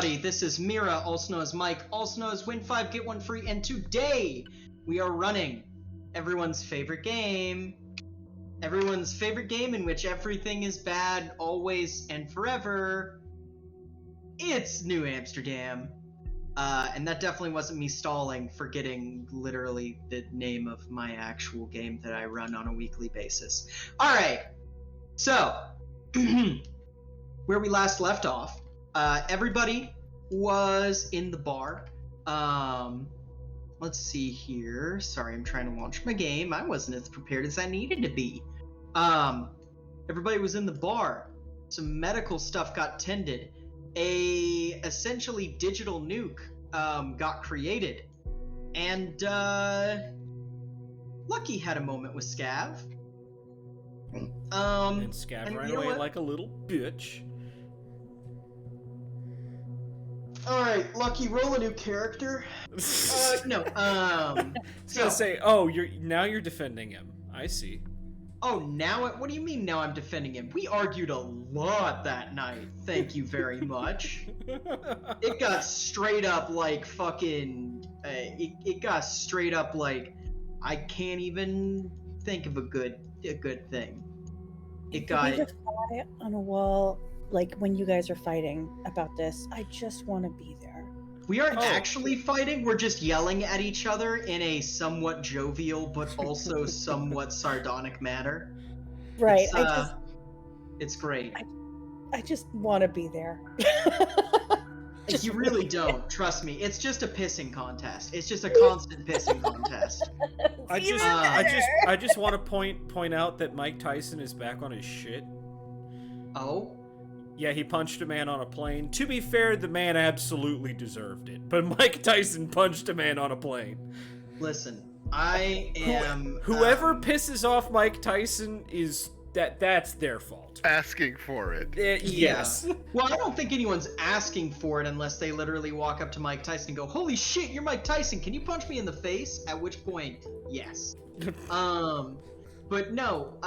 everybody, this is Mira, also known as Mike, also known as Win 5, Get 1 Free, and today we are running everyone's favorite game. Everyone's favorite game in which everything is bad, always and forever. It's New Amsterdam. And that definitely wasn't me stalling, forgetting literally the name of my actual game that I run on a weekly basis. Alright, so, where we last left off, everybody was in the bar. Let's see here. Sorry, I'm trying to launch my game. I wasn't as prepared as I needed to be. Everybody was in the bar. Some medical stuff got tended. A essentially digital nuke got created. And Lucky had a moment with Scav. And Scav ran away like a little bitch. Alright, Lucky, roll a new character. No, I was gonna say, oh, you're defending him. I see. Oh, now what do you mean now I'm defending him? We argued a lot that night. Thank you very much. It got straight up like fucking... it got straight up like... I can't even think of a good thing. It got... If we fly on a wall, like when you guys are fighting about this, I just want to be there. We aren't actually fighting, we're just yelling at each other in a somewhat jovial but also somewhat sardonic manner. Right, it's great. I just want to be there. You really don't, trust me. It's just a pissing contest. It's just a constant pissing contest. I just want to point out that Mike Tyson is back on his shit. Oh? Yeah, he punched a man on a plane. To be fair, the man absolutely deserved it. But Mike Tyson punched a man on a plane. Listen, I am... Whoever pisses off Mike Tyson is... That's their fault. Asking for it. Yes. Well, I don't think anyone's asking for it unless they literally walk up to Mike Tyson and go, "Holy shit, you're Mike Tyson. Can you punch me in the face?" At which point, yes. But no,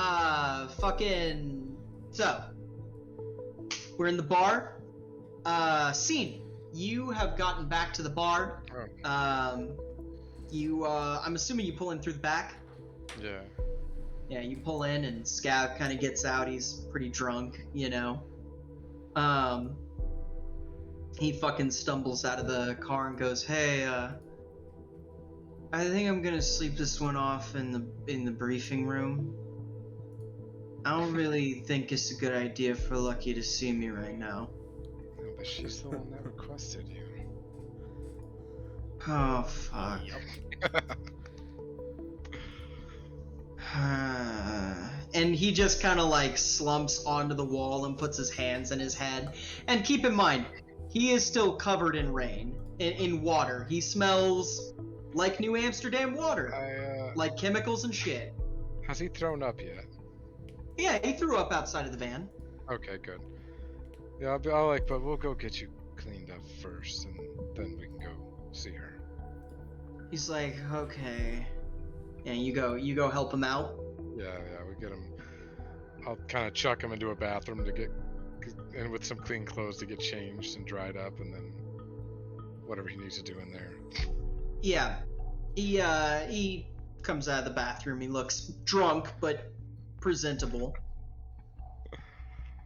fucking... So, we're in the bar. Scene. You have gotten back to the bar. I'm assuming you pull in through the back? Yeah. Yeah, you pull in and Scav kind of gets out. He's pretty drunk, you know. He fucking stumbles out of the car and goes, "Hey, I think I'm gonna sleep this one off in the briefing room. I don't really think it's a good idea for Lucky to see me right now." No, but she's the one that requested you. Oh, fuck. And he just kind of like slumps onto the wall and puts his hands in his head. And keep in mind, he is still covered in rain, in water. He smells like New Amsterdam water, like chemicals and shit. Has he thrown up yet? Yeah, he threw up outside of the van. Okay, good. Yeah, but we'll go get you cleaned up first, and then we can go see her. He's like, okay. And you go help him out? Yeah, we get him. I'll kind of chuck him into a bathroom and with some clean clothes to get changed and dried up, and then whatever he needs to do in there. Yeah. He comes out of the bathroom. He looks drunk, but presentable.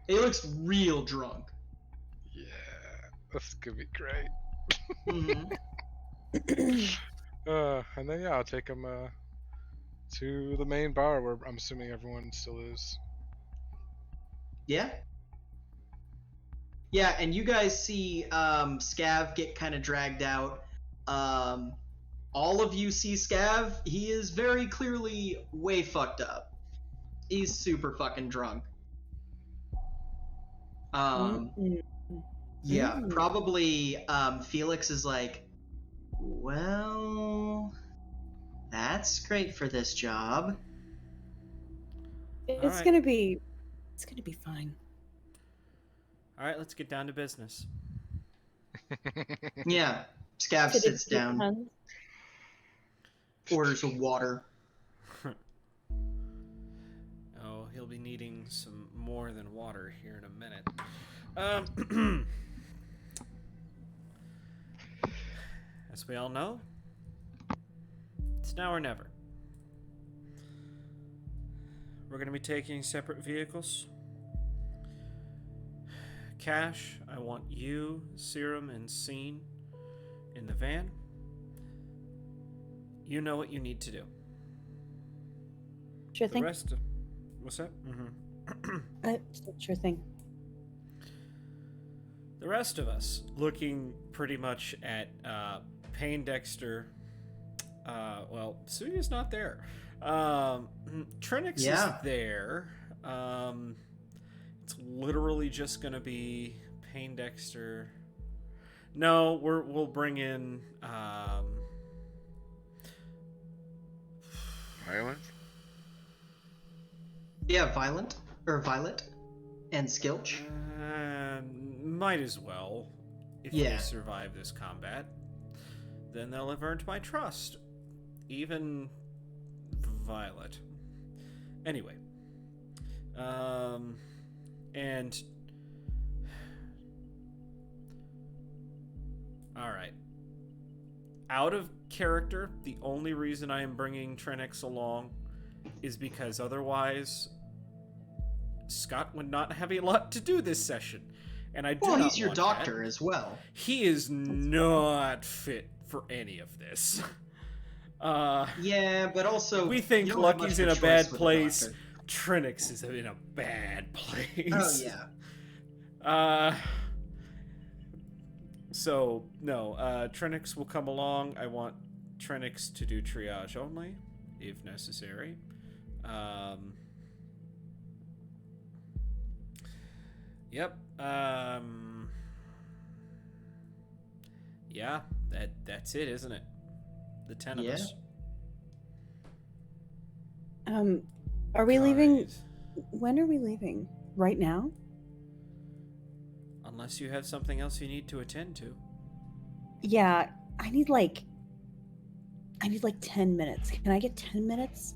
He looks real drunk. Yeah, this could be great. Mm-hmm. And then I'll take him to the main bar where I'm assuming everyone still is. Yeah. Yeah, and you guys see Scav get kind of dragged out. All of you see Scav. He is very clearly way fucked up. He's super fucking drunk. Yeah, probably Felix is like, well, that's great for this job. It's gonna be fine. All right, let's get down to business. Yeah, Scav sits down, orders of water. Oh, he'll be needing some more than water here in a minute. As we all know, it's now or never. We're going to be taking separate vehicles. Cash, I want you, Serum, and Scene in the van. You know what you need to do. Sure The thing. rest of... What's that? Mm-hmm. Sure thing. The rest of us, looking pretty much at Payne Dexter. Well, Suya's not there. Trinix is there. It's literally just gonna be Payne Dexter. No, we'll bring in Violence? Yeah, Violet and Skilch. Might as well. If they survive this combat, then they'll have earned my trust. Even Violet. Anyway. And... Alright. Out of character, the only reason I am bringing Trinix along is because otherwise Scott would not have a lot to do this session. And I do Well, not he's your want doctor that. as well. He is not fit for any of this. Yeah, but also we think you don't have Lucky's much in of a choice bad with the place. doctor. Trinix is in a bad place. Oh yeah. So no, Trinix will come along. I want Trinix to do triage only, if necessary. Yep. Yeah, that's it, isn't it? The 10 of us. Are we leaving? Guys. When are we leaving? Right now? Unless you have something else you need to attend to. Yeah, I need like 10 minutes. Can I get 10 minutes?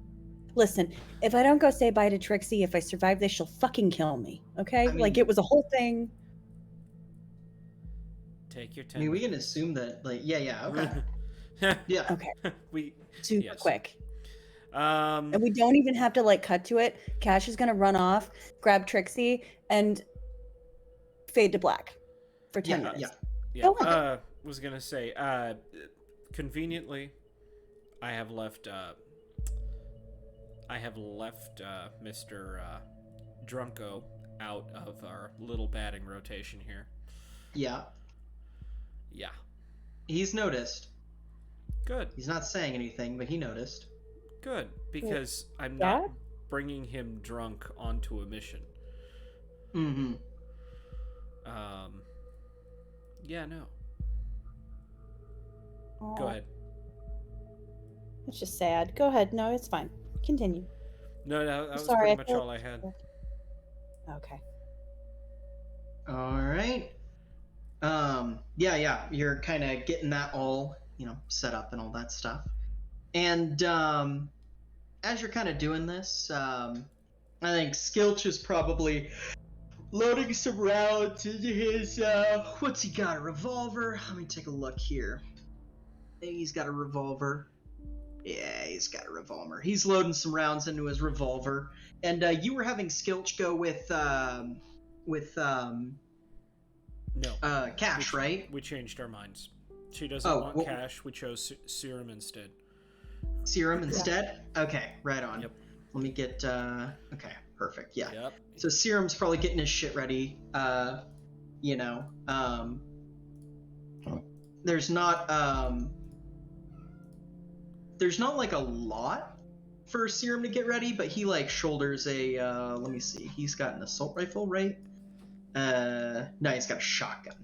Listen, if I don't go say bye to Trixie, if I survive this, she'll fucking kill me. Okay? I mean- like, it was a whole thing. Take your I 10 mean, we can minutes. assume that, like, yeah, okay. Yeah. Okay. we Super Yes. quick. And we don't even have to, like, cut to it. Cash is gonna run off, grab Trixie, and fade to black for 10 minutes. yeah. Go on. Was gonna say, conveniently, I have left Mr. Drunko out of our little batting rotation here. Yeah. Yeah. He's noticed. Good. He's not saying anything, but he noticed. Good. Because I'm Dad? not bringing him drunk onto a mission. Mm-hmm. Yeah, no. Aw, Go ahead. It's just sad. Go ahead. No, it's fine. Continue. No, that was Sorry, pretty I much feel- all I had. Okay. All right. Yeah. You're kind of getting that all, set up and all that stuff. And as you're kind of doing this, I think Skilch is probably loading some rounds into his. What's he got? A revolver? Let me take a look here. I think he's got a revolver. Yeah, he's got a revolver. He's loading some rounds into his revolver. And you were having Skilch go with No. Cash, right? We changed our minds. She doesn't want Cash. We chose Serum instead. Serum instead? Okay, right on. Yep. Let me get okay, perfect. Yeah. Yep. So Serum's probably getting his shit ready. There's not like a lot for Serum to get ready, but he like shoulders a let me see. He's got an assault rifle, right? No, he's got a shotgun.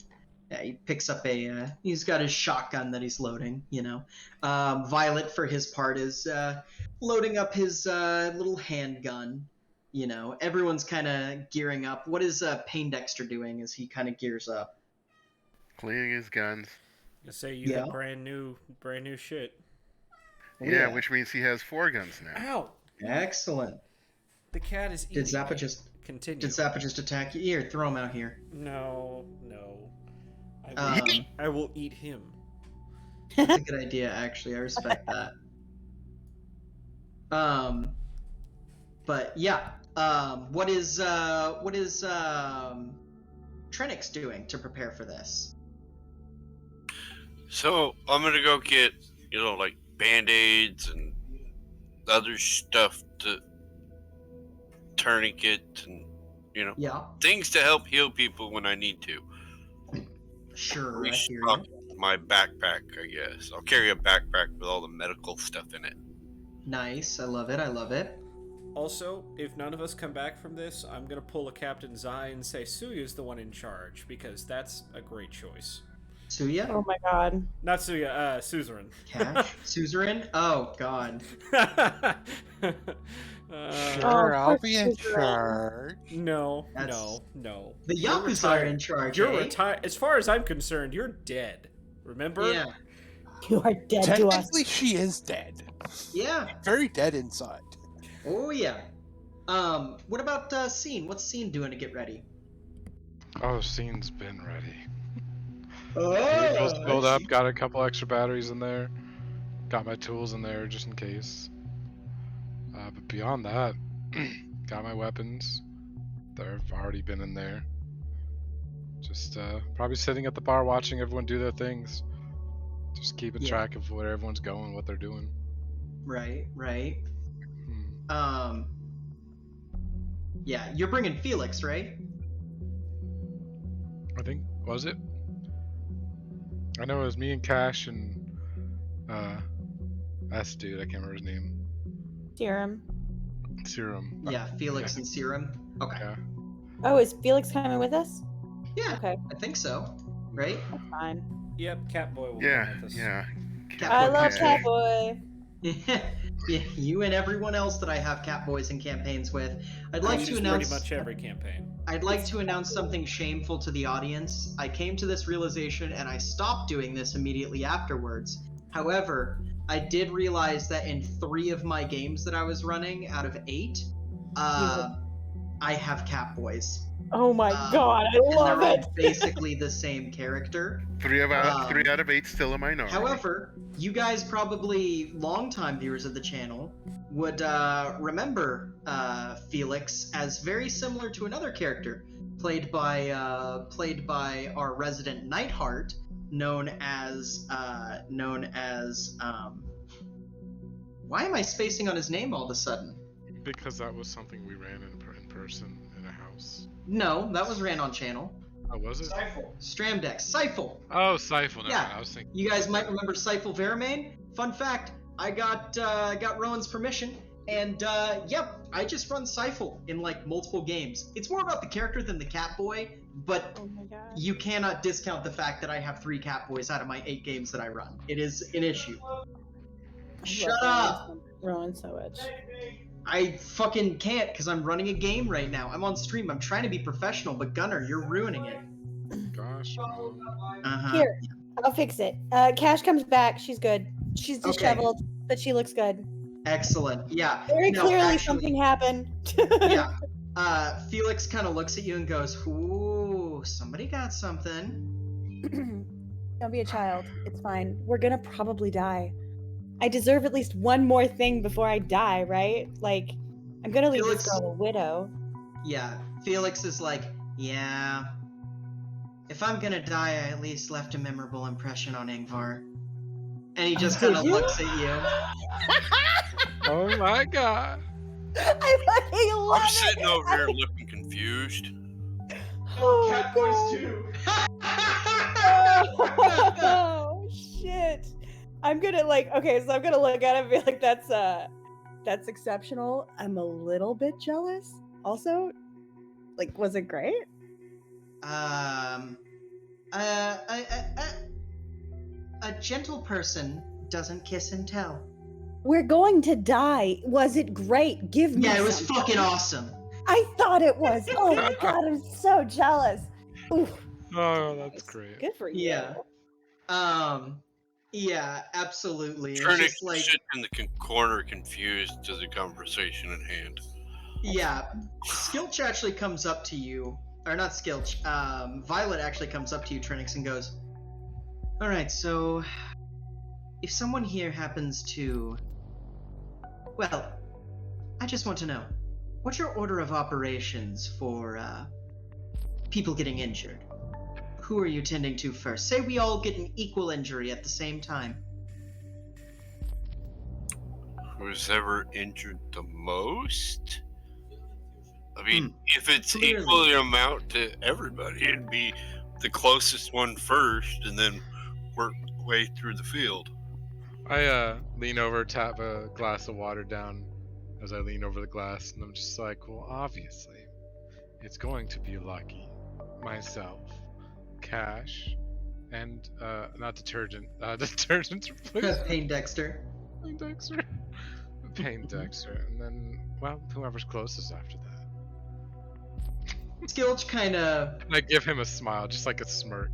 Yeah, he picks up he's got his shotgun that he's loading, Violet, for his part, is loading up his little handgun. Everyone's kind of gearing up. What is Payne Dexter doing as he kind of gears up? Cleaning his guns. I say you have brand new shit. Yeah, which means he has 4 guns now. Ow! Excellent. The cat is eating. Did Zappa just attack you? Here, throw him out here. No. Um, I will eat him. That's a good idea, actually. I respect that. But yeah. What is Trinix doing to prepare for this? So I'm gonna go get, like band-aids and other stuff, to tourniquets and Yeah. things to help heal people when I need to. Sure, I hear Restock you. my backpack, I guess. I'll carry a backpack with all the medical stuff in it. Nice. I love it. I love it. Also, if none of us come back from this, I'm gonna pull a Captain Zai and say Suya's the one in charge, because that's a great choice. Suya? Oh my god. Not Suya, Suzerain. Cash? Suzerain? Oh god. Sure, I'll be in charge. No. The Yakuza are in charge. You're eh? retired. As far as I'm concerned, you're dead. Remember? Yeah. You are dead to us. Technically, she is dead. Yeah. Very dead inside. Oh yeah. What about Scene? What's Scene doing to get ready? Oh, Scene's been ready. Oh, Vehicle's filled up, got a couple extra batteries in there. Got my tools in there just in case. But beyond that, got my weapons. They've already been in there. Just probably sitting at the bar watching everyone do their things. Just keeping track of where everyone's going, what they're doing. Right. Yeah, you're bringing Felix, right? I think, was it? I know it was me and Cash and S dude, I can't remember his name. Serum. Yeah, Felix and Serum. Okay. Yeah. Oh, is Felix coming with us? Yeah, Okay, I think so. Right? that's fine. Yep, Catboy will Yeah, come with us. yeah. I love Catboy. Catboy. Yeah, you and everyone else that I have Catboys and campaigns with. I'd like to Use announce. pretty much every campaign. I'd like to announce something shameful to the audience. I came to this realization and I stopped doing this immediately afterwards. However, I did realize that in 3 of my games that I was running out of 8, I have Catboys. Oh my god, I And love they're it. all basically the same character. 3 out of 8 still a minority. However, you guys probably longtime viewers of the channel would remember Felix as very similar to another character played by our resident Nightheart, known as why am I spacing on his name all of a sudden? Because that was something we ran in person in a house. No, that was ran on channel. Oh, was it? Stramdex. Seifel. Oh, Seifel. No, Yeah. I was thinking. You guys might remember Seifel Veramain. Fun fact, I got Rowan's permission, and yep, I just run Seifel in like multiple games. It's more about the character than the Catboy, but Oh my god. you cannot discount the fact that I have 3 Catboys out of my 8 games that I run. It is an issue. Shut up! Rowan so much. I fucking can't because I'm running a game right now. I'm on stream. I'm trying to be professional, but Gunnar, you're ruining it. Gosh, man. Uh-huh. Here, I'll fix it. Cash comes back. She's good. She's Okay. disheveled, but she looks good. Excellent. Yeah. Very No, clearly actually- something happened. Yeah. Felix kind of looks at you and goes, "Ooh, somebody got something." Don't be a child. It's fine. We're gonna probably die. I deserve at least one more thing before I die, right? Like, I'm gonna leave this Felix- girl a widow. Yeah. Felix is like, "Yeah. If I'm gonna die, I at least left a memorable impression on Ingvar." And he just kind of Did you? looks at you. Oh my god. I fucking love I'm it. sitting over here looking confused. Oh, Catboys God. too. Oh shit! I'm gonna I'm gonna look at it and be like, that's exceptional. I'm a little bit jealous. Also, like, was it great? A gentle person doesn't kiss and tell. We're going to die. Was it great? Give me. Yeah, it was some. fucking awesome. I thought it was. Oh my god, I'm so jealous. Oof. Oh, that's great. Good for you. Yeah. Yeah, absolutely. It's Turnix just like, sitting in the corner confused to the conversation at hand. yeah. Skilch actually comes up to you, or not Skilch. Violet actually comes up to you, Trinix, and goes, "All right, so if someone here happens to... Well, I just want to know, what's your order of operations for people getting injured? Who are you tending to first? Say we all get an equal injury at the same time. Who's ever injured the most? I mean, if it's Clearly. equally amount to everybody, it'd be the closest one first, and then work way through the field. I lean over, tap a glass of water down as I lean over the glass, and I'm just like, well, obviously, it's going to be Lucky, myself, Cash, and not detergent, detergent replace Pain Dexter. Pain Dexter, Pain Dexter, and then well, whoever's closest after that. Skilch kind of... I give him a smile, just like a smirk.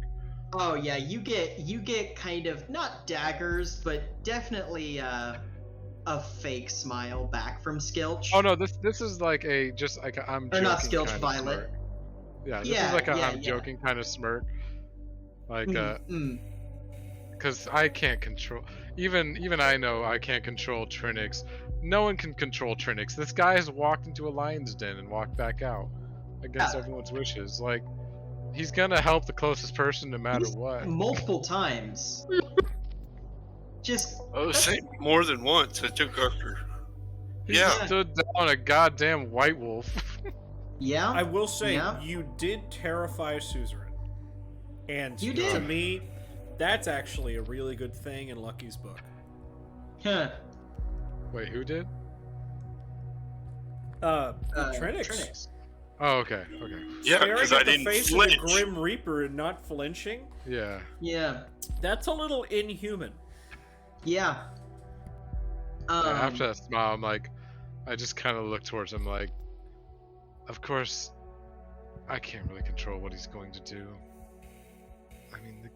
Oh yeah, you get kind of not daggers, but definitely a fake smile back from Skilch. Oh no, this is like a just like a, I'm Or joking not Skilch, kind Violet. of smirk. Yeah, this Yeah, is like a yeah, I'm yeah. joking kind of smirk. Like Mm. because I can't control. Even I know I can't control Trinix. No one can control Trinix. This guy has walked into a lion's den and walked back out against Yeah. everyone's wishes. Like he's gonna help the closest person no matter what. Multiple times. Just I was saying more than once. I took after. He Yeah. stood down a goddamn white wolf. yeah. I will say, Yeah. you did terrify a suzerain. And You to did. me, that's actually a really good thing in Lucky's book. Huh. Wait, who did? Trinix. Trinix. Oh, okay. Yeah, Staring because at I the didn't face flinch. of the Grim Reaper and not flinching, Yeah. Yeah. that's a little inhuman. Yeah. After that smile, I'm like, I just kind of look towards him like, of course, I can't really control what he's going to do. I mean,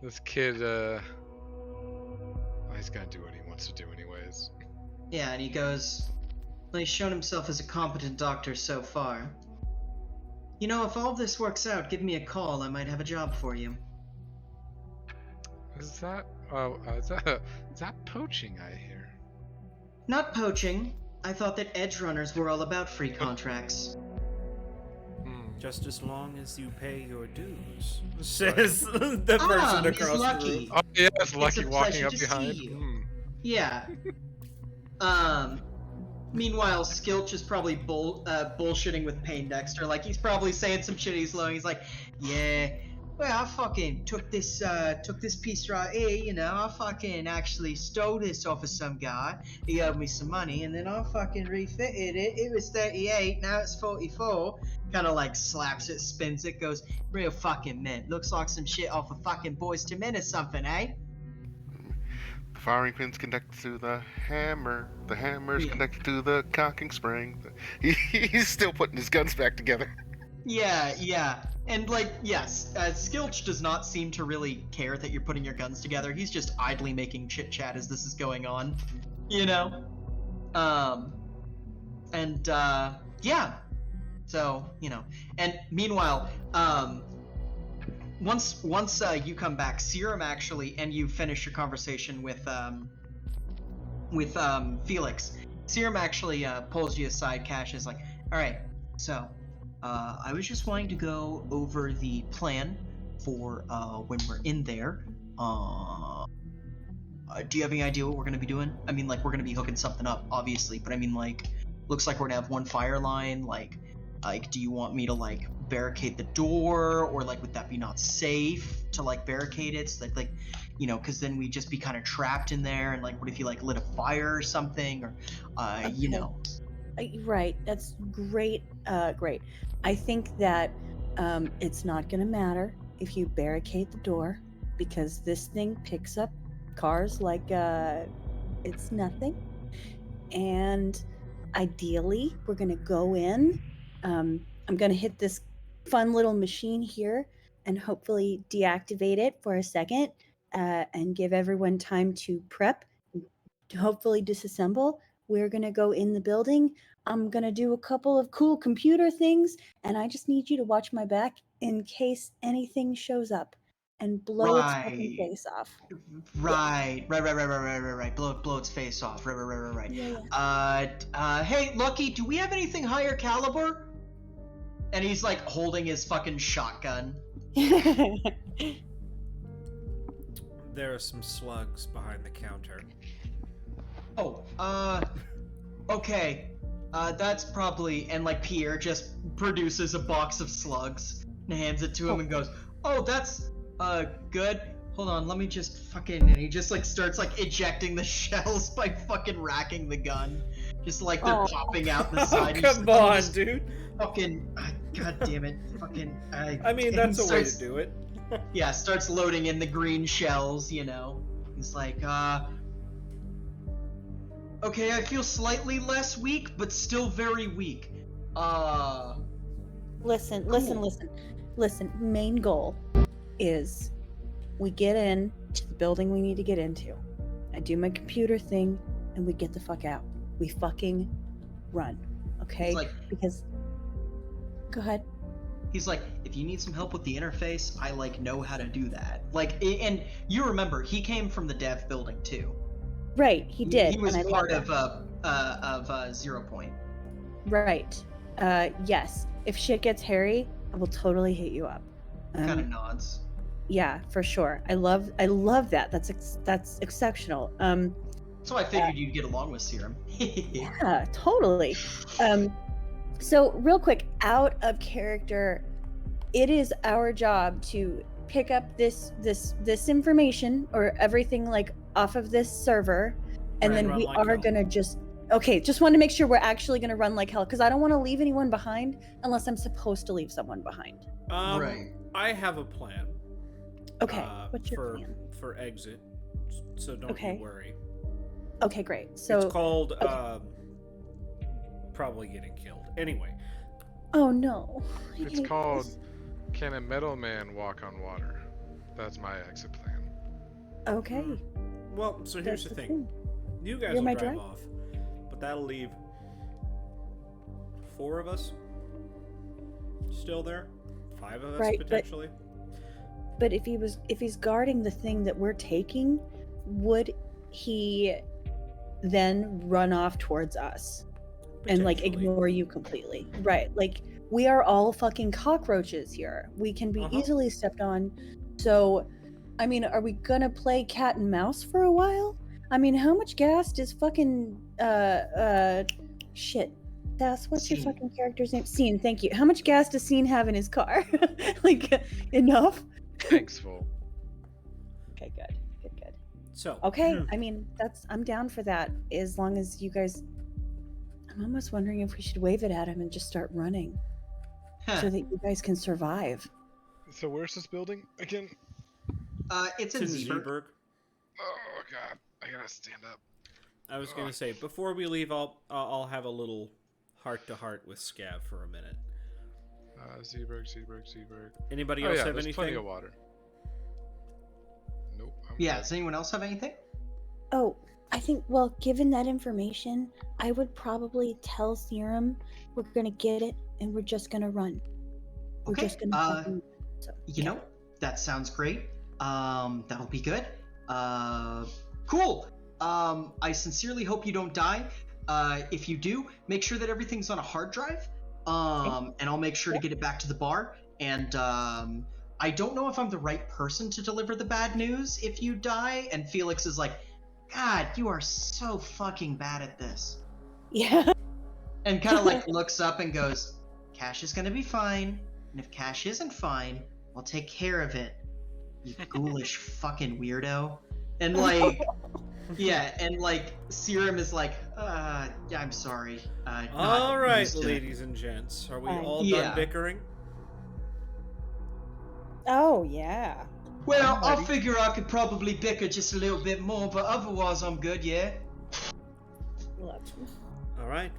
this kid, he's gonna do what he wants to do anyways. Yeah, and he goes, well, he's shown himself as a competent doctor so far. You know, if all this works out, give me a call. I might have a job for you. Is that is that poaching I hear? Not poaching. I thought that edge runners were all about free contracts. Just as long as you pay your dues, says the person Miss across the Lucky. room. Oh yeah, it's Lucky a walking pleasure up to behind. see you. Yeah. Meanwhile, Skilch is probably bullshitting with Pain Dexter. Like, he's probably saying some shit he's low. He's like, yeah, well, I fucking took this piece right here, you know. I fucking actually stole this off of some guy. He owed me some money, and then I fucking refitted it. It was 38, now it's 44. Kind of like slaps it, spins it, goes, real fucking mint. Looks like some shit off of fucking Boys to Men or something, eh? The firing pin's connected to the hammer. The hammer's Yeah. connected to the cocking spring. He's still putting his guns back together. Yeah. And, like, yes, Skilch does not seem to really care that you're putting your guns together. He's just idly making chit-chat as this is going on, you know? Yeah. So, you know. And meanwhile, once you come back, Serum actually, and you finish your conversation with Felix, Serum actually pulls you aside. Cash is like, all right, so I was just wanting to go over the plan for when we're in there. Do you have any idea what we're gonna be doing? I mean, like, we're gonna be hooking something up, obviously, but I mean, like, looks like we're gonna have one fire line. Like, do you want me to like barricade the door, or like would that be not safe to like barricade it? So like you know, because then we'd just be kind of trapped in there. And like, what if you like lit a fire or something, or you know? Right. That's great. Great. I think that it's not going to matter if you barricade the door, because this thing picks up cars like it's nothing. And ideally, we're going to go in. I'm going to hit this fun little machine here and hopefully deactivate it for a second and give everyone time to prep, to hopefully disassemble. We're going to go in the building. I'm going to do a couple of cool computer things, and I just need you to watch my back in case anything shows up. and blow its fucking Right. face off. Right. Right. Blow its face off. Right. Yeah. Hey, Lucky, do we have anything higher caliber? And he's like holding his fucking shotgun. There are some slugs behind the counter. Oh, okay. That's probably, and like Pierre just produces a box of slugs and hands it to him and goes, oh, that's, good. Hold on, let me just fucking, and he just like starts like ejecting the shells by fucking racking the gun. Just like they're popping out the side. Come on, dude. Fucking, god damn it. Fucking, I mean, that's a way to do it. Yeah, starts loading in the green shells, you know. He's like, okay, I feel slightly less weak, but still very weak. Listen. Main goal is we get in to the building we need to get into. I do my computer thing, and we get the fuck out. We fucking run, okay? Because, go ahead. He's like, if you need some help with the interface, I like know how to do that. Like, and you remember, he came from the dev building too. Right, he did. He was and part of 0 Point. Right. Yes. If shit gets hairy, I will totally hit you up. Kind of nods. Yeah, for sure. I love that. That's exceptional. So I figured you'd get along with Serum. Yeah, totally. So real quick, out of character, it is our job to pick up this information or everything like off of this server, and then we are gonna just want to make sure we're actually gonna run like hell, because I don't want to leave anyone behind unless I'm supposed to leave someone behind. Right. I have a plan. Okay. What's your plan? For exit, so don't you worry. Okay, great. So it's called probably getting killed. Anyway. Oh no. It's called Can a Metal Man Walk on Water? That's my exit plan. Okay. Well, so here's the thing. You guys will drive off, but that'll leave 4 of us still there, 5 of us potentially. But if he's guarding the thing that we're taking, would he then run off towards us and like ignore you completely? Right. Like, we are all fucking cockroaches here. We can be easily stepped on. So, I mean, are we gonna play cat and mouse for a while? I mean, how much gas does fucking shit. That's what's your fucking character's name? Scene, thank you. How much gas does Scene have in his car? Like, enough? Tank's full. Okay, good. So okay, I mean, I'm down for that, as long as you guys. I'm almost wondering if we should wave it at him and just start running, so that you guys can survive. So where's this building again? It's in Zeeburg. Oh god, I gotta stand up. I was gonna say, before we leave, I'll have a little heart-to-heart with Scav for a minute. Zeeburg. Anybody else have there's anything? Plenty of water. Nope. Does anyone else have anything? Oh, I think, well, given that information, I would probably tell Serum we're gonna get it and we're just gonna run. We're just gonna you know, that sounds great. That'll be good. Cool. I sincerely hope you don't die. If you do, make sure that everything's on a hard drive. And I'll make sure to get it back to the bar. And I don't know if I'm the right person to deliver the bad news if you die. And Felix is like, God, you are so fucking bad at this. Yeah. And kind of like looks up and goes, Cash is gonna be fine. And if Cash isn't fine, I'll take care of it. You ghoulish fucking weirdo. And like, yeah, and like Serum is like, yeah, I'm sorry. All right, ladies and gents, are we all done bickering? Oh yeah. Well, I figure I could probably bicker just a little bit more, but otherwise I'm good, yeah? All right.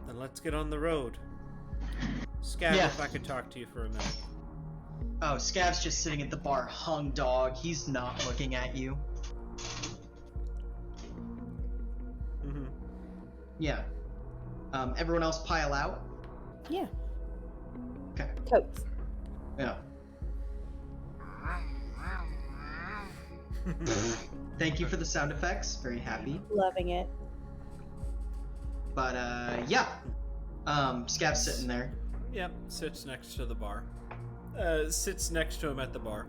Then let's get on the road. Scav, if I could talk to you for a minute. Oh, Scav's just sitting at the bar, hung dog. He's not looking at you. Mm-hmm. Yeah. Everyone else pile out? Yeah. Okay. Totes. Yeah. Thank you for the sound effects. Very happy. Loving it. But yeah. Scav's sitting there. Yep, sits next to the bar. Sits next to him at the bar.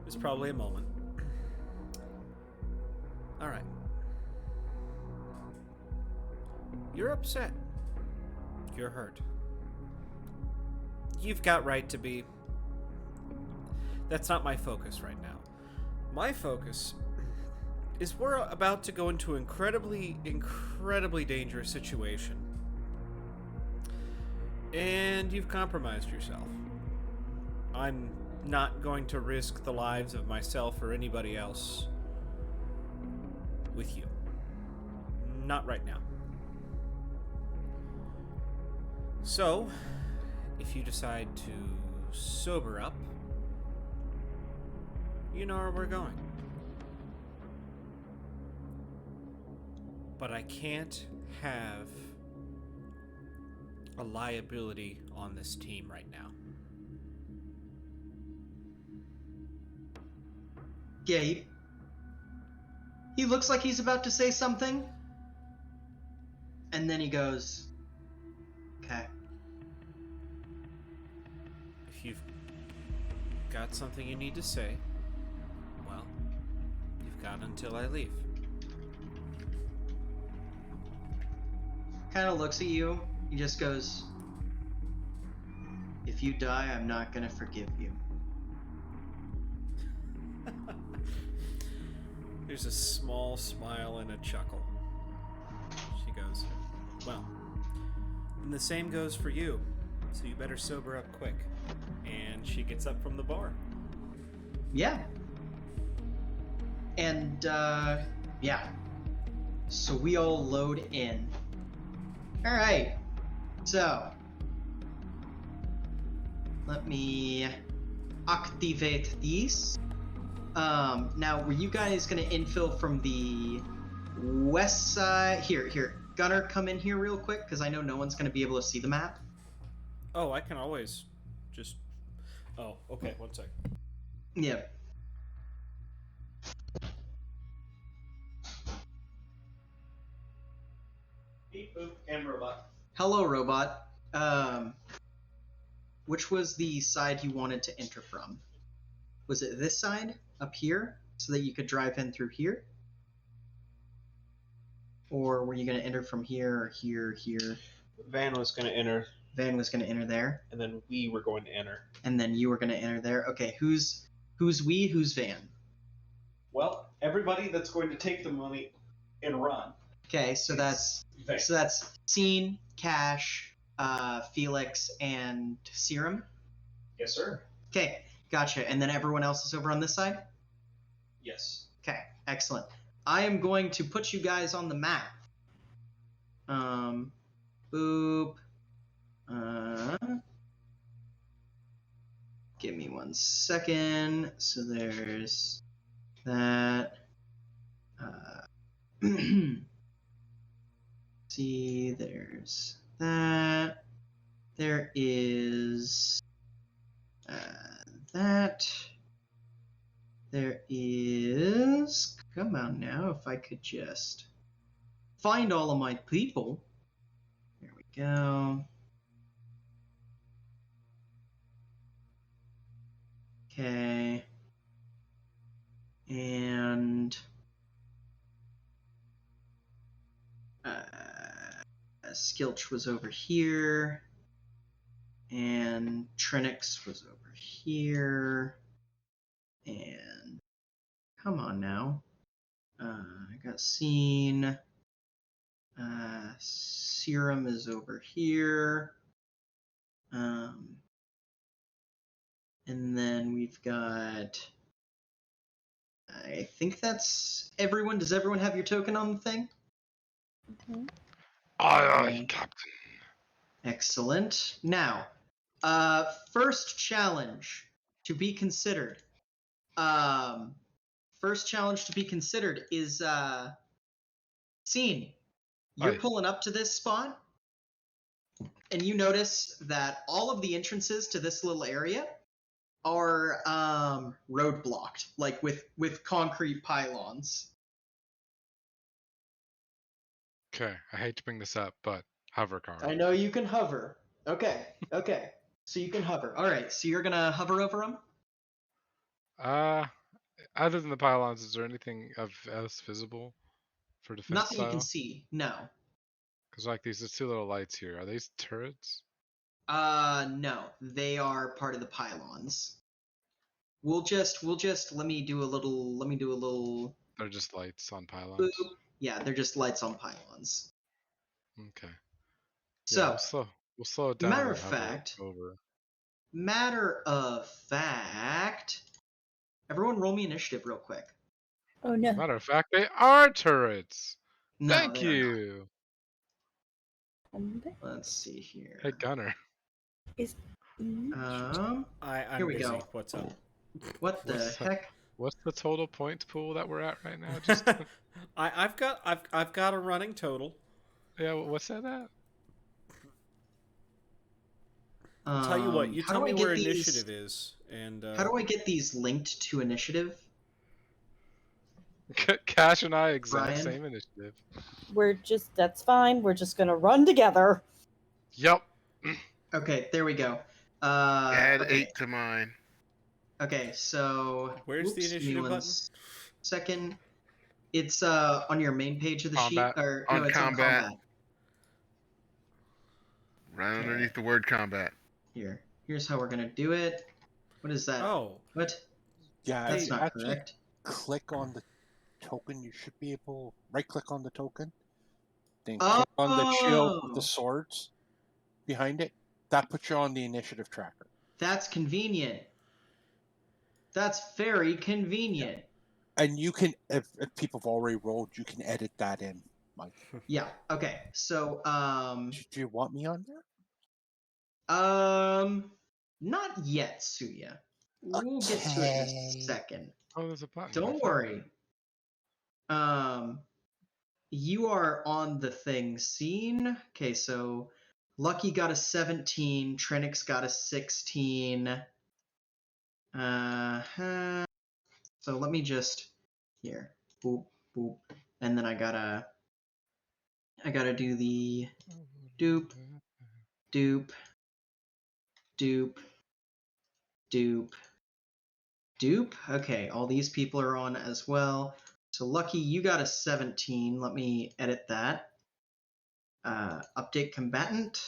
It's probably a moment. All right. You're upset. You're hurt. You've got right to be. That's not my focus right now. My focus is we're about to go into an incredibly dangerous situation. And you've compromised yourself. I'm not going to risk the lives of myself or anybody else with you. Not right now. So, if you decide to sober up, you know where we're going. But I can't have a liability on this team right now. Gabe. He looks like he's about to say something. And then he goes, okay. If you've got something you need to say, well, you've got until I leave. Kind of looks at you. He just goes, if you die, I'm not gonna forgive you. There's a small smile and a chuckle. She goes, well, and the same goes for you, so you better sober up quick. And she gets up from the bar. Yeah. And, yeah. So we all load in. Alright. So. Let me activate these. Now, were you guys gonna infill from the west side? Here. Gunner, come in here real quick, because I know no one's gonna be able to see the map. Oh, I can always just... Oh, okay, 1 sec. Yeah. Beep boop and robot. Hello, robot. Which was the side you wanted to enter from? Was it this side up here, so that you could drive in through here? Or were you going to enter from here or here? Van was going to enter, Van was going to enter there, and then we were going to enter. and then you were going to enter there. Okay, who's we? Who's Van? Well, everybody that's going to take the money and run. Okay, so that's Van. Scene, Cash, Felix, and Serum. Yes, sir. Okay, gotcha. And then everyone else is over on this side? Yes. Okay, excellent. I am going to put you guys on the map. Boop. Give me 1 second. So there's that. See, there's that. There is that. There is... Come on now, if I could just find all of my people. There we go. Okay. And... Skilch was over here. And Trinix was over here. And... Come on now. I got Scene. Serum is over here. And then we've got... I think that's everyone. Does everyone have your token on the thing? Mm-hmm. Aye, Captain. Excellent. Now, first challenge to be considered. First challenge to be considered is Scene. You're Aye. pulling up to this spot, and you notice that all of the entrances to this little area are roadblocked, like with concrete pylons. Okay, I hate to bring this up, but hover car. I know you can hover. Okay. So you can hover. All right. So you're gonna hover over them. Other than the pylons, is there anything else visible for defense Not that you can style? see. No. Because like these two little lights here, are these turrets? No. They are part of the pylons. We'll just let me do a little They're just lights on boop. pylons. Yeah, they're just lights on pylons. Okay. So, Yeah, we'll slow it down matter and of hover fact, over. everyone roll me initiative real quick. Oh no. Matter of fact, they are turrets. No, Thank they are not. you. Let's see here. Hey Gunner. Is Um, I'm here we busy. go. What's up? What the What's heck? What's the total points pool that we're at right now? Just I've got a running total. yeah, what's that at? Tell you what, you How tell do I me get where these? initiative is, and How do I get these linked to initiative? Cash and I exact Brian? same initiative. that's fine. We're just gonna run together. Yep. Okay, there we go. Add Okay. 8 to mine. Okay, so where's the give me initiative one button? second. It's on your main page of the Combat. sheet, or On no, it's on combat. combat. Right Okay. underneath the word combat. Here's how we're gonna do it. What is that? Oh, What? Yeah, That's if you not actually correct. click on the token, you should be able right click on the token, then click on the shield with the Oh, swords behind it. That puts you on the initiative tracker. that's convenient. That's very convenient. And you can, if people have already rolled, you can edit that in, Mike. Yeah. Okay. So Do you want me on there? not yet, Suya. We'll get to it in a Okay. second. Oh, there's a button. Don't worry. You are on the thing scene. Okay, so Lucky got a 17, Trinix got a 16. So let me just here. Boop, boop. And then I gotta do the doop, doop, doop, doop, dupe. Okay, all these people are on as well. So Lucky, you got a 17. Let me edit that. Update combatant.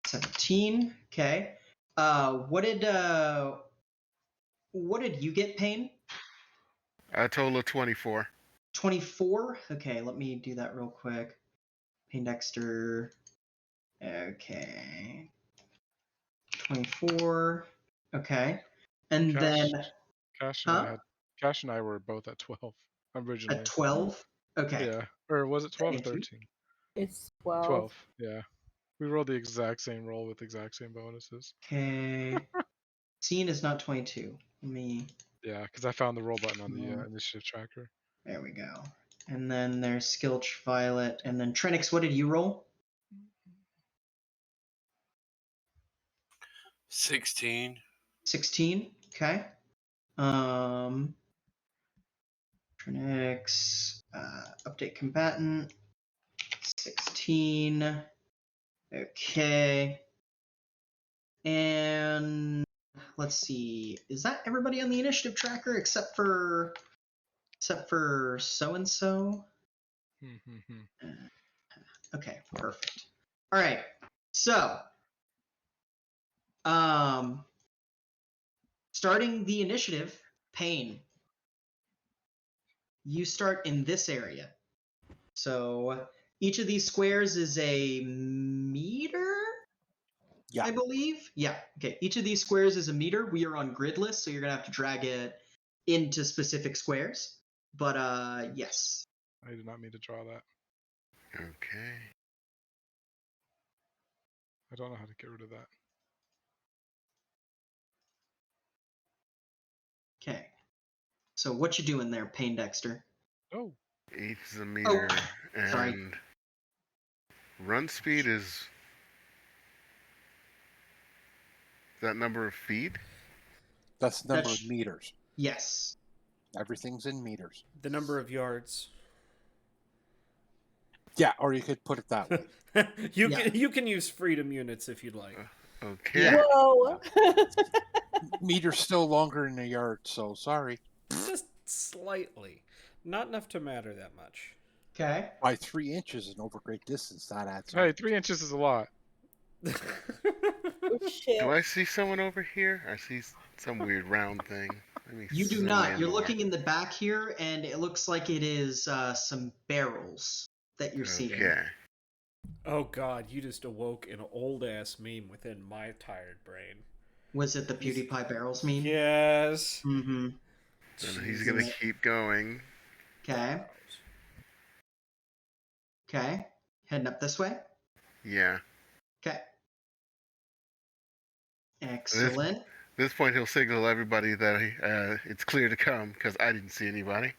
17. Okay. What did you get, Payne? A total of 24. 24. Okay, let me do that real quick. Payne Dexter. Okay. 24. Okay. And then Cash and I were both at 12 originally. at 12. Okay. Yeah. Or was it 12 or Thank you. 13? It's 12. 12. Yeah. We rolled the exact same roll with exact same bonuses. Okay. Scene is not 22. Let me. Yeah, because I found the roll button on the initiative tracker. There we go. And then there's Skilch Violet. And then Trinix, what did you roll? 16. 16. Okay. Trinix, update combatant. 16. Okay. And let's see. Is that everybody on the initiative tracker except for so and so? Okay, perfect. All right. So, starting the initiative, Payne. You start in this area. So each of these squares is a meter, Yeah. I believe. Yeah. Okay. Each of these squares is a meter. We are on gridless, so you're gonna have to drag it into specific squares. But yes. I did not mean to draw that. Okay. I don't know how to get rid of that. Okay. So what you doing there, Payne Dexter? Oh. Each is a meter, sorry. and run speed is that number of feet? That's the number That's- of meters. Yes. Everything's in meters. The number of yards. Yeah, or you could put it that way. You can use freedom units if you'd like. Okay. Yeah. Whoa! Meter's still longer than a yard, so sorry. Just slightly. Not enough to matter that much. Okay. By 3 inches and over great distance, that adds up. Hey, 3 inches is a lot. Oh, shit. Do I see someone over here? I see some weird round thing. Let me You do zoom not. in You're more. looking in the back here, and it looks like it is some barrels that you're seeing. Okay. Oh god, you just awoke an old ass meme within my tired brain. Was it the PewDiePie barrels meme? Yes. Mm-hmm. And he's gonna Jesus. keep going. Okay. Okay. Heading up this way. Yeah. Okay. Excellent. At this point, he'll signal everybody that it's clear to come because I didn't see anybody.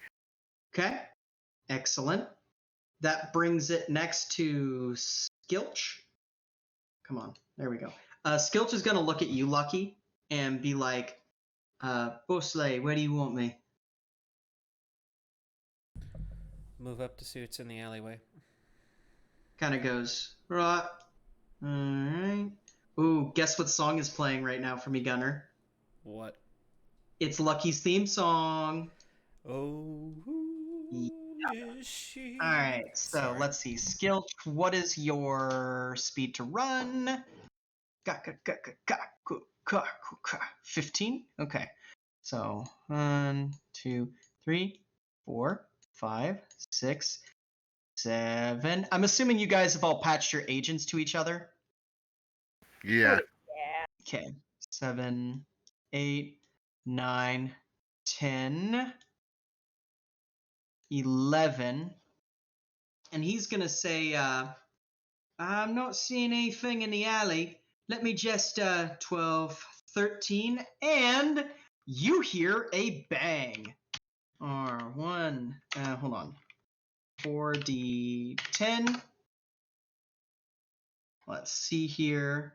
Okay. Excellent. That brings it next to Skilch. Come on. There we go. Skilch is going to look at you, Lucky, and be like, Bosley, where do you want me? Move up to see what's in the alleyway. Kind of goes, right. Alright. Ooh, guess what song is playing right now for me, Gunner? What? It's Lucky's theme song. Oh, who is she? Alright, so Sorry. let's see. Skilch, what is your speed to run? 15? Okay. So 1, 2, 3, 4, 5, 6, 7. I'm assuming you guys have all patched your agents to each other. Yeah. Okay. 7, 8, 9, 10, 11. And he's going to say, I'm not seeing anything in the alley. Let me just, 12, 13, and you hear a bang. R1, hold on. 4d10. Let's see here.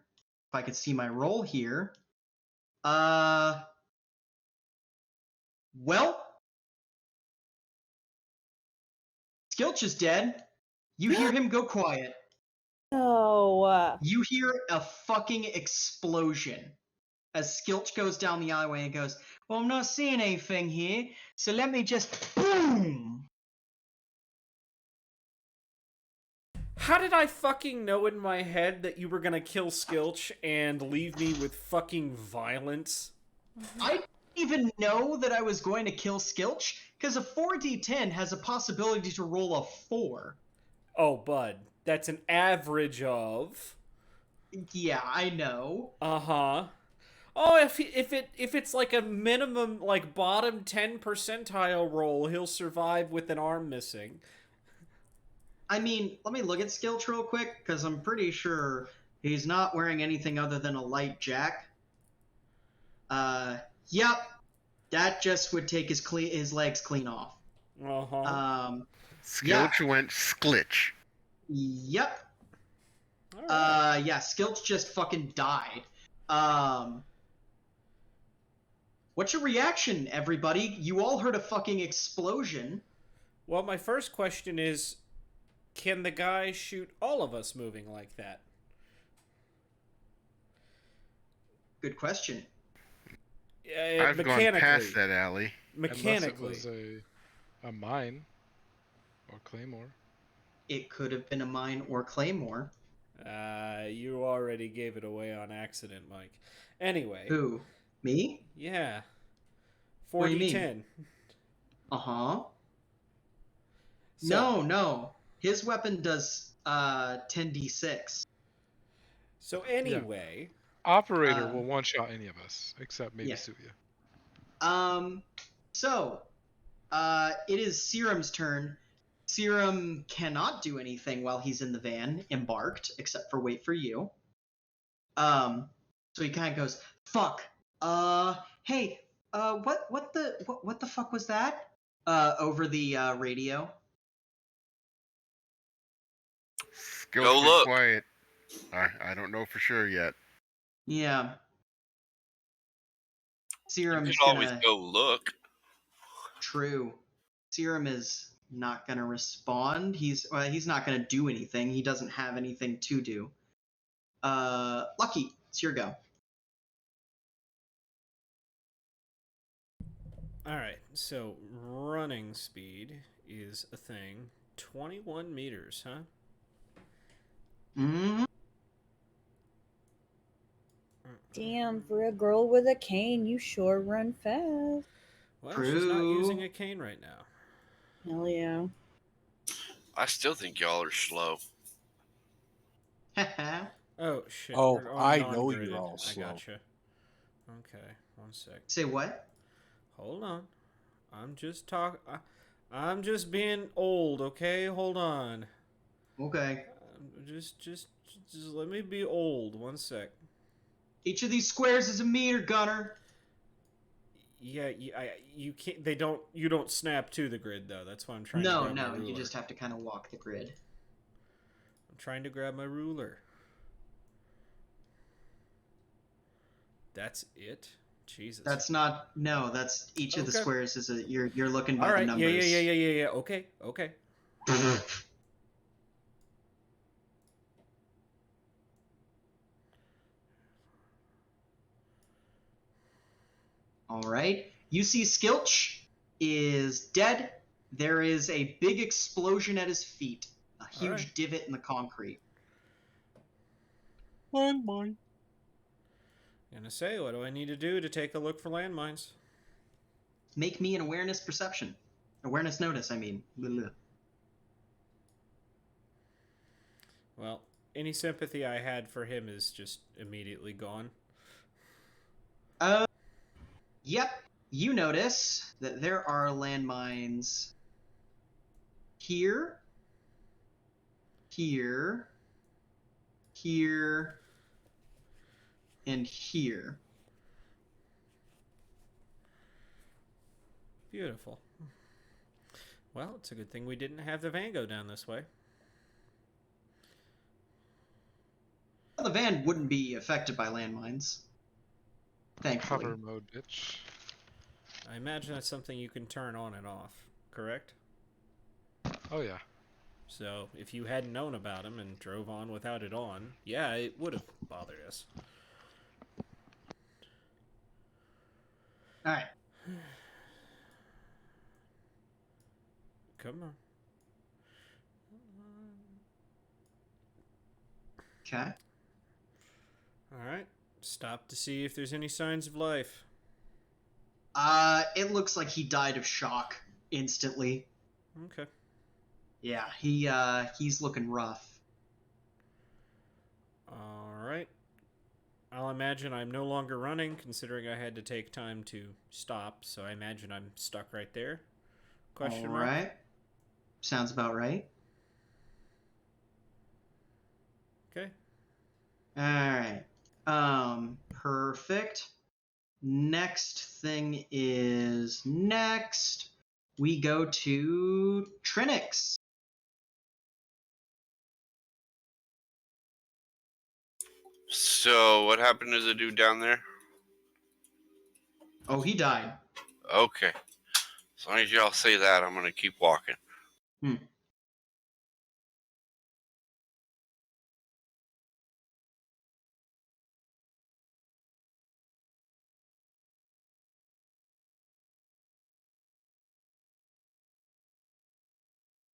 If I could see my roll here. Well, Skilch is dead. You hear him go quiet. No. You hear a fucking explosion as Skilch goes down the alleyway and goes, well, I'm not seeing anything here, so let me just boom. How did I fucking know in my head that you were gonna kill Skilch and leave me with fucking violence? I didn't even know that I was going to kill Skilch, because a 4d10 has a possibility to roll a 4. Oh, bud. That's an average of. Yeah, I know. Uh-huh. Oh, if it's like a minimum, like, bottom 10 percentile roll, he'll survive with an arm missing. I mean, let me look at Skilch real quick, because I'm pretty sure he's not wearing anything other than a light jack. Yep. That just would take his legs clean off. Uh-huh. Skilch went sklitch. Yep. All right. Yeah, Skilch just fucking died. What's your reaction, everybody? You all heard a fucking explosion. Well, my first question is, can the guy shoot all of us moving like that? Good question. I've gone past that alley. Mechanically. Unless it was a mine or claymore. It could have been a mine or claymore. You already gave it away on accident, Mike. Anyway. Who? Me? Yeah. What do you 40-10. mean? Uh-huh. So, No. His weapon does 10d6. So anyway, Operator will one-shot any of us, except maybe yeah. Suya. So, it is Serum's turn. Serum cannot do anything while he's in the van, embarked, except for wait for you. So he kind of goes, "Fuck. Hey, what the fuck was that?" Over the radio. Skilch Go went look. quiet. I don't know for sure yet. Yeah. You could Serum's always gonna. go look. True. Serum is not gonna respond. He's not gonna do anything. He doesn't have anything to do. Lucky, it's your go. All right, so running speed is a thing. 21 meters, huh? Mm-hmm. Damn, for a girl with a cane, you sure run fast. Well, she's not True. using a cane right now. Hell yeah. I still think y'all are slow. Oh shit! Oh, we're on I know non-gridded. you're all I slow. gotcha. Okay, one sec. Say what? Hold on. I'm just talk. I'm just being old. Okay, hold on. Okay. Just let me be old. One sec. Each of these squares is a meter, Gunner. Yeah, you can't. They don't. You don't snap to the grid though. That's why I'm trying to No, grab my no, ruler. you just have to kind of walk the grid. I'm trying to grab my ruler. That's it. Jesus. That's not. No, that's each of the Okay. squares is a. You're looking by All the right. numbers. Yeah. Okay. Okay. All right. You see Skilch is dead. There is a big explosion at his feet. A huge right. divot in the concrete. Landmine. Gonna say, what do I need to do to take a look for landmines? Make me an awareness perception. Awareness notice, I mean. Blah. Well, any sympathy I had for him is just immediately gone. Yep. You notice that there are landmines here, here, here, and here. Beautiful. Well, it's a good thing we didn't have the van go down this way. Well, the van wouldn't be affected by landmines. Thankfully. Hover mode, bitch. I imagine that's something you can turn on and off, correct? Oh yeah. So, if you hadn't known about him and drove on without it on, yeah, it would have bothered us. Alright. Come on. Okay. Alright. Stop to see if there's any signs of life. It looks like he died of shock instantly. Okay. Yeah, he's looking rough. Alright. I'll imagine I'm no longer running, considering I had to take time to stop, so I imagine I'm stuck right there. Question mark? Alright. Sounds about right. Okay. Alright. Perfect. Next thing is next. We go to Trinix. So, what happened to the dude down there? Oh, he died. Okay. As long as y'all say that, I'm gonna keep walking.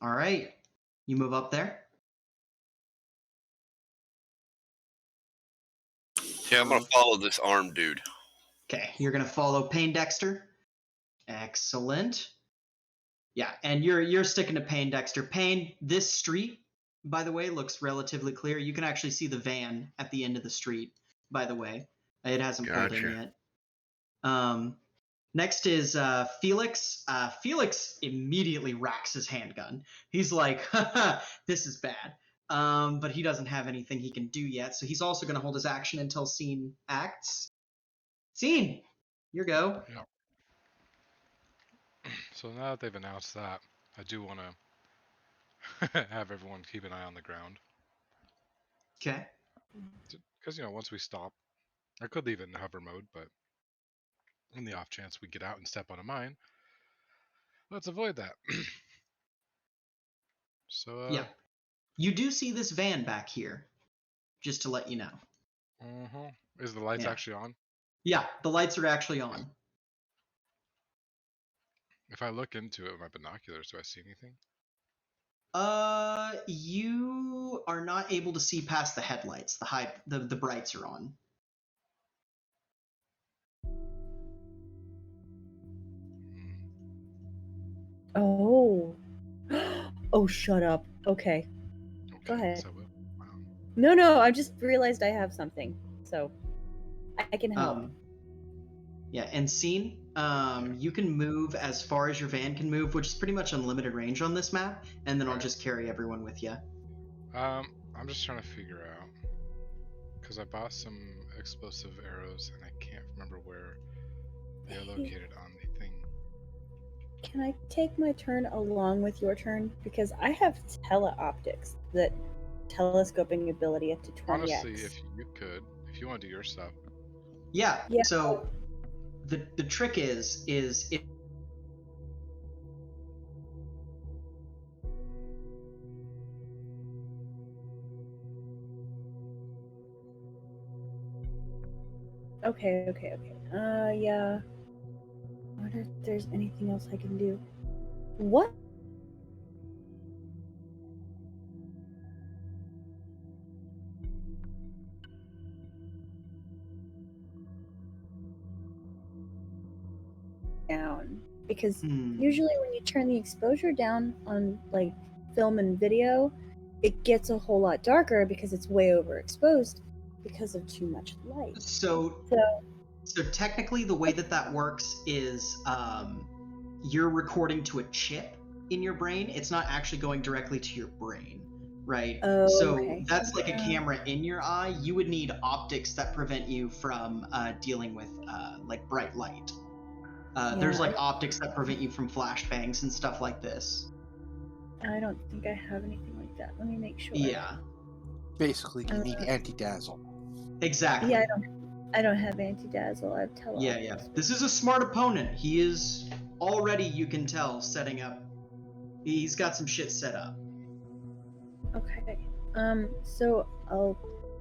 Alright. You move up there? Yeah, I'm gonna follow this armed dude. Okay, you're gonna follow Payne Dexter. Excellent. Yeah, and you're sticking to Payne Dexter. Payne, this street, by the way, looks relatively clear. You can actually see the van at the end of the street, by the way. It hasn't pulled in Gotcha. yet. Next is Felix. Felix immediately racks his handgun. He's like, haha, this is bad. But he doesn't have anything he can do yet, so he's also going to hold his action until Scene acts. Scene, your go. Yeah. So now that they've announced that, I do want to have everyone keep an eye on the ground. Okay. Because, once we stop, I could leave it in hover mode, but In the off chance we get out and step on a mine, let's avoid that. So, Yeah. You do see this van back here, just to let you know. Is the lights Yeah. actually on? Yeah, the lights are actually on. If I look into it with my binoculars, do I see anything? You are not able to see past the headlights. The brights are on. Oh. Oh, shut up. Okay. Go Okay, ahead. guess I will. No, I just realized I have something. So I can help. Yeah, and Scene, you can move as far as your van can move, which is pretty much unlimited range on this map, and then I'll just carry everyone with you. I'm just trying to figure out, because I bought some explosive arrows and I can't remember where they're located on the thing. Can I take my turn along with your turn? Because I have teleoptics, that telescoping ability up to 20x. Honestly, if you want to do your stuff. Yeah. Yeah. So the trick is if Okay. Yeah. I wonder if there's anything else I can do. What? Down. Because usually when you turn the exposure down on like film and video, it gets a whole lot darker because it's way overexposed because of too much light. So technically the way that works is you're recording to a chip in your brain. It's not actually going directly to your brain, right? Oh, so okay. that's like a camera in your eye. You would need optics that prevent you from dealing with like bright light. There's like optics that prevent you from flashbangs and stuff like this. I don't think I have anything like that. Let me make sure. Yeah. Basically, you need anti-dazzle. Exactly. Yeah, I don't have anti-dazzle. I have teleoptics. Yeah. This is a smart opponent. He is already, you can tell, setting up. He's got some shit set up. Okay. So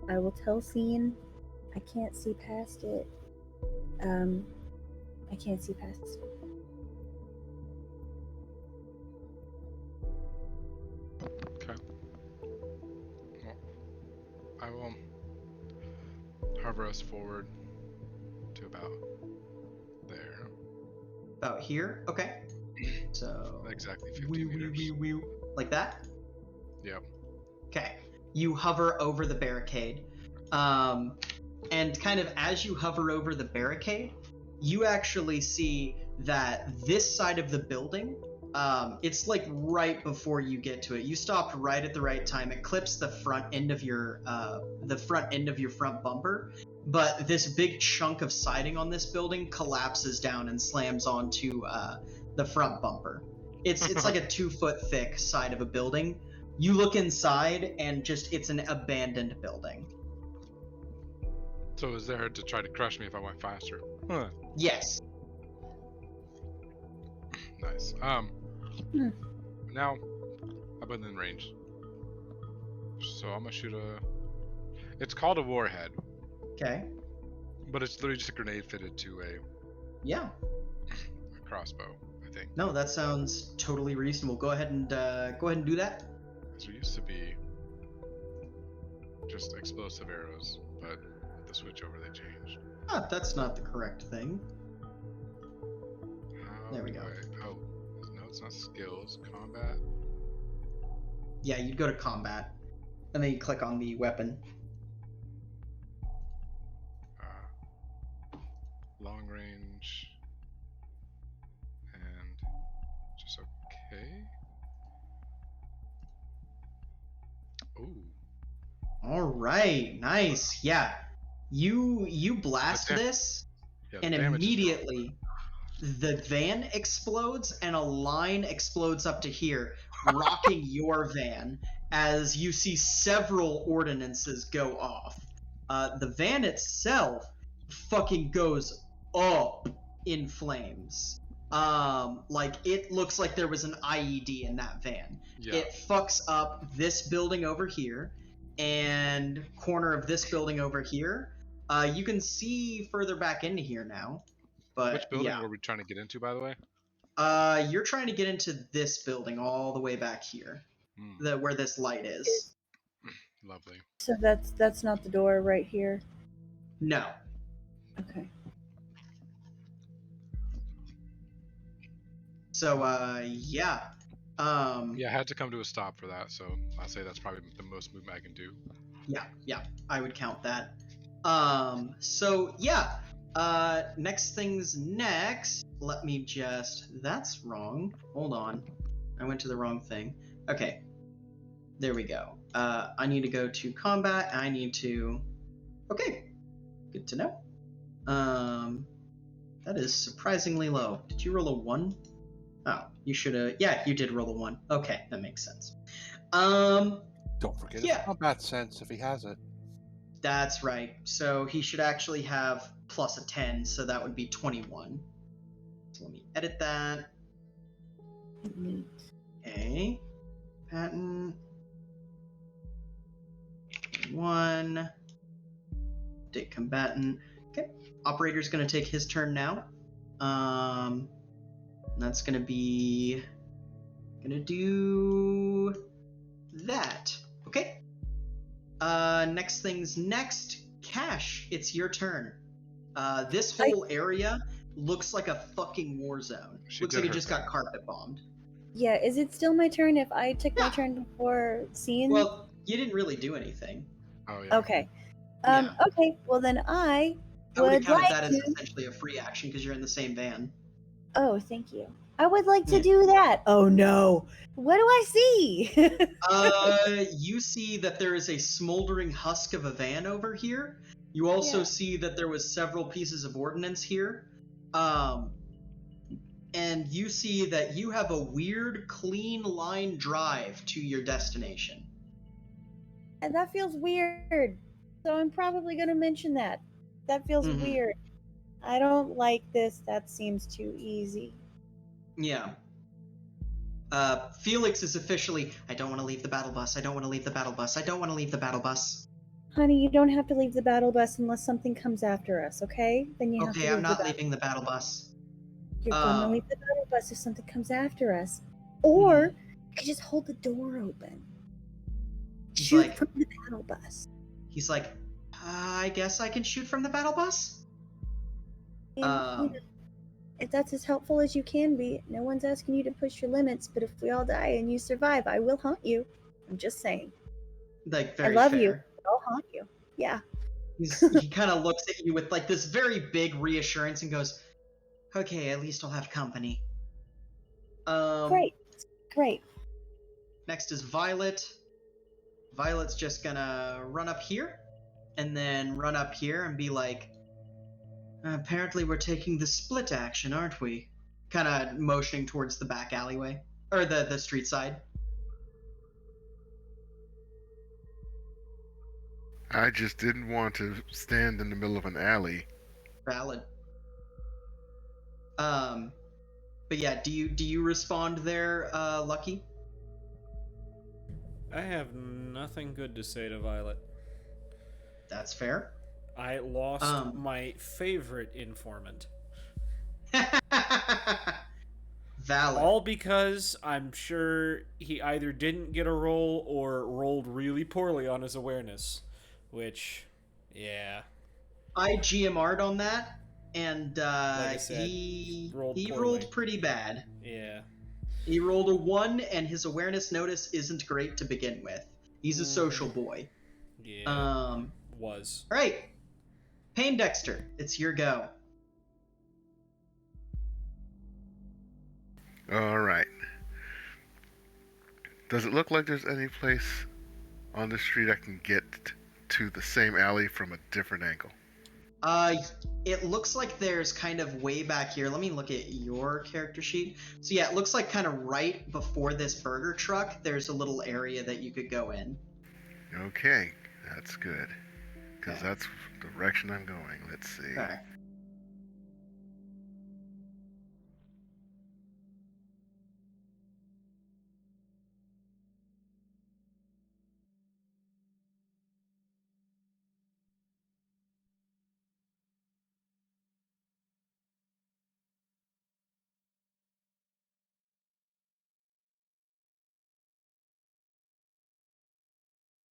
I will tell Scene. I can't see past it. I can't see past it. Okay. Well, I will hover us forward to about there. About here? Okay. So exactly 50 meters. Like that? Yep. Okay. You hover over the barricade. And kind of as you hover over the barricade, you actually see that this side of the building, it's like right before you get to it. You stopped right at the right time. It clips the front end of your front bumper, but this big chunk of siding on this building collapses down and slams onto the front bumper. It's like a 2-foot thick side of a building. You look inside and it's an abandoned building. So it was there to try to crush me if I went faster. Huh. Yes. Nice. Now I'm within range. So I'm gonna shoot it's called a warhead. Okay. But it's literally just a grenade fitted to a crossbow, I think. No, that sounds totally reasonable. Go ahead and do that. So it used to be just explosive arrows, but with the switch over they changed. That's not the correct thing. There we go. No, it's not skills. Combat. Yeah, you'd go to combat, and then you click on the weapon. Long range. And just okay. Ooh. All right, nice. Yeah, you blast this, and immediately the van explodes and a line explodes up to here, rocking your van as you see several ordinances go off. The van itself fucking goes up in flames. Like it looks like there was an IED in that van. Yeah. It fucks up this building over here and corner of this building over here. You can see further back into here now. But Which building yeah. were we trying to get into, by the way? You're trying to get into this building all the way back here, where this light is. Lovely. So that's not the door right here. No. Okay. So yeah. Yeah, I had to come to a stop for that, so I'll say that's probably the most movement I can do. Yeah, I would count that. So yeah. Next things next. Let me just. That's wrong. Hold on. I went to the wrong thing. Okay. There we go. I need to go to combat. I need to. Okay. Good to know. That is surprisingly low. Did you roll a 1? Oh, you should have. Yeah, you did roll a 1. Okay, that makes sense. Don't forget yeah. his combat sense if he has it. That's right. So he should actually have plus a 10, so that would be 21. So let me edit that. Okay. Patent. 1. Date combatant. Okay. Operator's going to take his turn now. That's going to be... Gonna do... that. Okay. Next things next. Cash, it's your turn. This whole area looks like a fucking war zone. Looks like it just got carpet bombed. Yeah, is it still my turn if I took my turn before seeing? Well, you didn't really do anything. Oh, yeah. Okay. Yeah. Okay, well then I would have would counted like that as to... essentially a free action because you're in the same van. Oh, thank you. I would like to Yeah. do that. Oh no. What do I see? You see that there is a smoldering husk of a van over here. You also see that there was several pieces of ordnance here. And you see that you have a weird, clean line drive to your destination. And that feels weird. So I'm probably going to mention that. That feels weird. I don't like this. That seems too easy. Yeah. Felix is officially, I don't want to leave the battle bus. I don't want to leave the battle bus. I don't want to leave the battle bus. Honey, you don't have to leave the battle bus unless something comes after us, okay? Then you have to Okay, leave I'm not the leaving the battle bus. You're gonna leave the battle bus if something comes after us. Or you could just hold the door open. Shoot from the battle bus. He's like, I guess I can shoot from the battle bus? And, if that's as helpful as you can be, no one's asking you to push your limits, but if we all die and you survive, I will haunt you. I'm just saying. Like, very I love fair. you. I'll haunt you. Yeah. He kind of looks at you with like this very big reassurance and goes, okay, at least I'll have company. Great. Next is Violet. Violet's just gonna run up here and then run up here and be like, apparently we're taking the split action, aren't we? Kind of motioning towards the back alleyway. Or the street side. I just didn't want to stand in the middle of an alley. Valid. But yeah, do you respond there, Lucky? I have nothing good to say to Violet. That's fair. I lost my favorite informant. Valid. All because I'm sure he either didn't get a roll or rolled really poorly on his awareness. Which, yeah. I GMR'd on that, and like I said, he rolled rolled pretty bad. Yeah. He rolled a 1, and his awareness notice isn't great to begin with. He's a social boy. Yeah. Was. All right. Pain Dexter, it's your go. All right. Does it look like there's any place on the street I can get to the same alley from a different angle? It looks like there's kind of way back here. Let me look at your character sheet. So yeah, it looks like kind of right before this burger truck, there's a little area that you could go in. Okay, that's good. Because that's the direction I'm going. Let's see. Okay.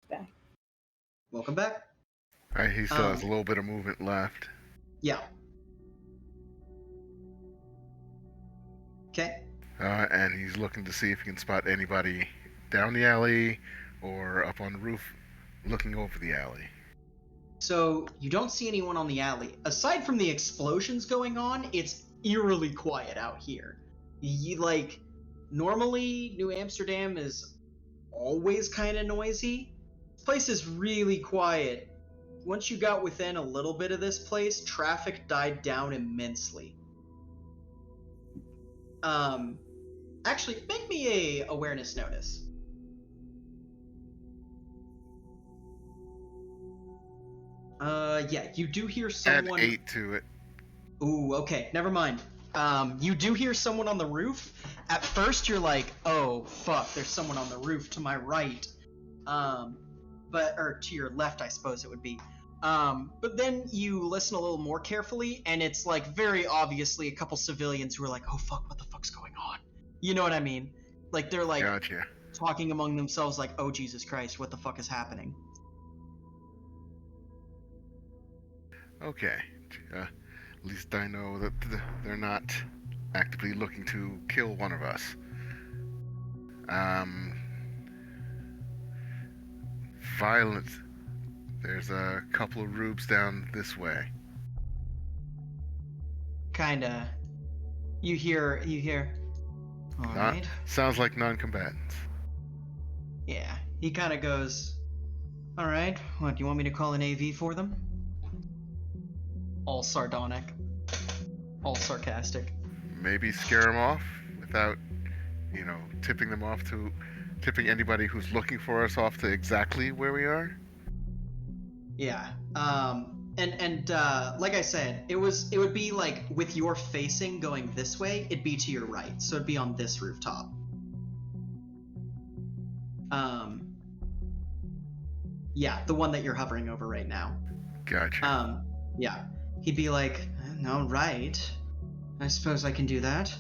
Back. Welcome back. Alright, he still has a little bit of movement left. Yeah. Okay. And he's looking to see if he can spot anybody down the alley or up on the roof looking over the alley. So you don't see anyone on the alley. Aside from the explosions going on, it's eerily quiet out here. Normally New Amsterdam is always kind of noisy. This place is really quiet. Once you got within a little bit of this place, traffic died down immensely. Actually, make me a awareness notice. Yeah, you do hear someone. Add 8 to it. Ooh, okay, never mind. You do hear someone on the roof. At first, you're like, "Oh, fuck, there's someone on the roof to my right." Or to your left, I suppose it would be. But then you listen a little more carefully, and it's like very obviously a couple civilians who are like, "Oh fuck, what the fuck's going on?" You know what I mean? Like they're like Gotcha. talking among themselves, like, "Oh Jesus Christ, what the fuck is happening?" Okay. At least I know that they're not actively looking to kill one of us. Violent. There's a couple of rubes down this way. Kinda. You hear. All right. Sounds like non-combatants. Yeah. He kind of goes, "All right. What, do you want me to call an AV for them?" All sardonic. All sarcastic. Maybe scare them off without, tipping anybody who's looking for us off to exactly where we are. Yeah. Like I said, it would be like with your facing going this way, it'd be to your right, so it'd be on this rooftop. Yeah, the one that you're hovering over right now. Gotcha. Yeah. He'd be like, "All right, I suppose I can do that."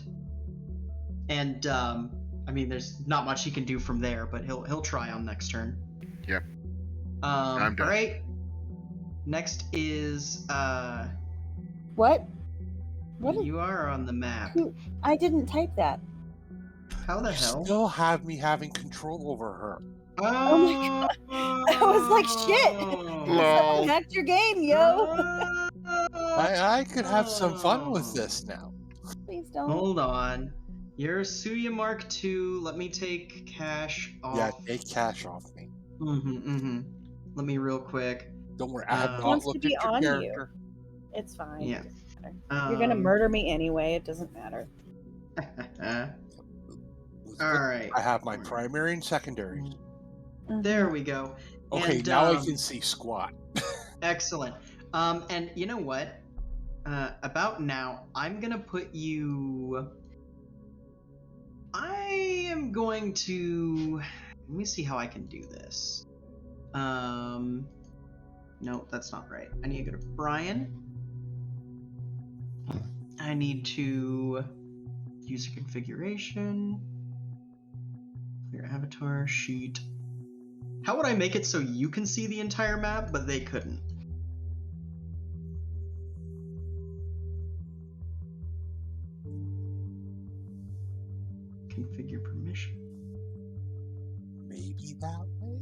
And I mean, there's not much he can do from there, but he'll try on next turn. Yep. I'm done. All right. Next is What? What? You are on the map. I didn't type that. How the hell? Still have me having control over her. Oh my god! I was like, shit! Someone hacked your game, yo! I could have some fun with this now. Please don't. Hold on. You're Suya Mark II. Let me take cash off. Yeah, take cash off me. Let me real quick. Don't worry, I have not wants to looked be at your on character. you. It's fine. Yeah. You're gonna murder me anyway. It doesn't matter. All right. I have my primary and secondary. There we go. Okay, and, now I can see squat. Excellent. And you know what? About now, I'm gonna put you. I am going to. Let me see how I can do this. No, that's not right. I need to go to Brian. I need to use a configuration. Clear avatar sheet. How would I make it so you can see the entire map, but they couldn't? Configure permission. Maybe that way?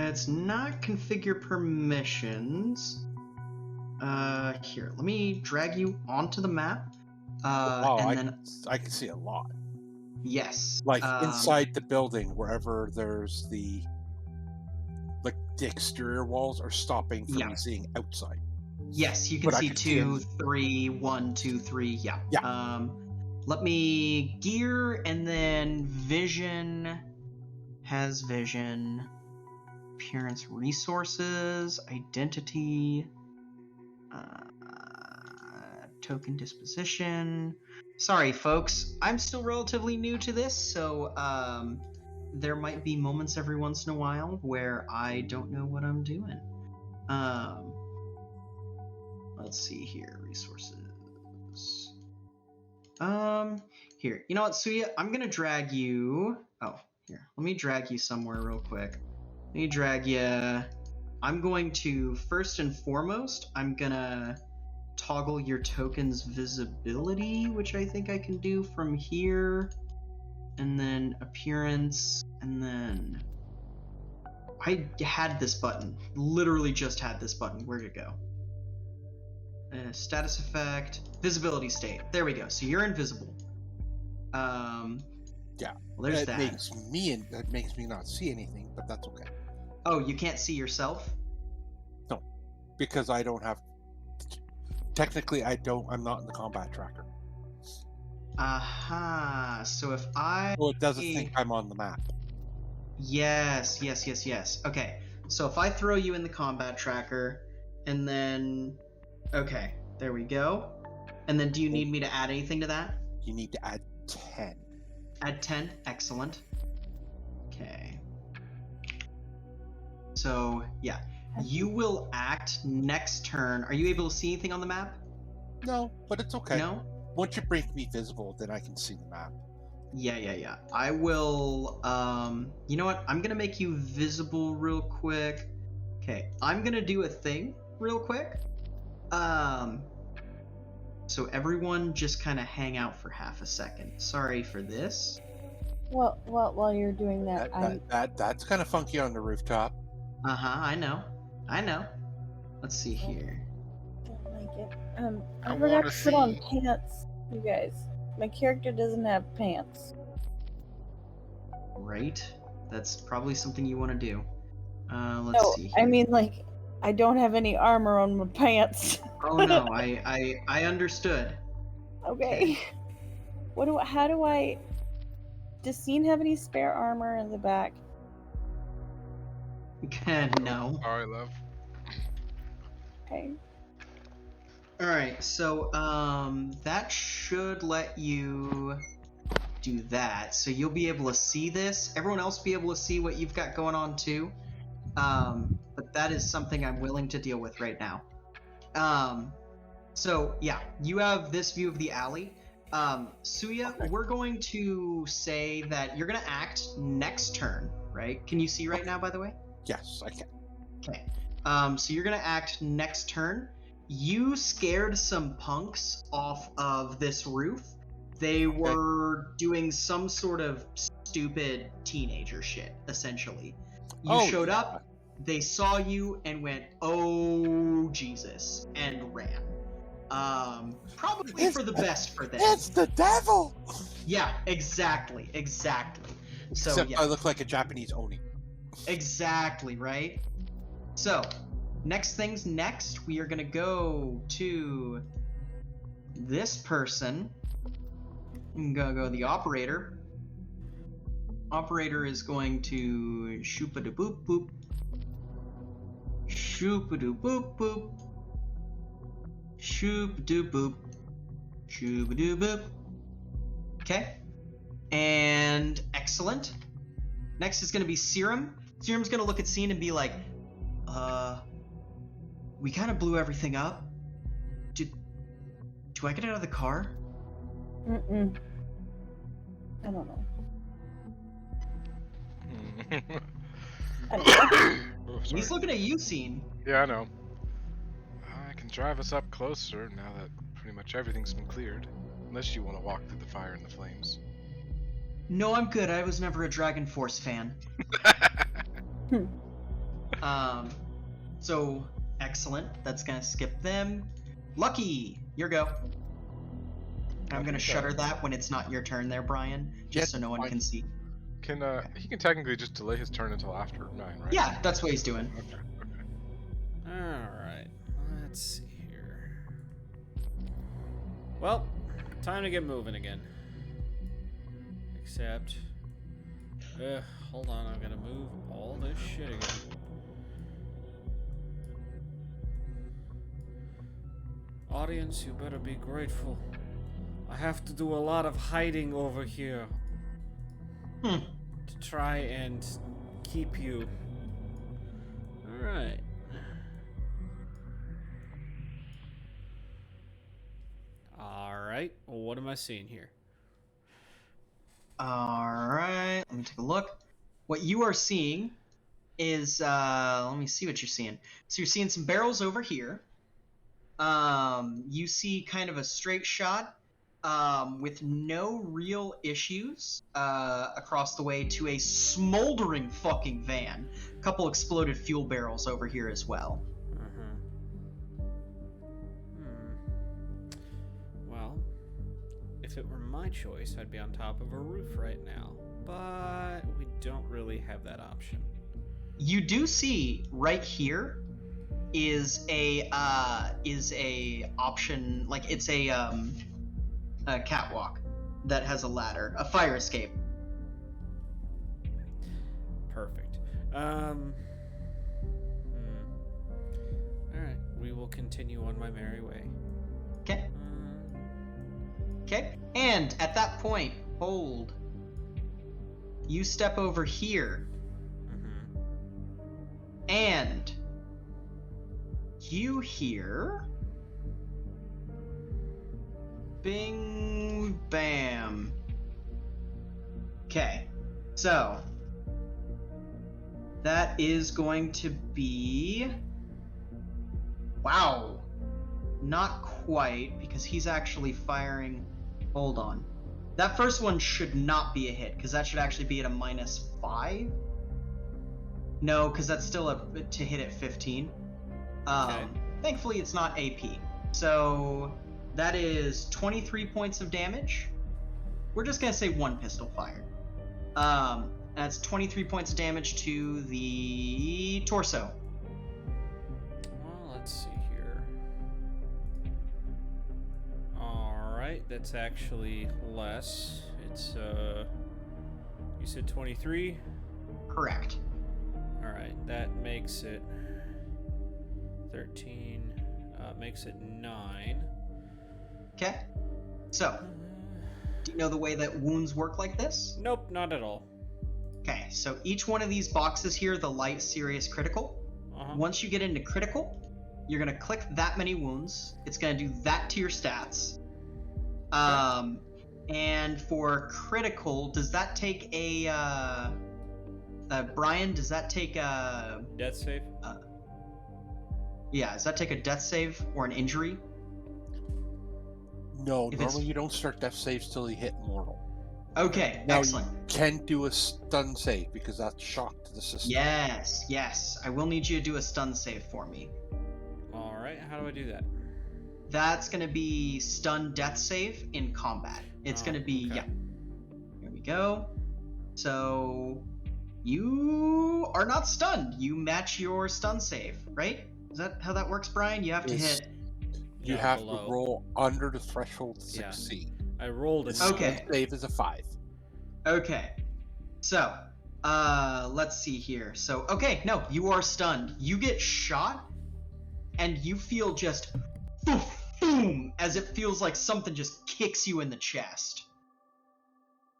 It's not configure permissions. Here, let me drag you onto the map. I can see a lot. Yes. Like inside the building, wherever there's the exterior walls are stopping from me seeing outside. Yes, you can see 2, 3, 1, 2, 3. Yeah. Let me gear and then vision. Has vision. Appearance, resources, identity. Token disposition. Sorry, folks. I'm still relatively new to this, so there might be moments every once in a while where I don't know what I'm doing. Let's see here. Resources. Here. You know what, Suya? I'm gonna drag you. Oh, here. Let me drag you somewhere real quick. Let me drag you. I'm going to, first and foremost, I'm gonna toggle your token's visibility, which I think I can do from here. And then appearance, and then I had this button. Literally just had this button. Where'd it go? Status effect, visibility state. There we go. So you're invisible. Yeah. Well, there's That makes me not see anything, but that's okay. Oh, you can't see yourself? No, because I don't have. Technically, I'm not in the combat tracker. Aha. So if I. Oh, it doesn't think I'm on the map. Yes. Okay. So if I throw you in the combat tracker, and then. Okay, there we go. And then do you need me to add anything to that? You need to add 10. Add 10? Excellent. Okay. So, yeah. You will act next turn. Are you able to see anything on the map? No, but it's okay. No? Once you break me visible, then I can see the map. Yeah. I will, you know what? I'm gonna make you visible real quick. Okay, I'm gonna do a thing real quick. So everyone just kind of hang out for half a second. Sorry for this. Well, while you're doing that, That's kind of funky on the rooftop. I know. Let's see here. don't like it. I I forgot wanna to put on see- pants, you guys. My character doesn't have pants. Right? That's probably something you want to do. Let's No, see here. I mean like I don't have any armor on my pants. Oh no, I understood. Okay. How do I? Does Scene have any spare armor in the back? No. Sorry, love. Okay. All right, so that should let you do that. So you'll be able to see this. Everyone else be able to see what you've got going on too. But that is something I'm willing to deal with right now. So yeah, you have this view of the alley. Suya, Okay. we're going to say that you're gonna act next turn, right? Can you see right now, by the way? Yes, I can. Okay. So you're gonna act next turn. You scared some punks off of this roof. They were doing some sort of stupid teenager shit, essentially. You showed up, they saw you and went, "Oh Jesus," and ran. Probably for the best for them. It's the devil. Yeah, exactly. So Except yeah. I look like a Japanese oni. Exactly, right? So, next things next, we are going to go to this person. I'm going to go the operator. Operator is going to shoop-a-doo-boop boop. Shoop-a-doo-boop boop. Shoop-a-doo-boop. Shoop-a-doo-boop. Okay. And excellent. Next is going to be Serum. Serum's going to look at Scene and be like, we kind of blew everything up. Do I get out of the car? Mm-mm. I don't know. I don't know. Oh, sorry. He's looking at you, Scene. Yeah, I know. I can drive us up closer now that pretty much everything's been cleared. Unless you want to walk through the fire and the flames. No, I'm good. I was never a Dragon Force fan. So, excellent. That's going to skip them. Lucky, your go. I'm going to shutter that when it's not your turn there, Brian, just so no one can see. He can technically just delay his turn until after 9, right? Yeah, that's what he's doing. Okay. Alright, let's see here. Well, time to get moving again. Except... hold on, I'm gonna move all this shit again. Audience, you better be grateful. I have to do a lot of hiding over here. To try and keep you. Alright. Alright, well, what am I seeing here? Alright, let me take a look. What you are seeing is let me see what you're seeing. So you're seeing some barrels over here. You see kind of a straight shot with no real issues across the way to a smoldering fucking van. A couple exploded fuel barrels over here as well. Well, if it were my choice, I'd be on top of a roof right now. But we don't really have that option. You do see right here is a option, like it's a catwalk that has a ladder, a fire escape. Perfect. All right, we will continue on my merry way. Okay. Okay. And at that point, hold. You step over here. And you hear bing bam. Okay. So that is going to be, wow. Not quite, because he's actually firing. Hold on. That first one should not be a hit, because that should actually be at a -5. No, because that's still to hit at 15. Okay. Thankfully, it's not AP. So that is 23 points of damage. We're just going to say one pistol fired. That's 23 points of damage to the torso. Well, let's see here. Alright, that's actually less. It's, you said 23? Correct. Alright, that makes it 13, makes it 9. Okay. So, do you know the way that wounds work like this? Nope, not at all. Okay, so each one of these boxes here, the light, serious, critical. Once you get into critical, you're going to click that many wounds. It's going to do that to your stats. And for critical, does that take a... Brian, does that take a... Death save? Yeah, does that take a death save or an injury? No, normally you don't start death saves till you hit mortal. Okay, now excellent. You can do a stun save because that's shock to the system. Yes, yes. I will need you to do a stun save for me. Alright, how do I do that? That's going to be stun death save in combat. It's going to be, okay. yeah. Here we go. So, you are not stunned. You match your stun save, right? Is that how that works, Brian? You have to hit... You have to roll under the threshold to Yeah. succeed. I rolled a Okay. Save is a 5. Okay. So, let's see here. So, okay, no, you are stunned. You get shot, and you feel just boom, as it feels like something just kicks you in the chest.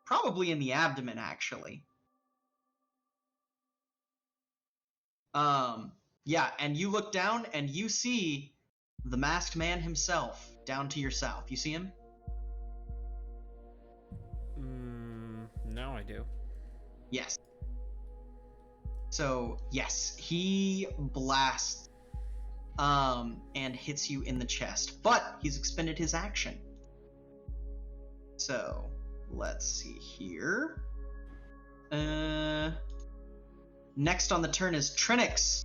Probably in the abdomen, actually. Yeah, and you look down, and you see the masked man himself down to your south. You see him? No, I do. Yes. So, yes, he blasts and hits you in the chest, but he's expended his action. So, let's see here. Next on the turn is Trinix.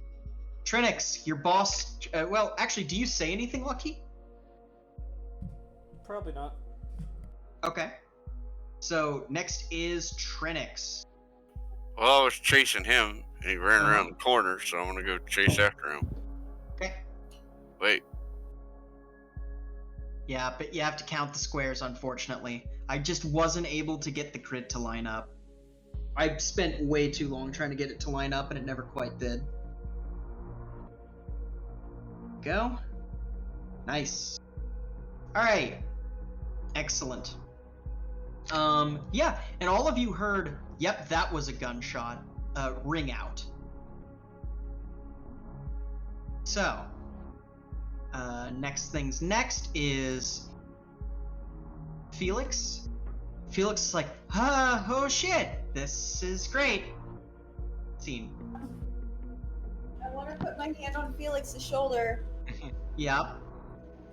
Trinix, your boss... well, actually, do you say anything, Lucky? Probably not. Okay. So, next is Trinix. Well, I was chasing him, and he ran around the corner, so I'm gonna go chase after him. Okay. Wait. Yeah, but you have to count the squares, unfortunately. I just wasn't able to get the crit to line up. I spent way too long trying to get it to line up, and it never quite did. Go. Nice. Alright. Excellent. Yeah, and all of you heard, yep, that was a gunshot, ring out. So, next things next is Felix. Felix is like, oh shit, this is great. Scene. gonna put my hand on Felix's shoulder, Yeah.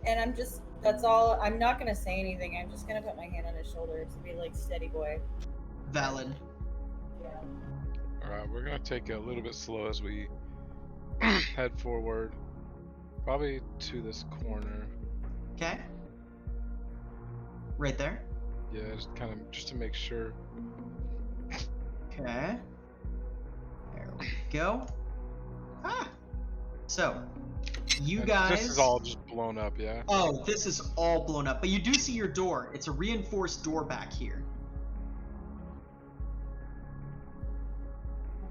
and that's all. I'm not gonna say anything. I'm just gonna put my hand on his shoulder to be like, steady boy. Valid. Yeah. Alright, we're gonna take it a little bit slow as we head forward. Probably to this corner. Okay. Right there. Yeah, just to make sure. Okay. There we go. Ah. So, you And guys. This is all just blown up, yeah? Oh, this is all blown up. But you do see your door. It's a reinforced door back here.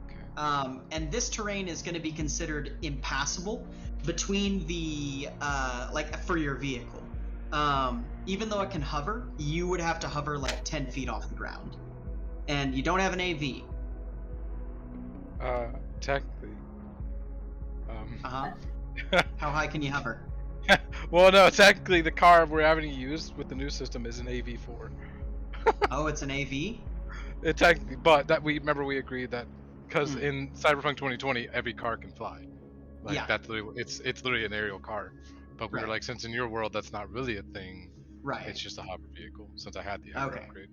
Okay. And this terrain is going to be considered impassable between the, for your vehicle. Even though it can hover, you would have to hover like 10 feet off the ground. And you don't have an AV. Technically. Uh-huh. How high can you hover? Well, no, technically the car we're having to use with the new system is an AV4. Oh, it's an AV? It technically, but that we agreed that because in Cyberpunk 2020 every car can fly. Like Yeah. that's literally it's literally an aerial car. But we were Right. like, since in your world that's not really a thing, Right. it's just a hover vehicle. Since I had the hover Okay. upgrade,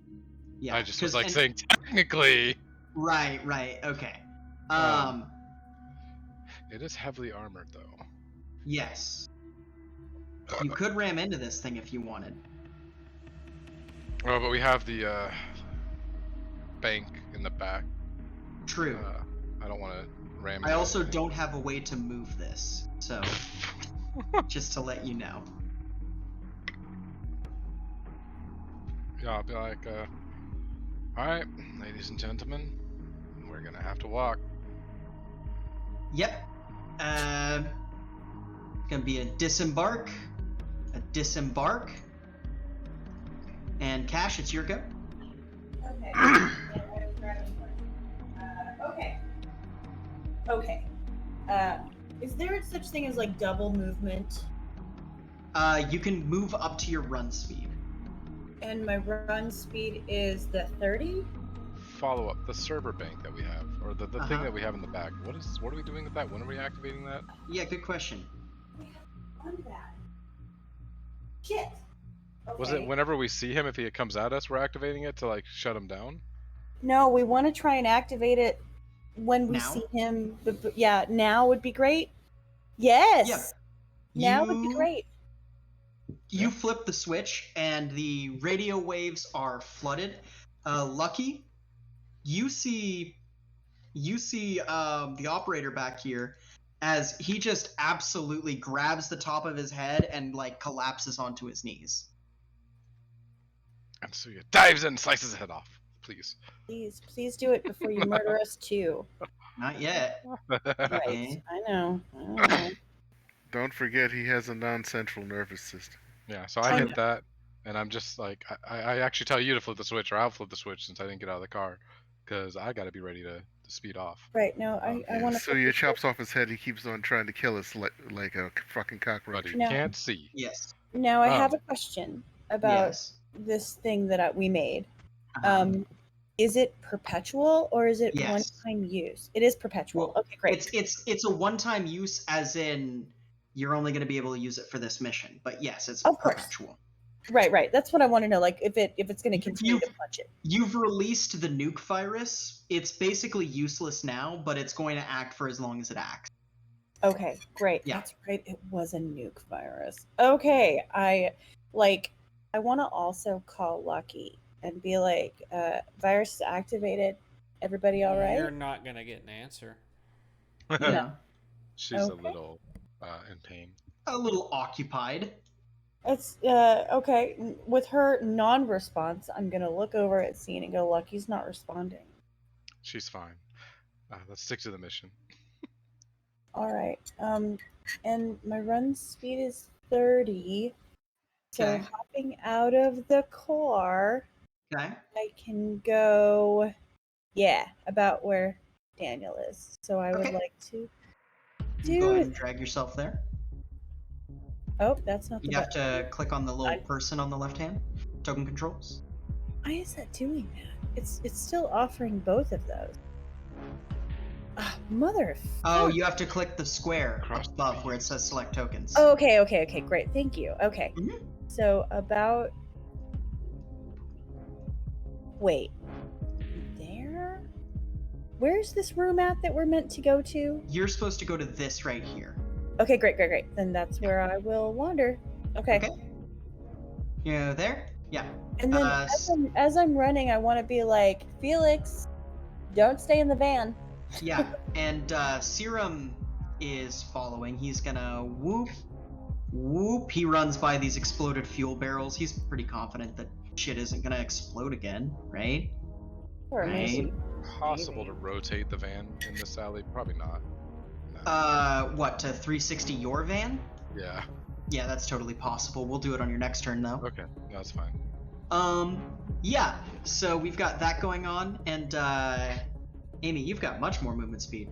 Yeah. I just was 'cause- like saying technically. Right. Okay. It is heavily armored though. Yes. You could ram into this thing if you wanted. Oh, but we have the bank in the back. True. I don't want to ram. I into also anything. don't have a way to move this, so just to let you know. Yeah, I'll be like, alright, ladies and gentlemen, we're gonna have to walk. Yep. Gonna be a disembark, and Cash, it's your go. Okay. Okay. Is there such thing as like double movement? You can move up to your run speed. And my run speed is the 30? Follow up the server bank that we have, or the thing Uh-huh. that we have in the back. What are we doing with that? When are we activating that? Yeah, good question. We have done that. Shit. Was it whenever we see him, if he comes at us, we're activating it to like shut him down? No, we want to try and activate it when we Now? see him. Yeah, now would be great. Yes. Now would be You- great. You flip the switch, and the radio waves are flooded. Lucky, you see the operator back here as he just absolutely grabs the top of his head and like collapses onto his knees. And so he dives in and slices his head off. Please. Please do it before you murder us too. Not yet. Right. I know. Don't forget he has a non-central nervous system. Yeah, so I hit that, and I'm just like, I actually tell you to flip the switch, or I'll flip the switch since I didn't get out of the car, because I gotta be ready to speed off. Right. No, I want to. So you chops off his head. He keeps on trying to kill us like a fucking cockroach. But he No. can't see. Yes. Now I have Oh. a question about Yes. this thing that we made. Uh-huh. Is it perpetual or is it Yes. one-time use? It is perpetual. Well, Okay, great. It's a one-time use, as in you're only going to be able to use it for this mission. But yes, it's Of course. perpetual. Right. That's what I want to know. Like, if it's going to continue You- to punch it. You've released the nuke virus. It's basically useless now, but it's going to act for as long as it acts. Okay, great. Yeah. That's right. It was a nuke virus. Okay, I want to also call Lucky and be like, virus is activated. Everybody all right? You're not gonna get an answer. No. She's Okay. a little in pain. A little occupied. It's okay. With her non-response, I'm gonna look over at Scene and go, Lucky's not responding. She's fine. Let's stick to the mission. All right. And my run speed is 30. So Okay. hopping out of the car, Okay. I can go, about where Daniel is. So I would Okay. like to You go ahead do. and drag yourself there. Oh, that's not the You have button. to click on the little I- person on the left hand. Token controls. Why is that doing that? It's still offering both of those. Mother. Oh, you have to click the square Across the above where it beams. says select tokens. Oh, okay, great. Thank you. Okay. Mhm. So about. Wait. There? Where's this room at that we're meant to go to? You're supposed to go to this right here. Okay, great. Then that's where I will wander. Okay. You know there? Yeah. And then as I'm running, I want to be like, Felix, don't stay in the van. Yeah. And Serum is following. He's gonna whoop. He runs by these exploded fuel barrels. He's pretty confident that shit isn't gonna explode again, right? Or maybe. Possible to rotate the van in this alley? Probably not. What, to 360 your van? Yeah. Yeah, that's totally possible. We'll do it on your next turn, though. Okay, that's fine. Yeah. So we've got that going on, and Amy, you've got much more movement speed.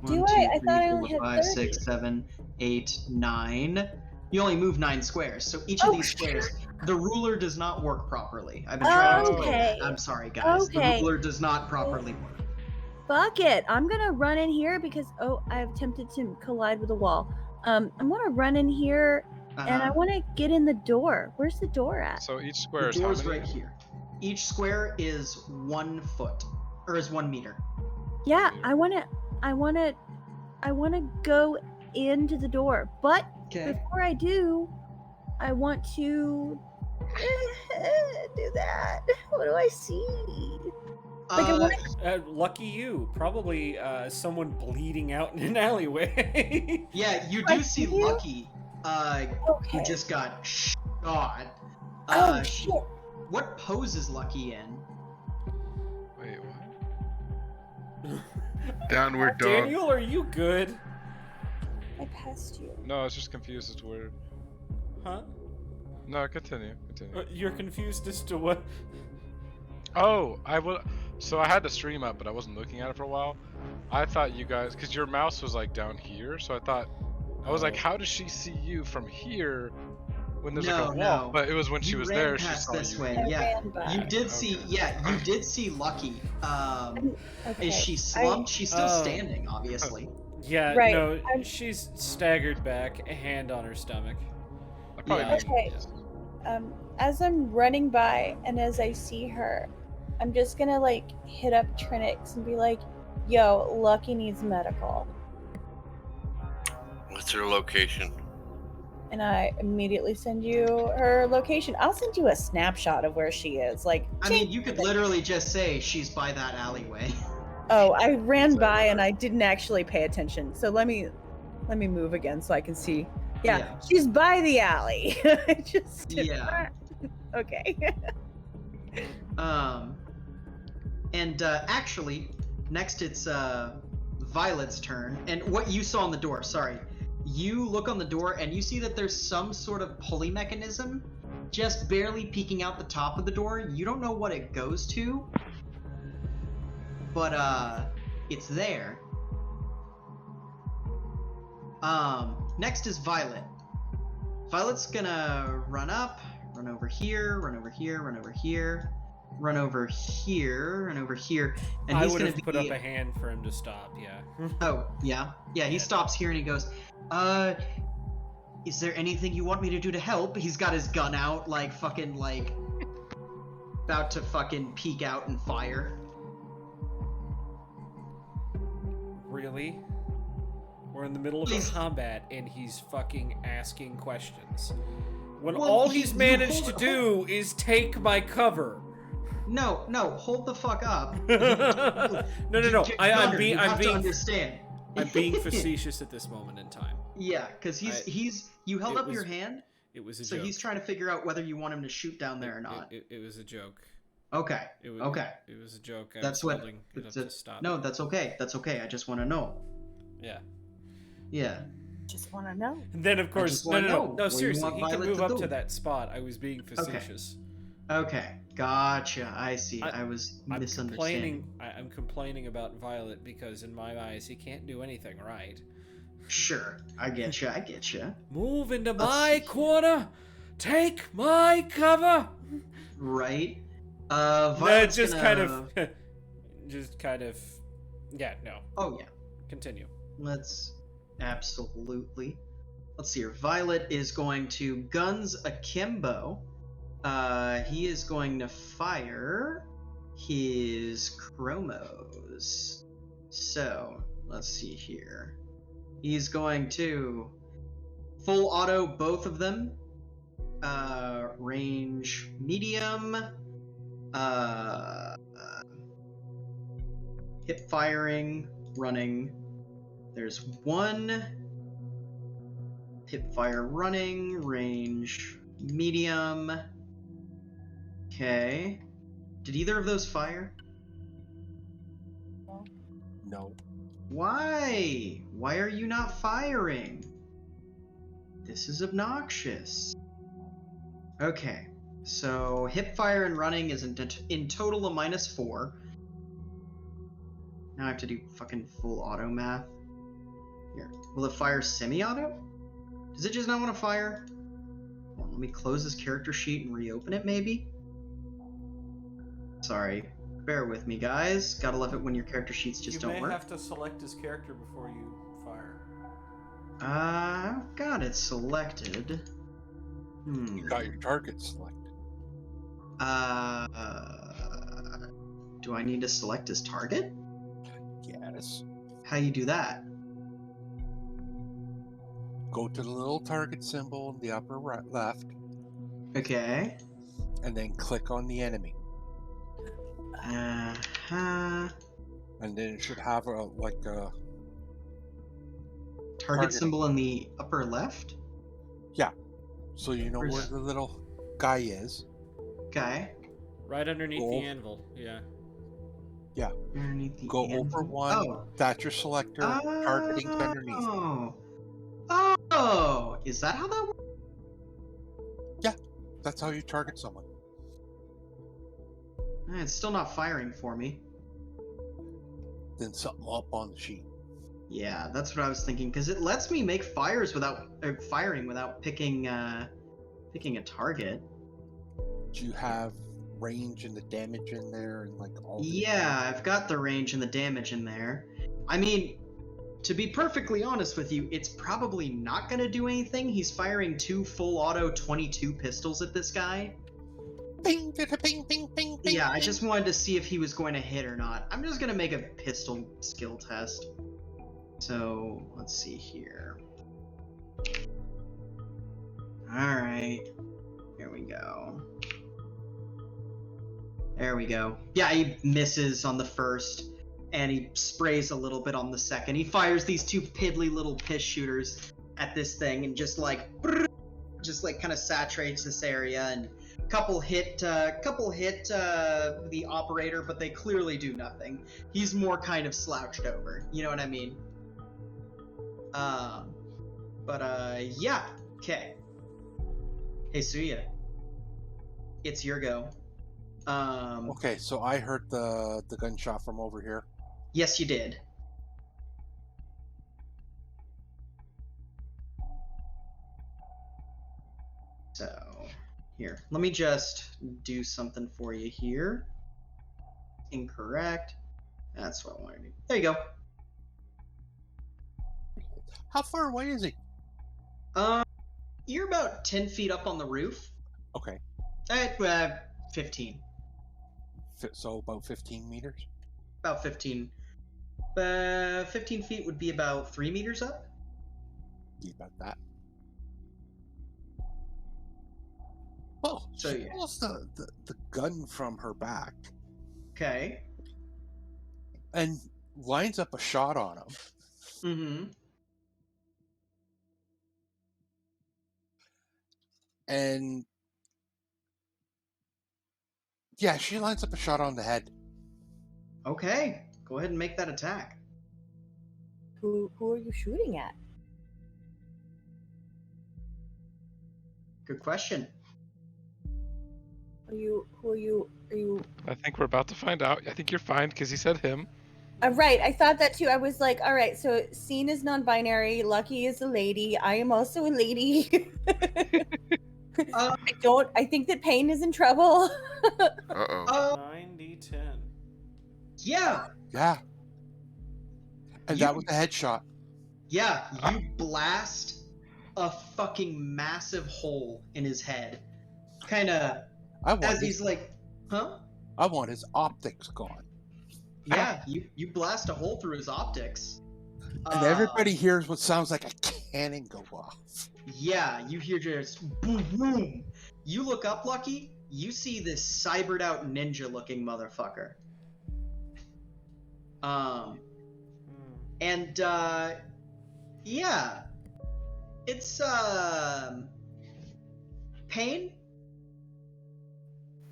Do I? I thought I only had 5, 30. 6, 7, 8, 9. You only move 9 squares. So each of these squares, the ruler does not work properly. I've been trying to explain that. I'm sorry, guys. Okay. The ruler does not properly work. Fuck it. I'm gonna run in here because I've attempted to collide with a wall. I'm gonna run in here and I want to get in the door. Where's the door at? So each square The is how door's many? right here. Each square is 1 foot, or is 1 meter. Yeah, I wanna go into the door, but before I do, I want to do that. What do I see? Like I want lucky you. Probably someone bleeding out in an alleyway. Yeah, you do see Lucky, who just got shot. shit. What pose is Lucky in? Wait, what? Downward dog. Daniel, are you good? I passed you. No, I was just confused as to where. Huh? No, continue. You're confused as to what? Oh, So I had the stream up, but I wasn't looking at it for a while. I thought you guys, because your mouse was like down here, so I was like, how does she see you from here when there's like a wall? No. But it was when she You was ran there, she past saw this you. way. I Yeah, ran by. you did see. Okay. Yeah, you did see Lucky. Okay. Is she slumped? She's still standing, obviously. Yeah, Right, no, she's staggered back, a hand on her stomach. I probably Yeah. missed Okay. it. As I'm running by and as I see her, I'm just gonna like hit up Trinix and be like, yo, Lucky needs medical. What's her location? And I immediately send you her location. I'll send you a snapshot of where she is. Like, I mean, you could literally just say she's by that alleyway. oh, I ran by and I didn't actually pay attention. So let me move again so I can see. Yeah. She's by the alley. Just Yeah. Okay. And actually, next it's Violet's turn. And what you saw on the door, sorry. You look on the door and you see that there's some sort of pulley mechanism just barely peeking out the top of the door. You don't know what it goes to, but it's there. Next is Violet. Violet's gonna run up, run over here, run over here, run over here, run over here, run over here, and I he's would gonna have put up a hand for him to stop. Yeah. Oh, yeah. Yeah, he stops here and he goes, is there anything you want me to do to help? He's got his gun out, like, fucking, like, about to fucking peek out and fire. Really? We're in the middle of a combat and he's fucking asking questions. When Well, all you- he's you managed hold- to do is take my cover. No, hold the fuck up. No. I'm You being have to understand. I'm being facetious at this moment in time. Yeah, because you held it up your was- hand, It was a so joke. he's trying to figure out whether you want him to shoot down there or not. It was a joke. Okay. It was, Okay. It was a joke. I That's was what. holding it up to stop. No, that's okay. That's okay. I just want to know. Yeah. Yeah. Just want to know. And then of course, just wanna know no. what you Seriously, want he can Violet move to up do. to that spot. I was being facetious. Okay. Gotcha. I see. I was I'm misunderstanding. I'm complaining about Violet because in my eyes he can't do anything right. Sure. I get you. I get you. Move into Let's my see. corner. Take my cover. Right. No, Violet's just gonna... kind of, yeah, no. Oh yeah. continue. Absolutely. Let's see here. Violet is going to guns akimbo. He is going to fire his chromos. So, let's see here. He's going to full auto both of them. Range medium. Hip firing, running. There's one hip fire running, range medium. Okay. Did either of those fire? No. Why? Why are you not firing? This is obnoxious. Okay. So hip fire and running is in total a -4. Now I have to do fucking full auto math. Here. Will it fire semi-auto? Does it just not want to fire? Well, let me close this character sheet and reopen it, maybe? Sorry. Bear with me, guys. Gotta love it when your character sheets just don't work. You may have to select his character before you fire. I've got it selected. You got your target selected. Do I need to select his target? Yes. How you do that? Go to the little target symbol in the upper right, left, Okay. and then click on the enemy. Uh-huh. And then it should have a Target symbol in the upper left? so you know Where's- where the little guy is. Okay. Right underneath Go- the anvil, yeah. Underneath the Go anvil. over one. Oh. That's your selector. Targeting underneath. Oh, is that how that works? That's how you target someone. It's still not firing for me. Then something up on the sheet. Yeah, that's what I was thinking, because it lets me make firing without picking a target. Do you have range and the damage in there and all the Yeah, I've got the range and the damage in there. I mean, to be perfectly honest with you, it's probably not going to do anything. He's firing 2 full auto 22 pistols at this guy. Ping, ping, ping, ping, ping. Yeah, I just wanted to see if he was going to hit or not. I'm just going to make a pistol skill test. So, let's see here. Alright. Here we go. There we go. Yeah, he misses on the first, and he sprays a little bit on the second. He fires these 2 piddly little piss shooters at this thing, and just kind of saturates this area, and couple hit the operator, but they clearly do nothing. He's more kind of slouched over. You know what I mean? Yeah. Okay. Hey, Suya. It's your go. Okay, so I heard the gunshot from over here. Yes, you did. So, here. Let me just do something for you here. Incorrect. That's what I wanted to do. There you go. How far away is he? You're about 10 feet up on the roof. Okay, 15. so about 15 meters. About 15. 15 feet would be about 3 meters up. Be about that. Well, So, she yeah. pulls the gun from her back Okay. and lines up a shot on him. Mm-hmm. And yeah, she lines up a shot on the head. Okay. Go ahead and make that attack. Who are you shooting at? Good question. Who are you? I think we're about to find out. I think you're fine because he said him. Right, I thought that too. I was like, all right, so Scene is non-binary, Lucky is a lady, I am also a lady. I think that Payne is in trouble. Uh-oh. 90-10. Yeah. Yeah. And that was a headshot. Yeah, you blast a fucking massive hole in his head. Kind of as he's like, huh? I want his optics gone. Yeah, you blast a hole through his optics. And everybody hears what sounds like a cannon go off. Yeah, you hear just boom, boom. You look up, Lucky. You see this cybered out ninja-looking motherfucker. And yeah, it's Pain.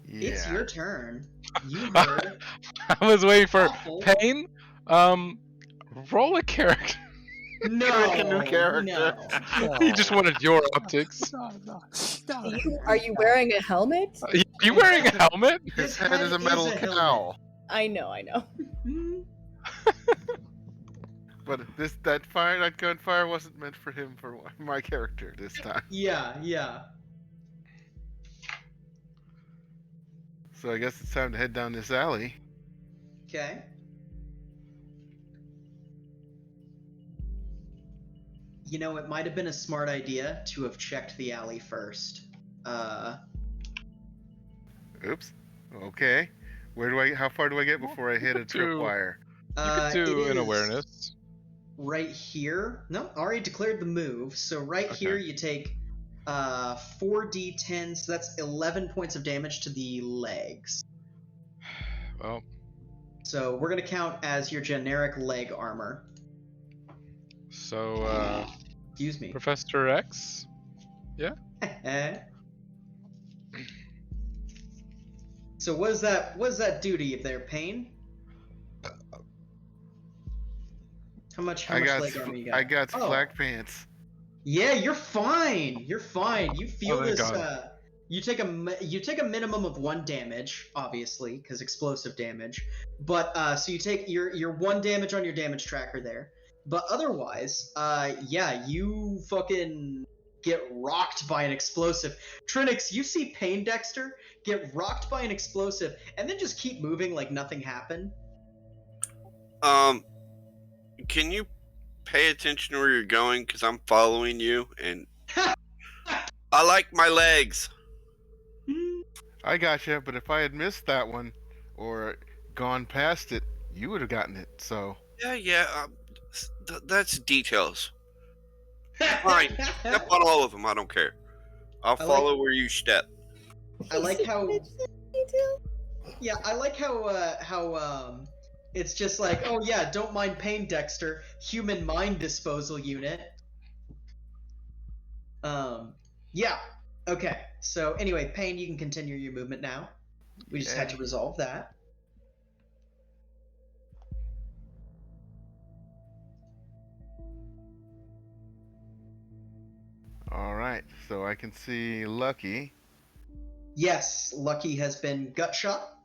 Yeah. It's your turn. You heard. I was waiting for Awful. Pain. Roll a character. No, Make a new character. no. He just wanted your optics. No. Are you wearing a helmet? You wearing a helmet? His head is a metal helmet. cowl. I know. But that gunfire wasn't meant for him, for my character this time. Yeah. So I guess it's time to head down this alley. Okay. You know, it might have been a smart idea to have checked the alley first. Oops. Okay. How far do I get before I hit a tripwire? You could do it an is awareness. right here. No, already declared the move. So here you take 4d10, so that's 11 points of damage to the legs. Well, So we're gonna count as your generic leg armor. so Excuse me. Professor X. So what does that do to you there, Pain? How much leg armor you got? I got flak pants. Yeah, you're fine. You're fine. You feel thank this. God. You take a minimum of 1 damage, obviously, because explosive damage. But so you take your 1 damage on your damage tracker there. But otherwise, yeah, you fucking get rocked by an explosive. Trinix, you see Pain Dexter get rocked by an explosive, and then just keep moving like nothing happened. Can you pay attention to where you're going? Because I'm following you, and I like my legs. I gotcha, but if I had missed that one or gone past it, you would have gotten it. So Yeah. That's details. Fine. Step on all of them. I don't care. I'll follow where you step. I like how. Yeah, I like how it's just like, oh yeah, don't mind Pain Dexter, human mind disposal unit. Yeah. Okay. So anyway, Pain, you can continue your movement now. We just had to resolve that. all right, so I can see Lucky. Yes, Lucky has been gut shot.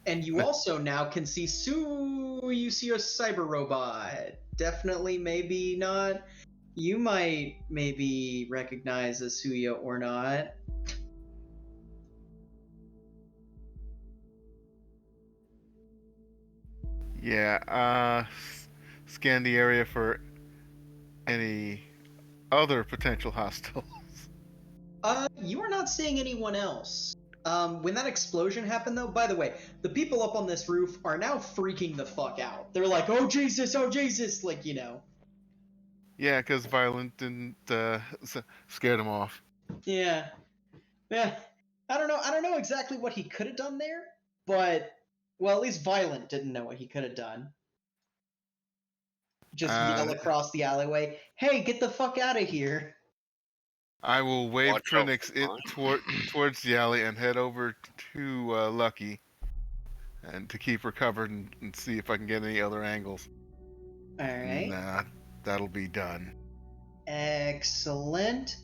And you also now can see Sue. You see your cyber robot. Definitely, maybe not. You might maybe recognize Asuya or not. Yeah, scan the area for any other potential hostiles. You are not seeing anyone else. When that explosion happened, though, by the way, the people up on this roof are now freaking the fuck out. They're like, oh Jesus, like, you know. Yeah, because Violent didn't scare them off. Yeah. I don't know exactly what he could have done there, but, well, at least Violent didn't know what he could have done. Just yell across the alleyway, hey, get the fuck out of here. I will wave Trinix towards the alley and head over to Lucky, and to keep her covered and see if I can get any other angles. All right. And, that'll be done. Excellent.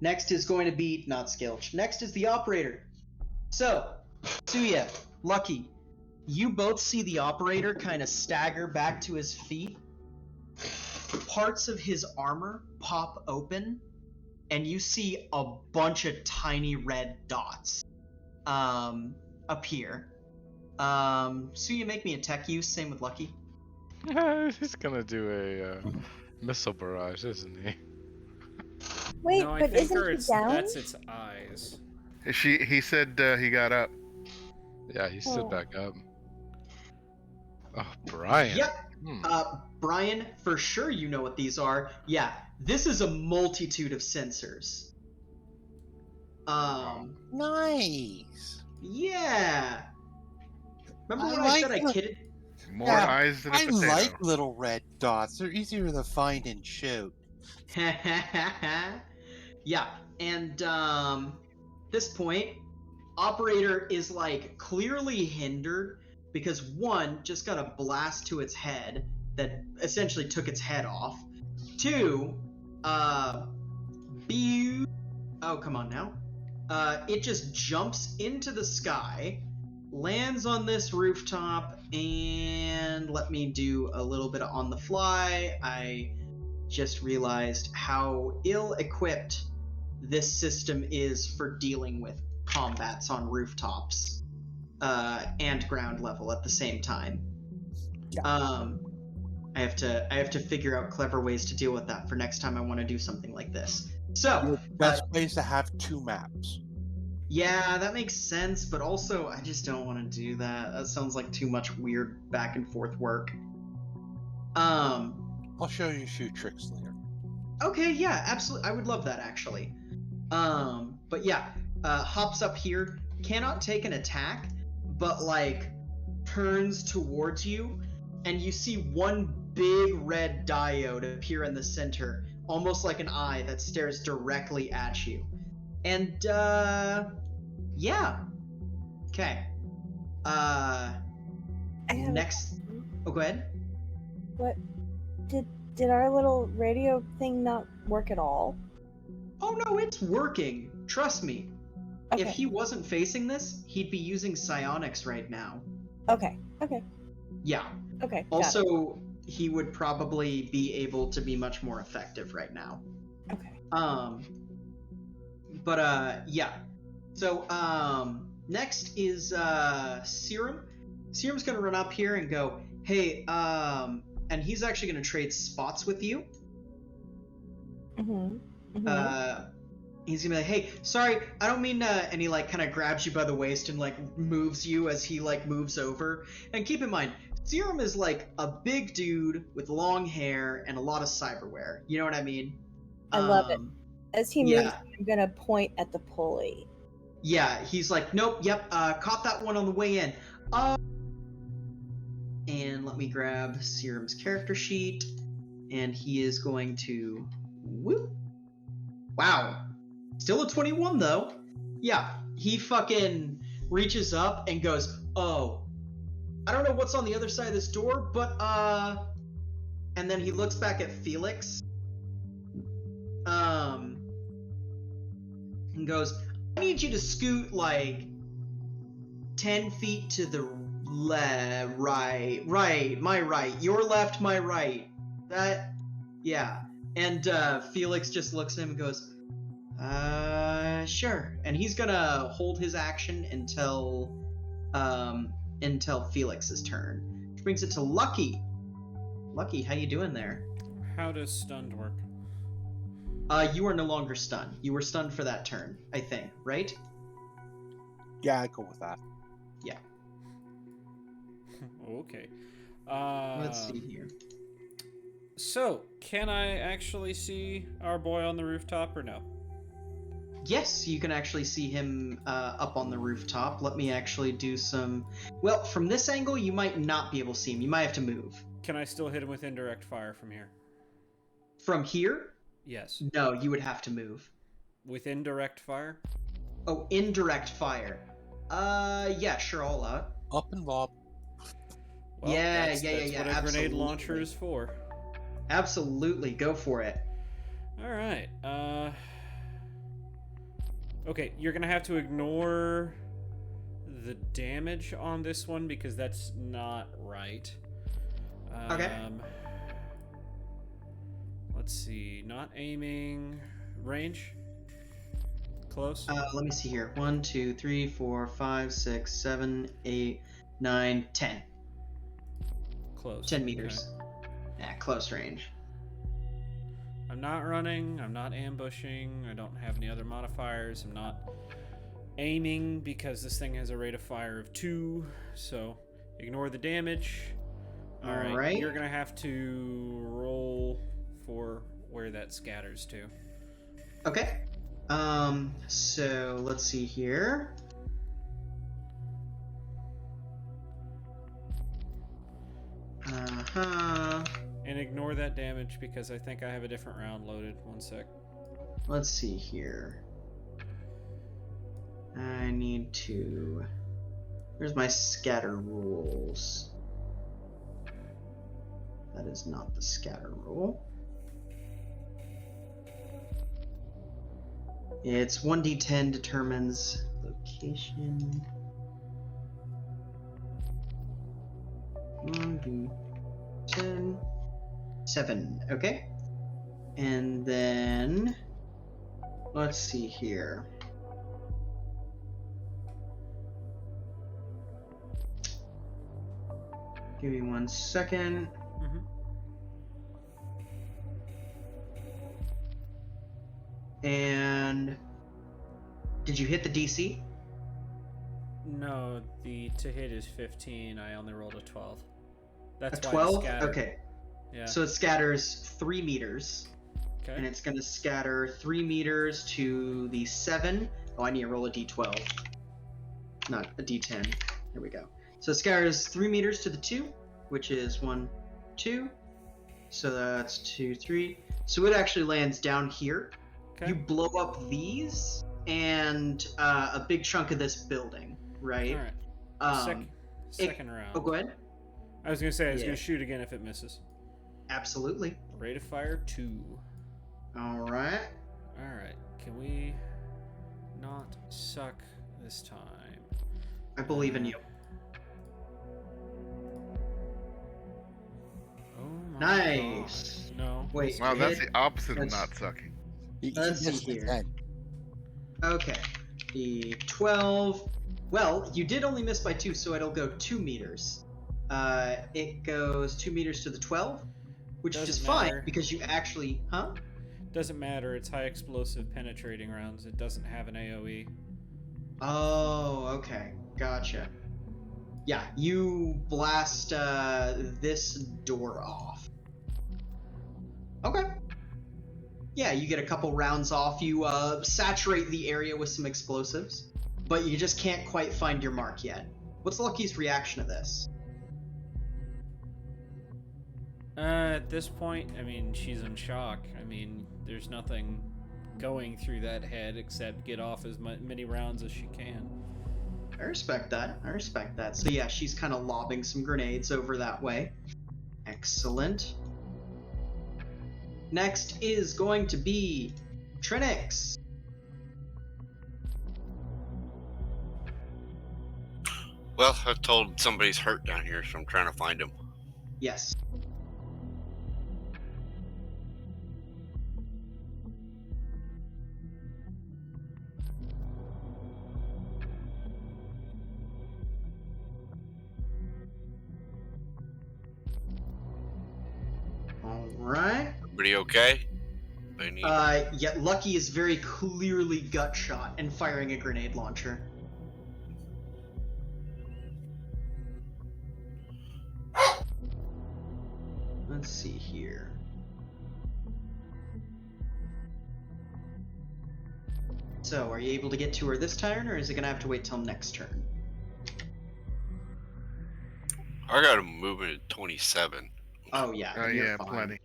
Next is going to be not Skilch. Next is the operator. So, Suya, Lucky, you both see the operator kind of stagger back to his feet. Parts of his armor pop open, and you see a bunch of tiny red dots appear. So you make me a tech use, same with Lucky. He's gonna do a missile barrage, isn't he? Wait, No, I but think isn't he down? that's its eyes. He said he got up. Yeah, he stood Oh. back up. Oh, Brian. Yep. Hmm. Brian, for sure you know what these are. Yeah, this is a multitude of sensors. Nice. Yeah. Remember when I I said like I the- kidded? More Yeah, eyes than a I potato. like little red dots. They're easier to find and shoot. Yeah, and this point, operator is like clearly hindered because one just got a blast to its head that essentially took its head off. Two, oh come on now. It just jumps into the sky, lands on this rooftop, and let me do a little bit of on the fly. I just realized how ill-equipped this system is for dealing with combats on rooftops and ground level at the same time. I have to figure out clever ways to deal with that for next time I want to do something like this. So, The best place to have 2 maps. yeah, that makes sense, but also I just don't want to do that. That sounds like too much weird back and forth work. I'll show you a few tricks later. Okay, yeah, absolutely. I would love that actually. But yeah, hops up here, cannot take an attack, but like turns towards you, and you see one big red diode appear in the center, almost like an eye that stares directly at you. And yeah. Okay. Next. Oh, go ahead. What? Did our little radio thing not work at all? Oh no, it's working. Trust me. Okay. If he wasn't facing this, he'd be using psionics right now. Okay. Yeah. Okay. Also, he would probably be able to be much more effective right now. Okay. Yeah. So, next is Serum. Serum's gonna run up here and go, hey, and he's actually gonna trade spots with you. He's gonna be like, hey, sorry, I don't mean and he like kind of grabs you by the waist and like moves you as he like moves over. And keep in mind, Serum is like a big dude with long hair and a lot of cyberware. You know what I mean? I love it. As he moves, yeah. I'm gonna point at the pulley. Yeah, he's like, nope, yep, caught that one on the way in. And let me grab Serum's character sheet, and he is going to, whoop. Wow, still a 21 though. Yeah, he fucking reaches up and goes, oh, I don't know what's on the other side of this door, but and then he looks back at Felix, and goes, I need you to scoot like 10 feet to the right, my right, your left, my right. That, yeah. And Felix just looks at him and goes, sure. And he's gonna hold his action until Felix's turn. Which brings it to Lucky. Lucky, how you doing there? How does stunned work? You are no longer stunned. You were stunned for that turn, I think, right? Yeah, I go with that. Yeah. Okay. Let's see here. So, can I actually see our boy on the rooftop or no? Yes, you can actually see him up on the rooftop. Let me actually do some... Well, from this angle, you might not be able to see him. You might have to move. Can I still hit him with indirect fire from here? From here? Yes. No, you would have to move. With indirect fire? Oh, indirect fire. Yeah, sure, I'll allow it. Up and lob. Well, yeah, that's what a grenade absolutely. launcher is for. Absolutely, go for it. Alright, okay, you're gonna have to ignore the damage on this one because that's not right. Okay. Let's see, not aiming, range? Close? Let me see here. 1, 2, 3, 4, 5, 6, 7, 8, 9, 10. Close. 10 meters. Okay. Yeah, close range. I'm not running. I'm not ambushing. I don't have any other modifiers. I'm not aiming because this thing has a rate of fire of 2. So ignore the damage. All right. You're going to have to roll for where that scatters to. Okay. So let's see here. And ignore that damage because I think I have a different round loaded. One sec. Let's see here. I need to... Where's my scatter rules? That is not the scatter rule. It's 1d10 determines location. 1d10. 7. Okay. And then... Let's see here. Give me 1 second. And did you hit the DC? No, the to hit is 15. I only rolled a 12. That's a why 12? Scatter. Okay. Yeah. So it scatters 3 meters. Okay. And it's going to scatter 3 meters to the 7. Oh, I need to roll a d12. Not a d10. There we go. So it scatters 3 meters to the 2, which is 1, 2. So that's 2, 3. So it actually lands down here. Okay. You blow up these and a big chunk of this building, right? All right. Second round. Oh, go ahead. I was going to say, I was going to shoot again if it misses. Absolutely. Rate of fire 2. All right. All right. Can we not suck this time? I believe in you. Oh my Nice. God. No. Wait. Wow, that's hit. the opposite of not sucking. Let's see here. Okay. The 12. Well, you did only miss by 2, so it'll go 2 meters. It goes 2 meters to the 12, which is just fine because you actually, Doesn't matter. It's high explosive penetrating rounds. It doesn't have an AoE. Oh, okay. Gotcha. Yeah, you blast this door off. Okay. Yeah, you get a couple rounds off. You saturate the area with some explosives, but you just can't quite find your mark yet. What's Lucky's reaction to this? At this point, I mean, she's in shock. I mean, there's nothing going through that head except get off as many rounds as she can. I respect that. I respect that. So yeah, she's kind of lobbing some grenades over that way. Excellent. Next is going to be Trinix. Well, I was told somebody's hurt down here, so I'm trying to find him. Yes. All right. Everybody okay? Yeah, Lucky is very clearly gut shot and firing a grenade launcher. Let's see here. So, are you able to get to her this turn, or is it gonna have to wait till next turn? I got a movement at 27. Oh yeah. Oh you're yeah, fine. plenty.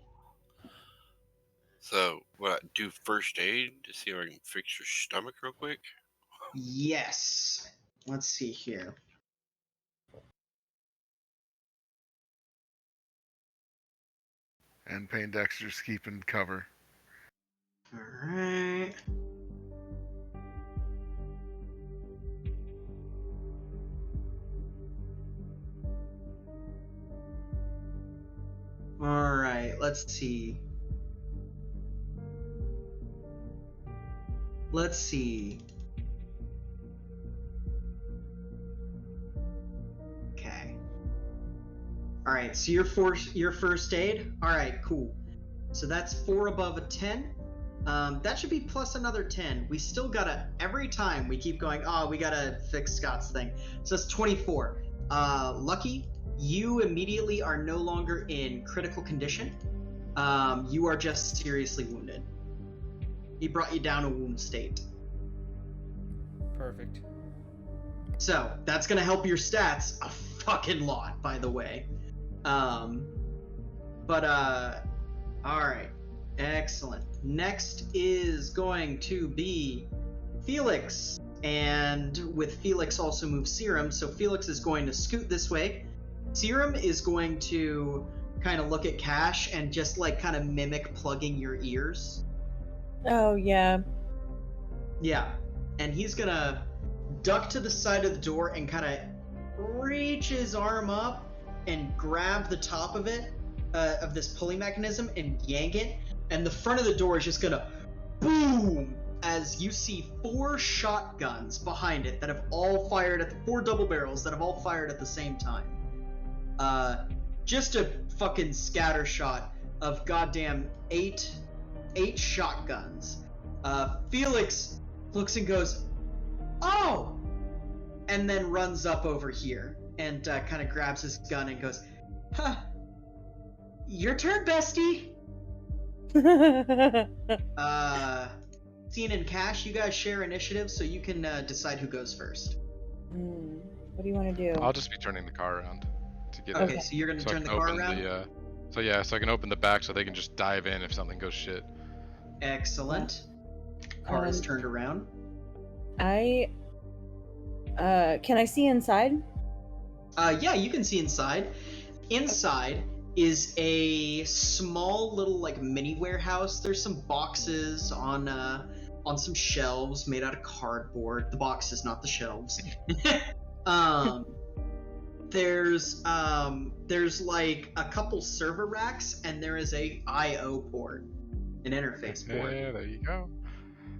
So, what, do first aid to see if I can fix your stomach real quick? Yes. Let's see here. And Poindexter's keeping cover. Alright. Alright, let's see. Let's see. Okay. All right, so your first aid. All right, cool. So that's 4 above a 10. That should be plus another 10. We still gotta, every time we keep going, oh, we gotta fix Scott's thing. So that's 24. Lucky, you immediately are no longer in critical condition. You are just seriously wounded. He brought you down a wound state. Perfect. So that's gonna help your stats a fucking lot, by the way. All right, excellent. Next is going to be Felix, and with Felix also moves Serum, so Felix is going to scoot this way. Serum is going to kind of look at Cash and just like kind of mimic plugging your ears. Oh, yeah. Yeah, and he's gonna duck to the side of the door and kind of reach his arm up and grab the top of it, of this pulley mechanism, and yank it, and the front of the door is just gonna boom as you see 4 shotguns behind it that have all fired at the 4 double barrels that have all fired at the same time. Just a fucking scatter shot of goddamn 8 shotguns. Felix looks and goes, "Oh!" and then runs up over here and kind of grabs his gun and goes, "Huh, your turn, bestie." Scene and Cash, you guys share initiative, so you can decide who goes first. What do you want to do? I'll just be turning the car around to get Okay, in. so you're going to So I turn the can car open around? so I can open the back so they can just dive in if something goes shit. Excellent. Car is turned around. Can I see inside? Yeah, you can see inside. Inside is a small little like mini warehouse. There's some boxes on some shelves made out of cardboard. The boxes, not the shelves. There's like a couple server racks, and there is a I/O port, an interface port. Yeah, there you go.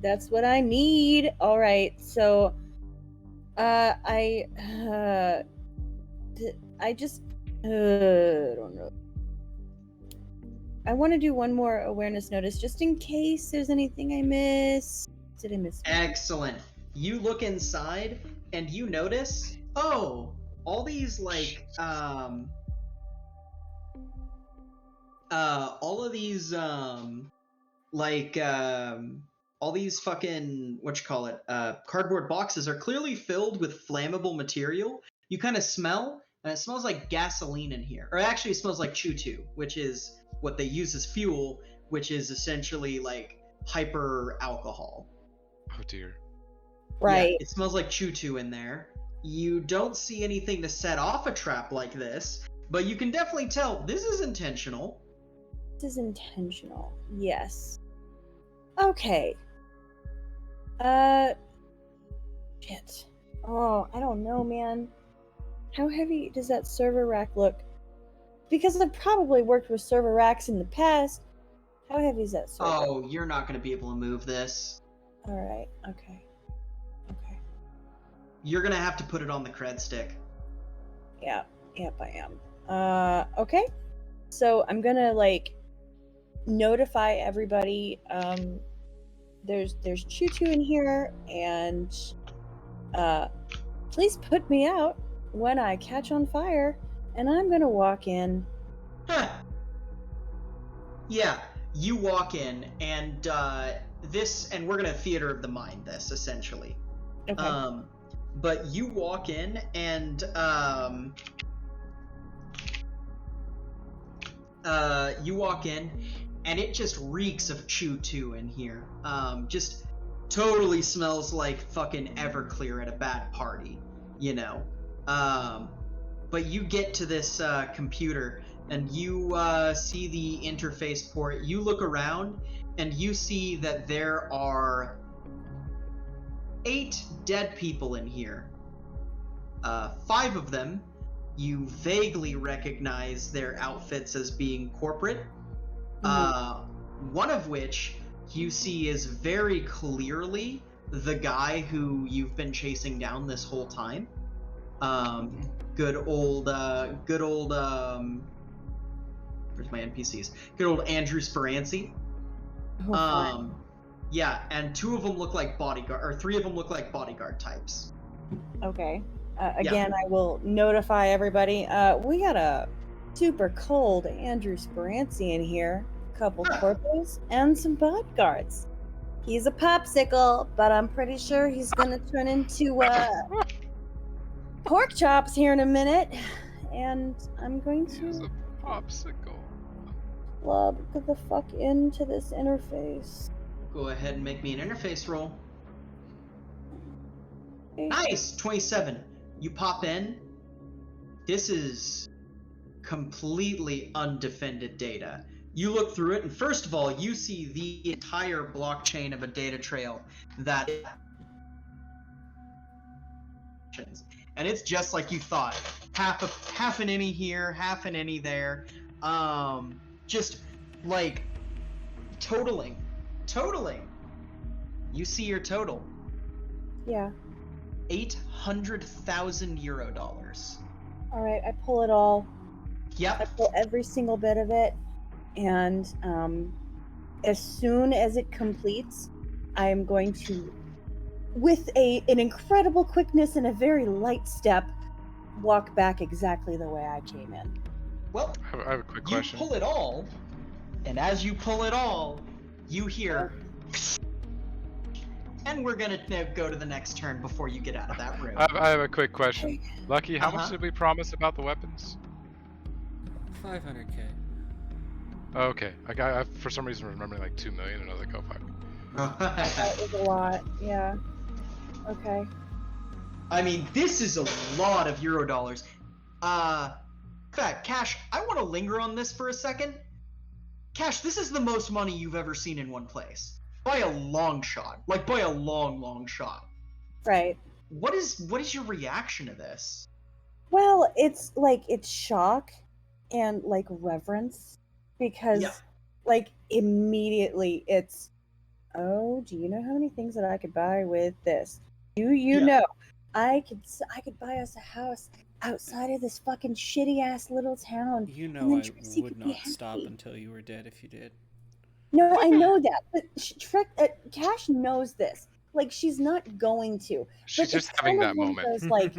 That's what I need. All right, so I just don't know. I want to do one more awareness notice just in case there's anything I miss. Did I miss? Excellent. You look inside and you notice, oh, all these like all of these all these fucking cardboard boxes are clearly filled with flammable material. You kind of smell, and it smells like gasoline in here. Or actually it smells like choo-choo, which is what they use as fuel, which is essentially like hyper alcohol. Oh dear. Right. Yeah, it smells like choo-choo in there. You don't see anything to set off a trap like this, but you can definitely tell this is intentional. This is intentional. Yes. Okay. Shit. Oh, I don't know, man. How heavy does that server rack look? Because I've probably worked with server racks in the past. How heavy is that server? Oh, you're not going to be able to move this. All right. Okay. You're going to have to put it on the cred stick. Yep, I am. Okay. So I'm gonna like notify everybody. There's choo-choo in here, and please put me out when I catch on fire, and I'm gonna walk in. Huh. Yeah, you walk in, and we're gonna theater of the mind this essentially. Okay. But you walk in, and it just reeks of choo-choo in here. Just totally smells like fucking Everclear at a bad party, you know. But you get to this computer, and you see the interface port. You look around, and you see that there are 8 dead people in here. 5 of them, you vaguely recognize their outfits as being corporate. One of which you see is very clearly the guy who you've been chasing down this whole time. good old where's my NPCs? Good old Andrew Sperancy. Oh, fun. Yeah, and 2 of them look like bodyguard, or 3 of them look like bodyguard types. Okay. Again, I will notify everybody. We got a super cold Andrew Sperancy in here, a couple corpos, and some bodyguards. He's a popsicle, but I'm pretty sure he's gonna turn into pork chops here in a minute. And I'm going He's to a popsicle. plug the fuck into this interface. Go ahead and make me an interface roll. Okay. Nice, 27. You pop in. This is completely undefended data. You look through it, and first of all, you see the entire blockchain of a data trail that, and it's just like you thought. Half an innie here, half an innie there. Just like totaling. You see your total. Yeah. 800,000 euro dollars. All right, I pull it all. Yep. I pull every single bit of it, and as soon as it completes, I am going to, with an incredible quickness and a very light step, walk back exactly the way I came in. Well, I have a quick question. You pull it all, and as you pull it all, you hear, and we're gonna go to the next turn before you get out of that room. I have a quick question. Lucky, how much did we promise about the weapons? 500K. Okay, I for some reason remembering like 2 million, and I was like, oh fuck. That was a lot. Yeah. Okay. I mean, this is a lot of euro dollars. Cash, I want to linger on this for a second. Cash, this is the most money you've ever seen in one place. By a long shot. Like, by a long shot. Right. What is your reaction to this? Well, it's shock and like reverence, because like immediately it's, oh, do you know how many things that I could buy with this? Do you know I could buy us a house outside of this fucking shitty ass little town. You know, and then I Trixie would could be not stop happy. until you were dead if you did. No, I know that, but Cash knows this. Like, she's not going to. She's but just it's having kind that of one of moment. those, like,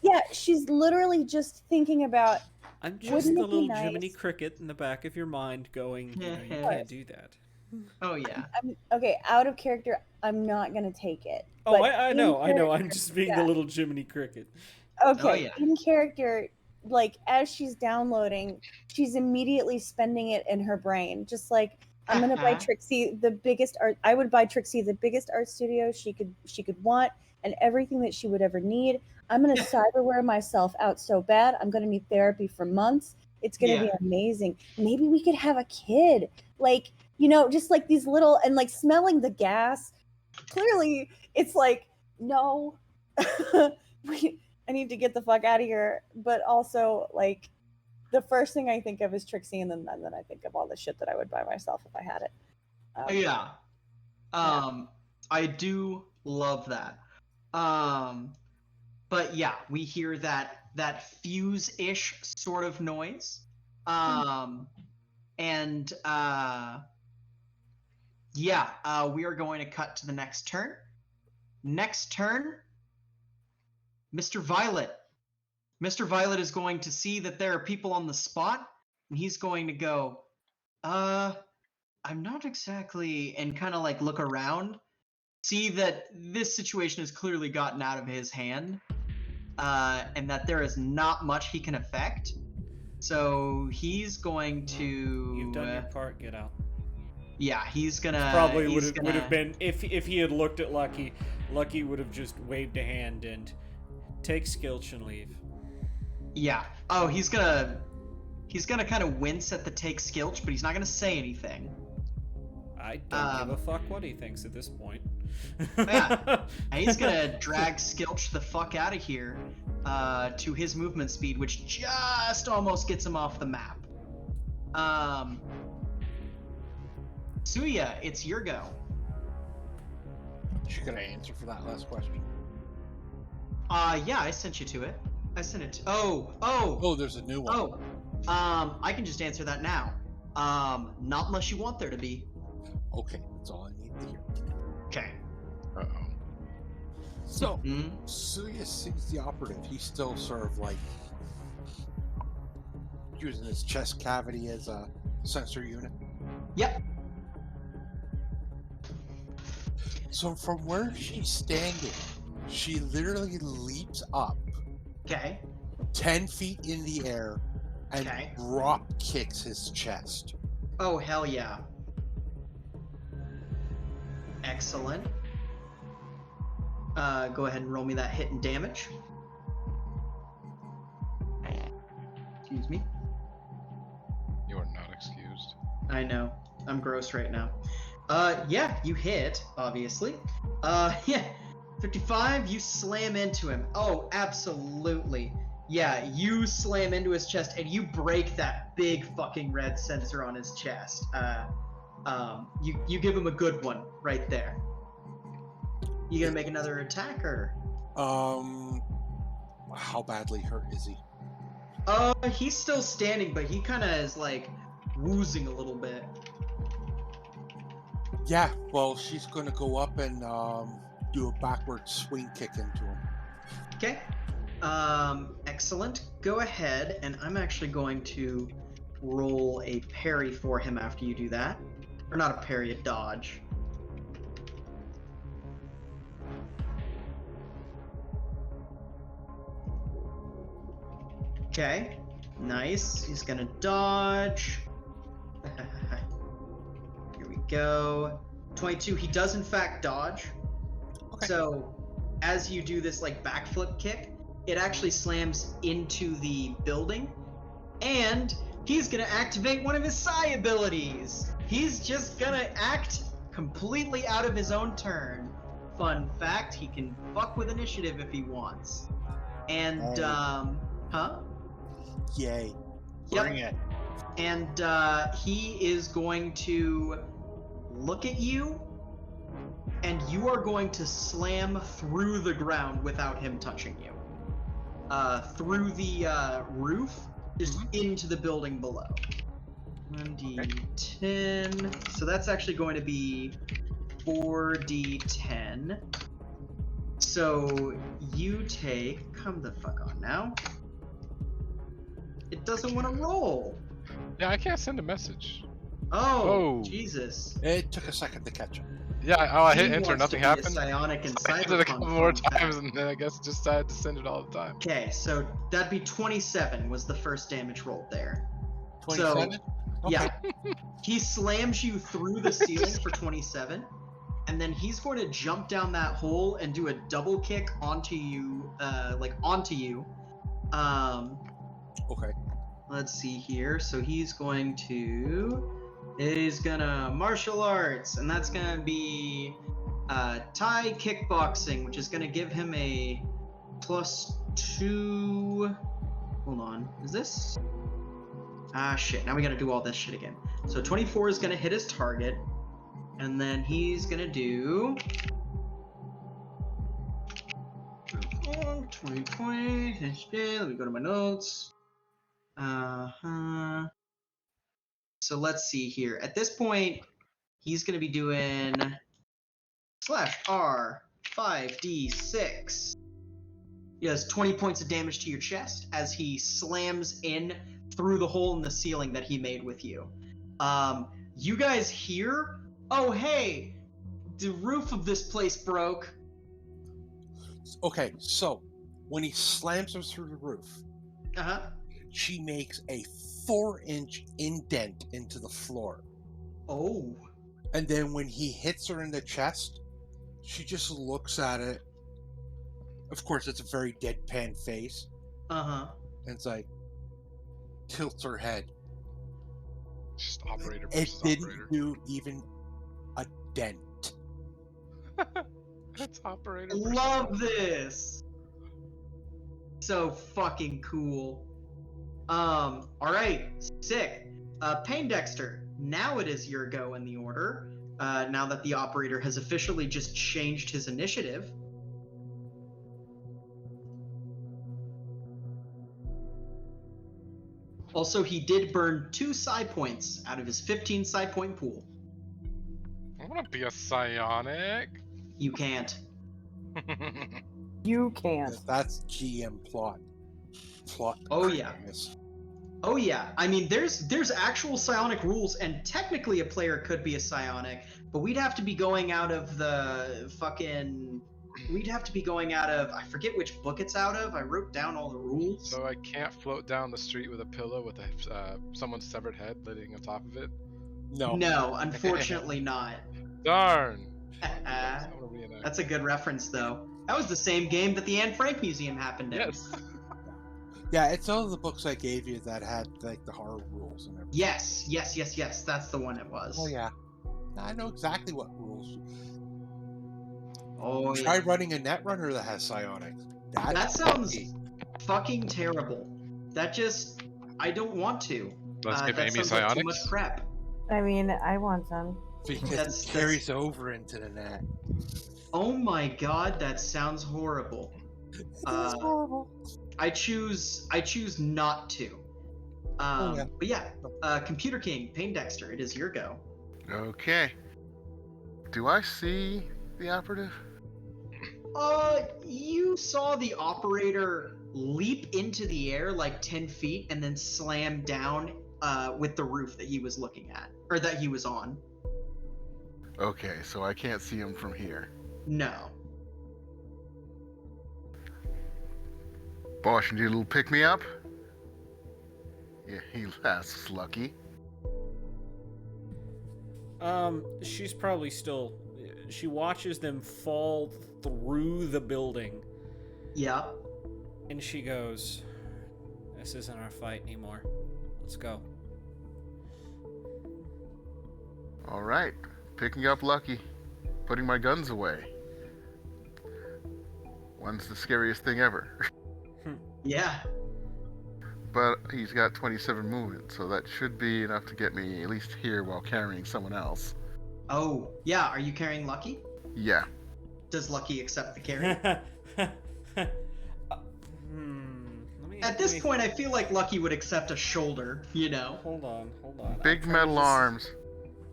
yeah, she's literally just thinking about. I'm just wouldn't the it be little nice? Jiminy Cricket in the back of your mind going, you know, you can't do that. Oh yeah. Okay, out of character, I'm not gonna take it. Oh, but I in know. I'm character, just being the yeah. little Jiminy Cricket. Okay, Oh, yeah. in character, like as she's downloading, she's immediately spending it in her brain. Just like, I'm gonna buy Trixie the biggest art. I would buy Trixie the biggest art studio she could want, and everything that she would ever need. I'm gonna cyberware myself out so bad. I'm gonna need therapy for months. It's gonna be amazing. Maybe we could have a kid. Like, you know, just like these little, and like smelling the gas. Clearly, it's like, no, I need to get the fuck out of here. But also, like, the first thing I think of is Trixie, and then I think of all the shit that I would buy myself if I had it. I do love that. But yeah, we hear that fuse-ish sort of noise. We are going to cut to the next turn. Next turn, Mr. Violet. Mr. Violet is going to see that there are people on the spot, and he's going to go, I'm not exactly, and kind of like look around, see that this situation has clearly gotten out of his hand, and that there is not much he can affect. So he's going to. You've done your part. Get out. Yeah, he's gonna. Probably would have been if he had looked at Lucky. Lucky would have just waved a hand and take Skilch and leave. Yeah. Oh, he's gonna kind of wince at the take Skilch, but he's not gonna say anything. I don't give a fuck what he thinks at this point. Yeah. And he's gonna drag Skilch the fuck out of here to his movement speed, which just almost gets him off the map. Suya, it's your go. She's gonna answer for that last question. Yeah, I sent you to it. I sent it. Oh, there's a new one. I can just answer that now. Not unless you want there to be. Okay, that's all I need to hear. Okay. Uh-oh. So, Suya sees the operative. He's still sort of like using his chest cavity as a sensor unit. Yep. So from where she's standing, she literally leaps up Okay. 10 feet in the air and Okay. drop kicks his chest. Oh, hell yeah. Excellent. Go ahead and roll me that hit and damage. Excuse me. You are not excused. I know. I'm gross right now. Yeah, you hit, obviously. Yeah. 55, you slam into him. Oh, absolutely. Yeah, you slam into his chest and you break that big fucking red sensor on his chest. You give him a good one right there. You gonna make another attack or? How badly hurt is he? He's still standing, but he kind of is like woozing a little bit. Yeah, well, she's gonna go up and do a backward swing kick into him. Okay. Excellent. Go ahead, and I'm actually going to roll a parry for him after you do that. Or not a parry, a dodge. Okay. Nice. He's gonna dodge. Here we go. 22. He does in fact dodge. Okay. So as you do this like backflip kick, it actually slams into the building, and he's gonna activate one of his psi abilities. He's just gonna act completely out of his own turn. Fun fact, he can fuck with initiative if he wants. And Yay. Yep. Bring it. And he is going to look at you, and you are going to slam through the ground without him touching you. Through the roof, just into the building below. 1d10. So that's actually going to be 4d10. So you take... Come the fuck on now. It doesn't want to roll. Yeah, I can't send a message. Oh, Jesus. It took a second to catch him. Yeah, I He hit enter, wants nothing to be a happened. psionic and I hit it a couple cyberpunk more fun fact. times, and then I guess just decided to send it all the time. Okay, so that'd be 27 was the first damage rolled there. 27? So, yeah. He slams you through the ceiling for 27, and then he's going to jump down that hole and do a double kick onto you, Okay. Let's see here. So he's gonna martial arts, and that's gonna be Thai kickboxing, which is gonna give him a +2. Hold on, is this? Shit, now we gotta do all this shit again. So 24 is gonna hit his target, and then he's gonna do 20. Let me go to my notes. So let's see here. At this point, he's going to be doing /R 5d6. He does 20 points of damage to your chest as he slams in through the hole in the ceiling that he made with you. You guys hear, oh hey, the roof of this place broke. Okay, so when he slams her through the roof, she makes a 4-inch indent into the floor. Oh. And then when he hits her in the chest, she just looks at it. Of course, it's a very deadpan face. And it's like, tilts her head. Just operator It versus didn't operator. do even a dent. That's operator versus Love operator. this. So fucking cool. All right, sick. Pain Dexter, now it is your go in the order. Now that the operator has officially just changed his initiative. Also, he did burn 2 psi points out of his 15 psi point pool. I want to be a psionic. You can't. You can't. That's GM plot. Oh yeah. Oh yeah. I mean, there's actual psionic rules, and technically a player could be a psionic, but we'd have to be going out of the fucking. We'd have to be going out of. I forget which book it's out of. I wrote down all the rules. So I can't float down the street with a pillow with someone's severed head laying on top of it? No. No, unfortunately not. Darn. That's a good reference, though. That was the same game that the Anne Frank Museum happened in. Yes. Yeah, it's all the books I gave you that had like the horror rules and everything. Yes. That's the one it was. Oh yeah. I know exactly what rules. Oh Try yeah. running a netrunner that has psionics. That sounds fucking terrible. I don't want to. Let's give Amy sounds like too much psionics. prep. I mean, I want some. Because it carries over into the net. Oh my god, that sounds horrible. It's horrible. I choose not to. Yeah. But yeah, Computer King, Payne Dexter, it is your go. Okay. Do I see the operative? You saw the operator leap into the air like 10 feet and then slam down with the roof that he was looking at, or that he was on. Okay, so I can't see him from here. No. Boss, you need a little pick me up? Yeah, he asks Lucky. She's probably still. She watches them fall through the building. Yeah. And she goes, "This isn't our fight anymore. Let's go." All right, picking up Lucky, putting my guns away. One's the scariest thing ever. Yeah. But he's got 27 movement, so that should be enough to get me at least here while carrying someone else. Oh, yeah. Are you carrying Lucky? Yeah. Does Lucky accept the carry? At this point, I feel like Lucky would accept a shoulder, you know? Hold on. Big metal arms.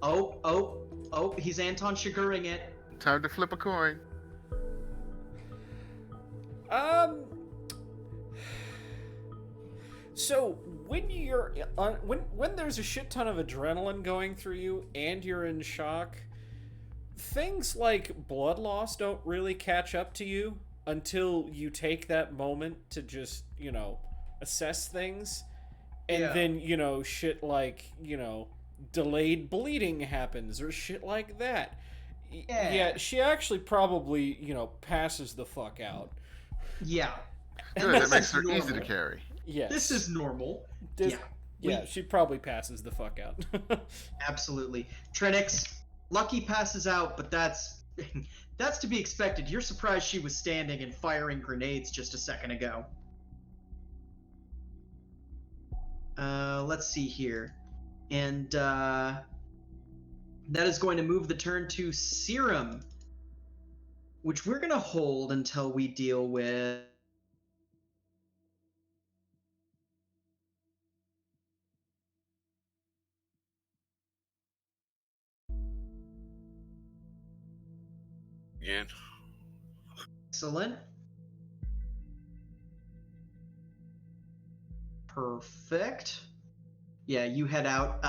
Oh, he's Anton Chiguring it. Time to flip a coin. So when you're when there's a shit ton of adrenaline going through you and you're in shock, things like blood loss don't really catch up to you until you take that moment to just, assess things. And then, shit like, delayed bleeding happens or shit like that. Yeah, she actually probably, passes the fuck out. Yeah. Good, that makes her easy to carry. Yes. This is normal. She probably passes the fuck out. Absolutely. Trenix, Lucky passes out, but that's to be expected. You're surprised she was standing and firing grenades just a second ago. Let's see here. And that is going to move the turn to Serum, which we're going to hold until we deal with... Again. Excellent. Perfect. Yeah, you head out.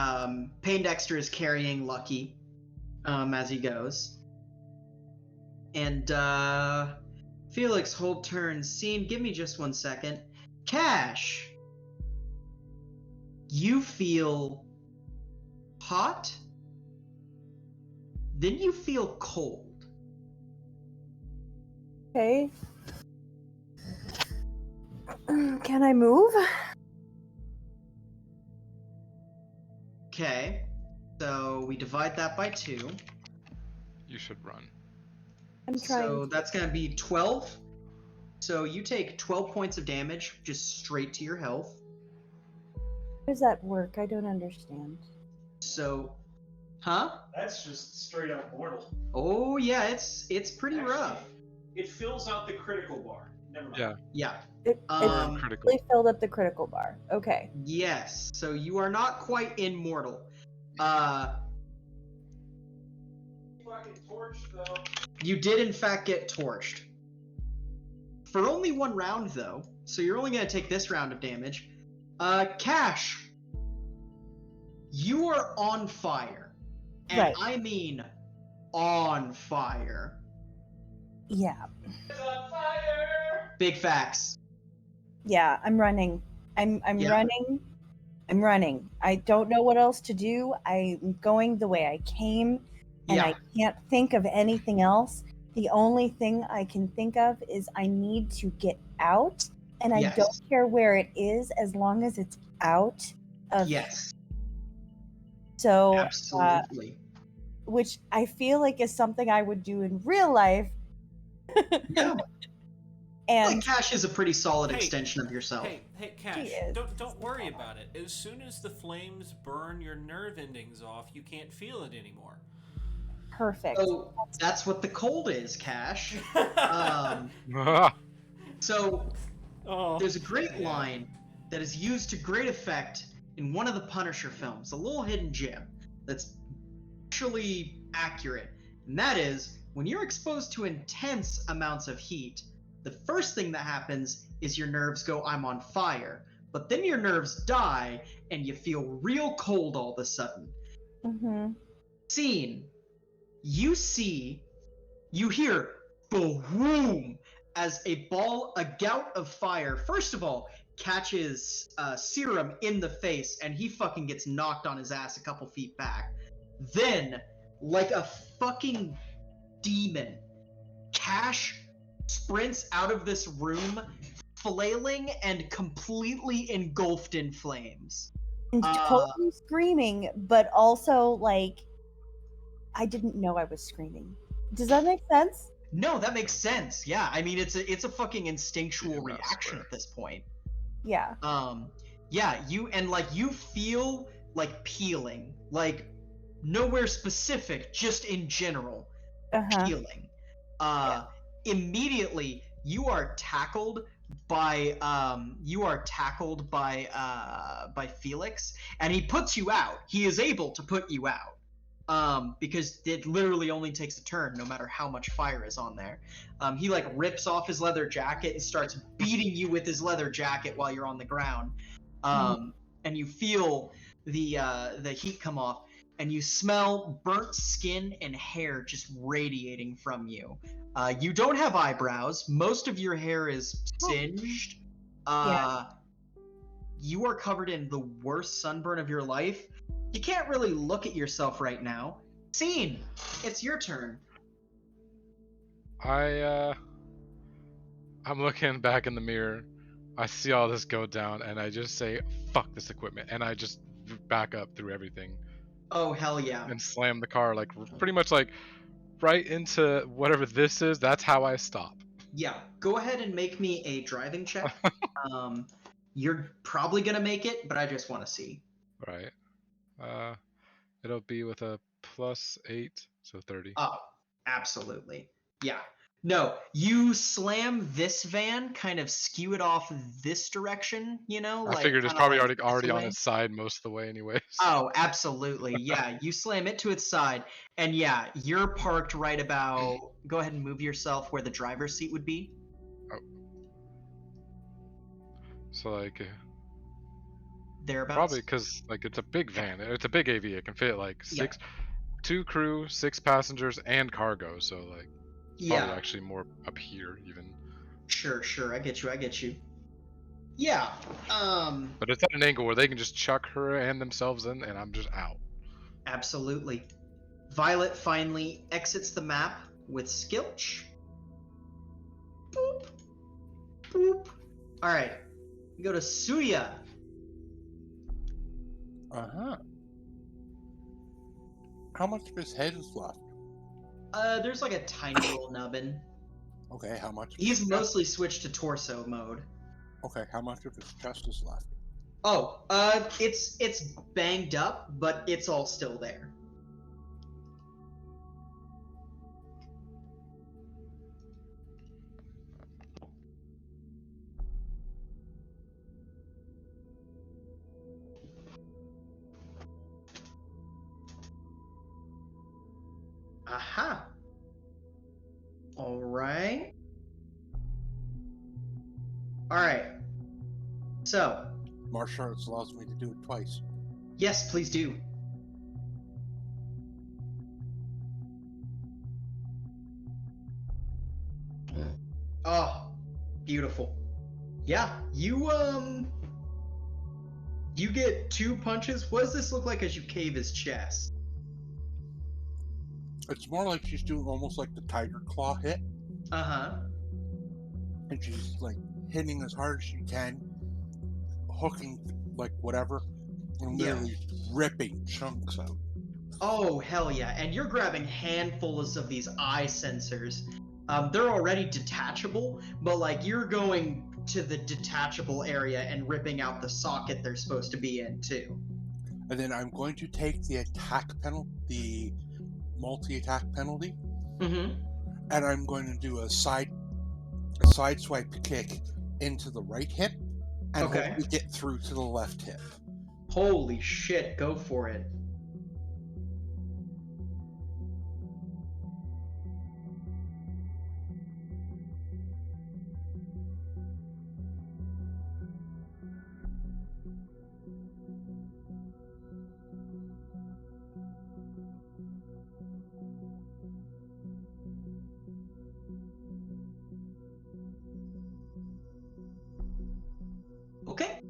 Payne Dexter is carrying Lucky as he goes. And Felix, hold turn. Scene, give me just 1 second. Cash, you feel hot, then you feel cold. Okay. Can I move? Okay, so we divide that by 2. You should run. I'm trying. So that's going to be 12. So you take 12 points of damage just straight to your health. How does that work? I don't understand. So, huh? That's just straight up mortal. Oh yeah, it's pretty rough. It fills out the critical bar. Never mind. Yeah. Yeah. It critical. really filled up the critical bar. Okay. Yes. So you are not quite immortal. Fucking torch though. You did in fact get torched. For only one round though, so you're only gonna take this round of damage. Cash, you are on fire. And Right. I mean on fire. Yeah. It's on fire. Big facts. Yeah, I'm running. I'm Yeah. running. I'm running. I don't know what else to do. I'm going the way I came, and Yeah. I can't think of anything else. The only thing I can think of is I need to get out, and I Yes. don't care where it is as long as it's out of. Yes. So, Absolutely. which I feel like is something I would do in real life. Yeah. And Like Cash is a pretty solid Hey, extension of yourself. Hey, Cash, is. don't worry about it. As soon as the flames burn your nerve endings off, you can't feel it anymore. Perfect. So that's what the cold is, Cash. So there's a great line that is used to great effect in one of the Punisher films, a little hidden gem that's actually accurate. And that is, when you're exposed to intense amounts of heat, the first thing that happens is your nerves go, I'm on fire. But then your nerves die, and you feel real cold all of a sudden. Mm-hmm. Scene. You hear boom as a gout of fire, first of all, catches Serum in the face, and he fucking gets knocked on his ass a couple feet back. Then, like a fucking demon, Cash sprints out of this room, flailing and completely engulfed in flames. And totally screaming, but also like I didn't know I was screaming. Does that make sense? No, that makes sense. Yeah, I mean it's a fucking instinctual reaction at this point. Yeah. Yeah, you feel like peeling, like nowhere specific, just in general, peeling. Immediately you are tackled by Felix, and he puts you out. He is able to put you out. Because it literally only takes a turn, no matter how much fire is on there. He like rips off his leather jacket and starts beating you with his leather jacket while you're on the ground. And you feel the heat come off, and you smell burnt skin and hair just radiating from you. You don't have eyebrows. Most of your hair is singed. You are covered in the worst sunburn of your life. You can't really look at yourself right now. Scene, it's your turn. I'm looking back in the mirror. I see all this go down, and I just say, "Fuck this equipment," and I just back up through everything. Oh hell yeah! And slam the car, like pretty much like right into whatever this is. That's how I stop. Yeah, go ahead and make me a driving check. You're probably gonna make it, but I just want to see. Right. It'll be with a +8, so 30. Oh, absolutely. Yeah. No, you slam this van, kind of skew it off this direction, you know? I figured it's probably already on its side most of the way anyways. Oh, absolutely. Yeah, you slam it to its side, and yeah, you're parked right about... Go ahead and move yourself where the driver's seat would be. Oh. So like... Thereabouts? Probably because like it's a big van. It's a big AV. It can fit like 2 crew, 6 passengers, and cargo. So like, it's probably actually more up here even. Sure. I get you. Yeah. But it's at an angle where they can just chuck her and themselves in, and I'm just out. Absolutely. Violet finally exits the map with Skilch. Boop. Boop. All right. We go to Suya. How much of his head is left? There's like a tiny little nubbin. Okay, how much? He's mostly switched to torso mode. Okay, how much of his chest is left? Oh, it's banged up, but it's all still there. Aha. All right. All right. So. Martial arts allows me to do it twice. Yes, please do. Oh, beautiful. Yeah, you get 2 punches. What does this look like as you cave his chest? It's more like she's doing almost like the tiger claw hit. Uh-huh. And she's like hitting as hard as she can, hooking like whatever, and literally ripping chunks out. Oh, hell yeah. And you're grabbing handfuls of these eye sensors. They're already detachable, but like you're going to the detachable area and ripping out the socket they're supposed to be in too. And then I'm going to take the attack penalty, the multi-attack penalty, and I'm going to do a side swipe kick into the right hip and hopefully get through to the left hip. Holy shit, go for it. Okay.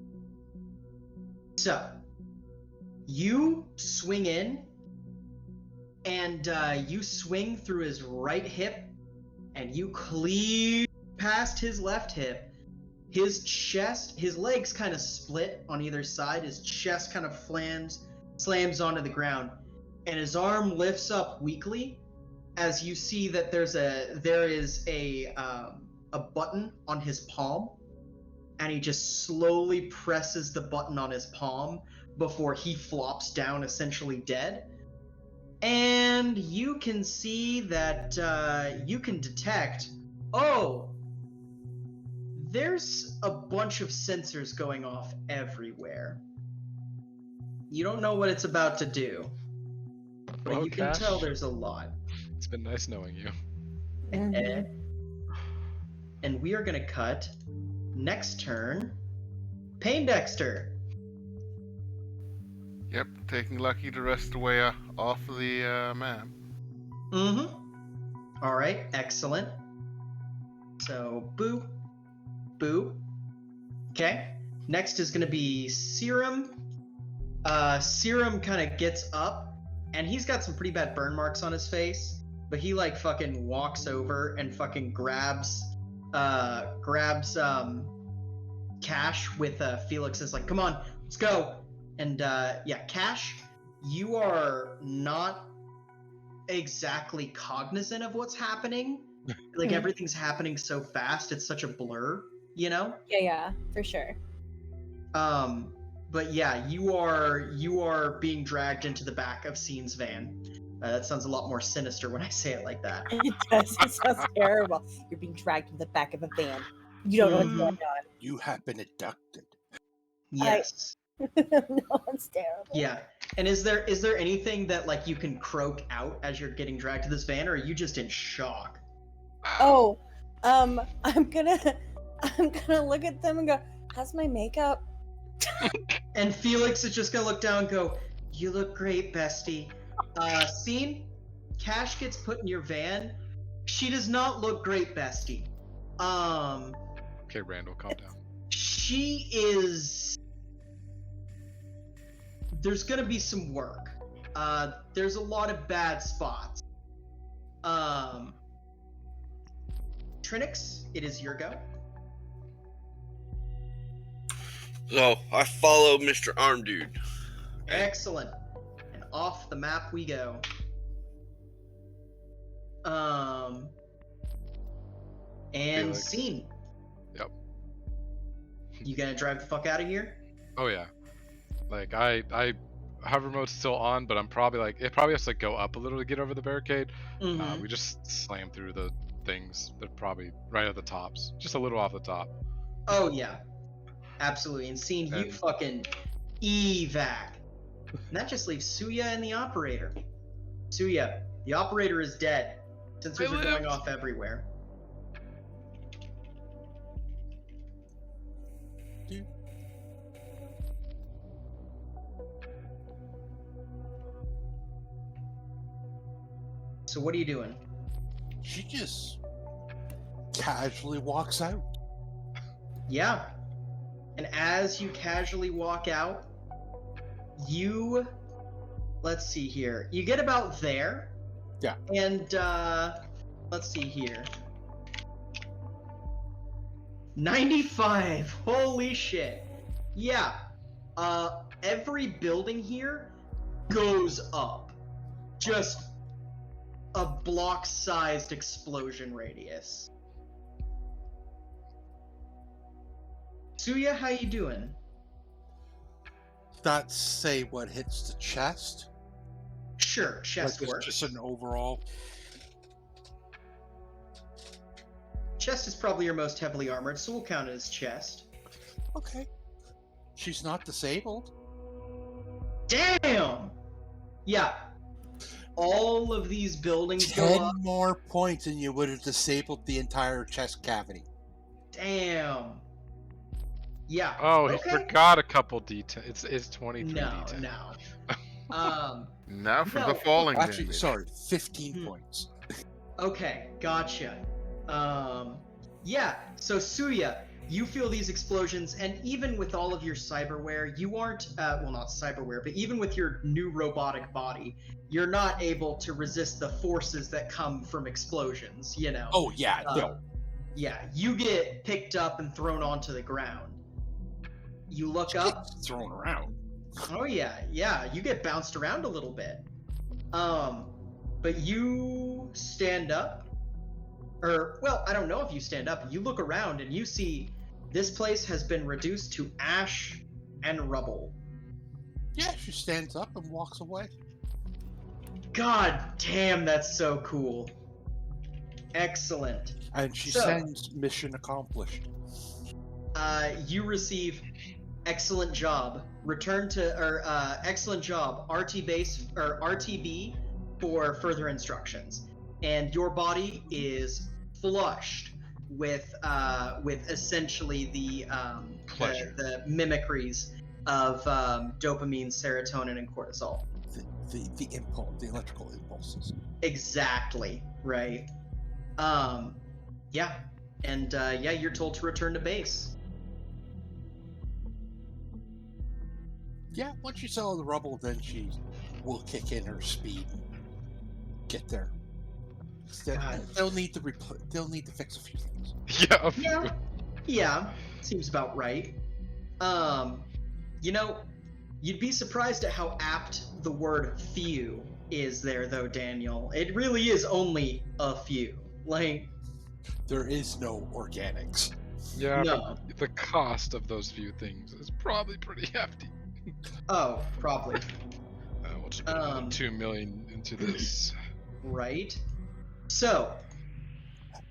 So, you swing in, and you swing through his right hip, and you clear past his left hip. His chest, his legs kind of split on either side. His chest kind of slams onto the ground, and his arm lifts up weakly as you see that there is a button on his palm. And he just slowly presses the button on his palm before he flops down, essentially dead. And you can see that you can detect, there's a bunch of sensors going off everywhere. You don't know what it's about to do, but you can tell there's a lot. It's been nice knowing you. And we are going to cut... Next turn, Paindexter. Yep, taking Lucky to rest the way off the map. All right, excellent. So, boo, boo. Okay, next is going to be Serum. Serum kind of gets up, and he's got some pretty bad burn marks on his face, but he like fucking walks over and fucking grabs Cash with Felix is like, come on, let's go. And Cash, you are not exactly cognizant of what's happening. Like everything's happening so fast, it's such a blur, you know? Yeah, for sure. But yeah, you are being dragged into the back of Scene's van. That sounds a lot more sinister when I say it like that. It does. It sounds terrible. You're being dragged in the back of a van. You don't know what's going on. You have been abducted. Yes. No, it's terrible. Yeah. And is there anything that like you can croak out as you're getting dragged to this van, or are you just in shock? Oh, I'm gonna look at them and go, how's my makeup? And Felix is just gonna look down and go, you look great, bestie. Scene, Cash gets put in your van. She does not look great, bestie. Okay, Randall, calm down. She is... There's gonna be some work. There's a lot of bad spots. Trinix, it is your go. So, I follow Mr. Arm Dude. Excellent. And off the map we go. And Felix. Scene. Yep. You gonna drive the fuck out of here? Oh yeah. Like I hover mode's still on, but I'm probably like it probably has to go up a little to get over the barricade. We just slam through the things. They're probably right at the tops, just a little off the top. Oh yeah, absolutely. And Scene, you fucking evac. And that just leaves Suya and the operator. Suya, The operator is dead. Sensors I are going lived. off everywhere. So what are you doing? She just casually walks out. Yeah. And as you casually walk out, let's see here. You get about there. Yeah. And let's see here. 95. Holy shit. Yeah. Every building here goes up. Just a block-sized explosion radius. Suya, how you doing? Not say what hits the chest. Sure, chest like works. Just an overall. Chest is probably your most heavily armored, so we'll count it as chest. Okay. She's not disabled. Damn! Yeah. All of these buildings 10 go up. more points and you would have disabled the entire chest cavity. Damn. Yeah. Oh, he okay. forgot a couple details. It's 23 No, details. no. Now for No. the falling Actually, damage. sorry, 15 points. Okay, gotcha. Yeah, so Suya, you feel these explosions, and even with all of your cyberware, you aren't, well, not cyberware, but even with your new robotic body, you're not able to resist the forces that come from explosions, you know? Oh, yeah, no. Yeah, you get picked up and thrown onto the ground. You look up. Thrown around. Oh, yeah, you get bounced around a little bit. But you stand up. Or, well, I don't know if you stand up. You look around and you see this place has been reduced to ash and rubble. Yeah, she stands up and walks away. God damn, that's so cool. Excellent. And she sends mission accomplished. You receive excellent job. Return to, or excellent job. RT base, or RTB for further instructions. And your body is flushed with essentially the mimicries of dopamine, serotonin, and cortisol. The impulse, the electrical impulses. Exactly, right. Yeah. And yeah, you're told to return to base. Yeah, once you sell the rubble, then she will kick in her speed and get there. They'll need to fix a few things. Yeah. Seems about right. You know, you'd be surprised at how apt the word few is there, though, Daniel. It really is only a few. Like, there is no organics. Yeah, no. But the cost of those few things is probably pretty hefty. Oh, probably. We'll just put another 2 million into this. Right. So,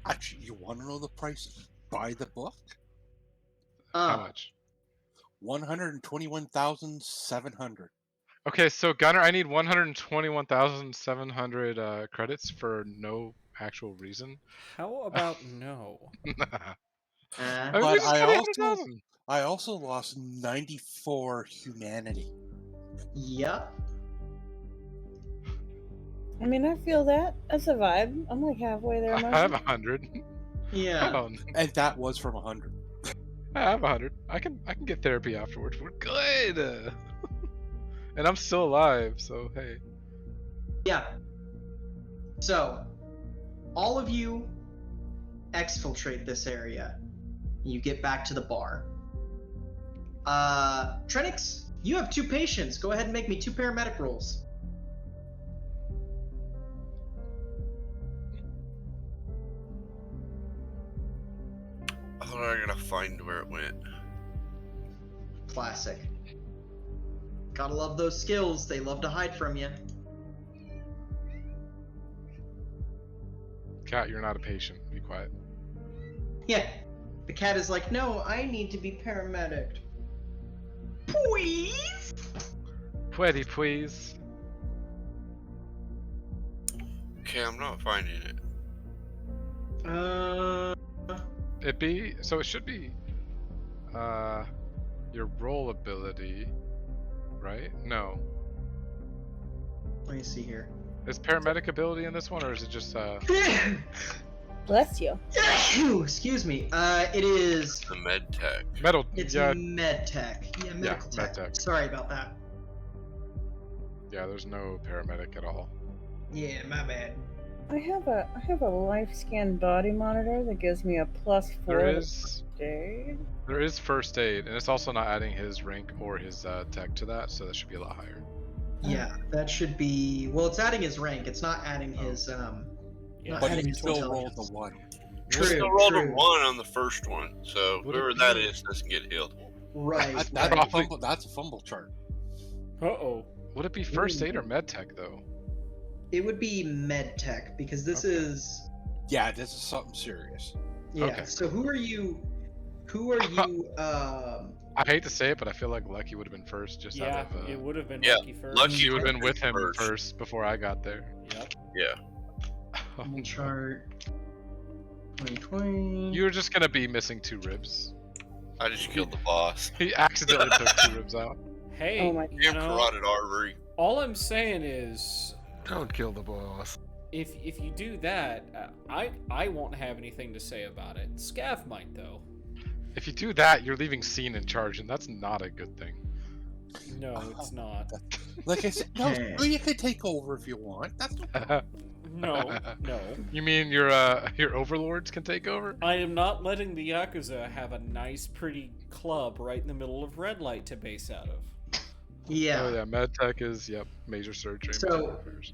actually, you want to know the price? Buy the book. How much? 121,700. Okay, so Gunner, I need 121,700 credits for no actual reason. How about no? But I also lost 94 humanity. Yep. I mean, I feel that. That's a vibe. I'm like halfway there. I have 100. Yeah. And that was from 100. I have 100. I can get therapy afterwards. We're good. And I'm still alive, so hey. Yeah. So, all of you exfiltrate this area. You get back to the bar. Trenix, you have 2 patients. Go ahead and make me 2 paramedic rolls. I thought I was gonna find where it went. Classic. Gotta love those skills. They love to hide from you. Cat, you're not a patient. Be quiet. Yeah. The cat is like, no, I need to be paramedic. Please? Pretty please. Okay, I'm not finding it. So it should be your roll ability, right? No. Let me see here. Is paramedic ability in this one, or is it just Bless you. Excuse me. It is. The med tech. metal? It's Yeah, med tech. Yeah, medical med tech. tech. Sorry about that. yeah. There's no paramedic at all. Yeah, my bad. I have a life scan body monitor that gives me a +4 There is aid. there is first aid, and it's also not adding his rank or his tech to that, so that should be a lot higher. Yeah, that should be. Well, it's adding his rank. It's not adding his. Yeah, But adding he his still intelligence. rolled a 1. True. Still rolled a true. 1 on the first one, so Would whoever it that be- is doesn't get healed. Right. That's a fumble chart. Uh-oh. Would it be first aid or med tech though? It would be med tech because this Okay. is. Yeah, this is something serious. Yeah. Okay. So who are you? Who are you? I hate to say it, but I feel like Lucky would have been first, just Yeah, out of. it would have been yeah, Lucky first. Lucky She would have been with him First. first before I got there. Yep. Yeah. chart. 2020. You're just gonna be missing 2 ribs. I just killed the boss. He accidentally took 2 ribs out. Hey, Oh my- you Damn know, carotid artery. all I'm saying is, Don't kill the boss. if you do that, I won't have anything to say about it. Scav might though. If you do that, you're leaving Scene in charge, and that's not a good thing. No, it's not. Like I said, no, you can take over if you want. That's no No, no. You mean your overlords can take over? I am not letting the Yakuza have a nice, pretty club right in the middle of red light to base out of. Yeah. Oh yeah, medtech is major surgery. So- medical affairs.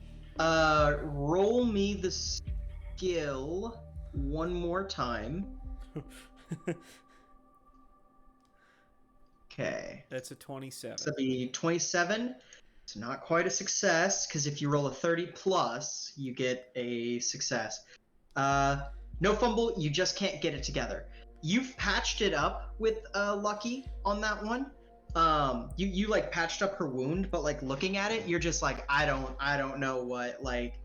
Roll me the skill one more time. Okay. That's a 27. So that'd be 27. It's not quite a success because if you roll a 30 plus, you get a success. No fumble. You just can't get it together. You've patched it up with Lucky on that one. You like patched up her wound, but like looking at it, you're just like, I don't know what like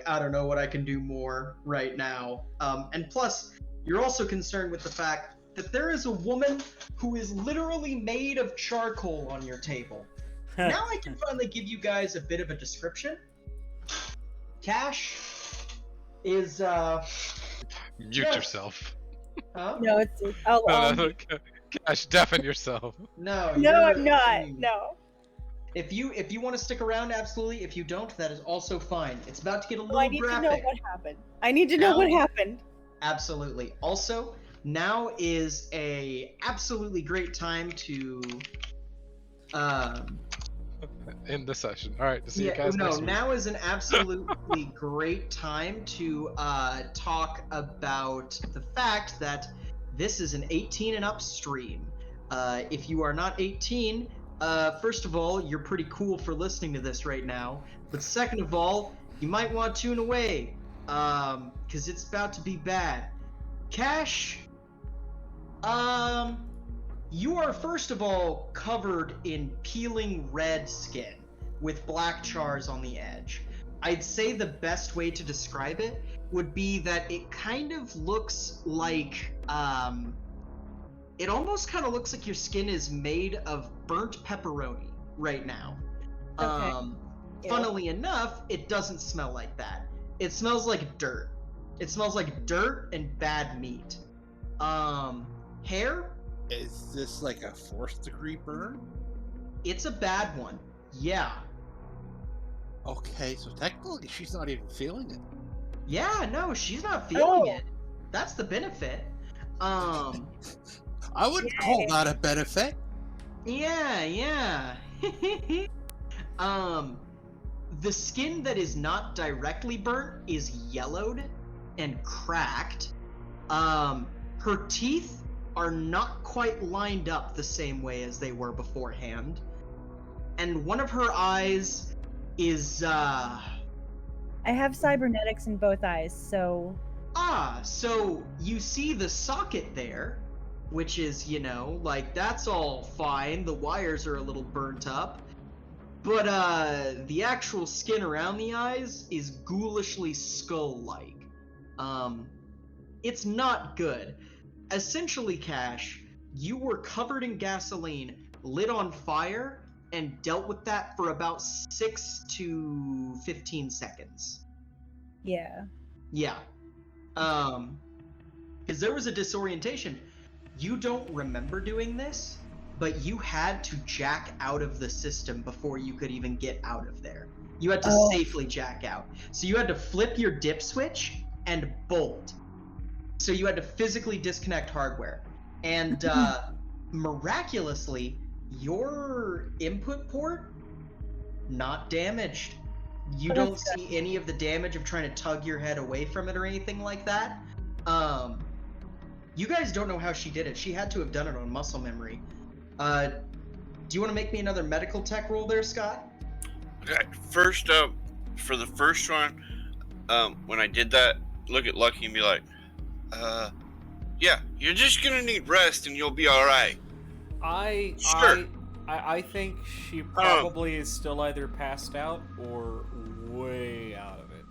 I don't know what I can do more right now. And plus, you're also concerned with the fact that there is a woman who is literally made of charcoal on your table. Now I can finally give you guys a bit of a description. Cash is Mute just- yourself. huh? No, it's I'll, No, Cash, deafen yourself. No, no, you're- I'm not. No. If you want to stick around, absolutely. If you don't, that is also fine. It's about to get a little Well, I need to know graphic. what happened. I need to know Now- what happened. Absolutely. Also, now is a absolutely great time to In the session. All right. To see you guys no, next week. now is an absolutely great time to talk about the fact that this is an 18 and up stream. If you are not 18, first of all, you're pretty cool for listening to this right now. But second of all, you might want to tune away, because it's about to be bad. Cash, you are first of all covered in peeling red skin with black chars on the edge. I'd say the best way to describe it would be that it kind of looks like, it almost kind of looks like your skin is made of burnt pepperoni right now. Okay. Yeah. Funnily enough, it doesn't smell like that. It smells like dirt. It smells like dirt and bad meat. Hair? Is this like a 4th degree burn? It's a bad one. Yeah. Okay, so technically she's not even feeling it. Yeah, no, she's not feeling Oh. it. That's the benefit. I wouldn't call that a benefit. Yeah. The skin that is not directly burnt is yellowed and cracked. Her teeth are not quite lined up the same way as they were beforehand. And one of her eyes is, I have cybernetics in both eyes, so so you see the socket there, which is, like, that's all fine. The wires are a little burnt up. But the actual skin around the eyes is ghoulishly skull-like. It's not good. Essentially, Cash, you were covered in gasoline, lit on fire, and dealt with that for about 6 to 15 seconds. Yeah. Yeah. Because there was a disorientation. You don't remember doing this, but you had to jack out of the system before you could even get out of there. You had to safely jack out. So you had to flip your dip switch and bolt. So you had to physically disconnect hardware. And miraculously, your input port, not damaged. You don't see any of the damage of trying to tug your head away from it or anything like that. You guys don't know how she did it. She had to have done it on muscle memory. Do you want to make me another medical tech roll there, Scott? Okay, first up, for the first one, when I did that, look at Lucky and be like, yeah, you're just gonna need rest and you'll be alright. I think she probably is still either passed out or way out of it.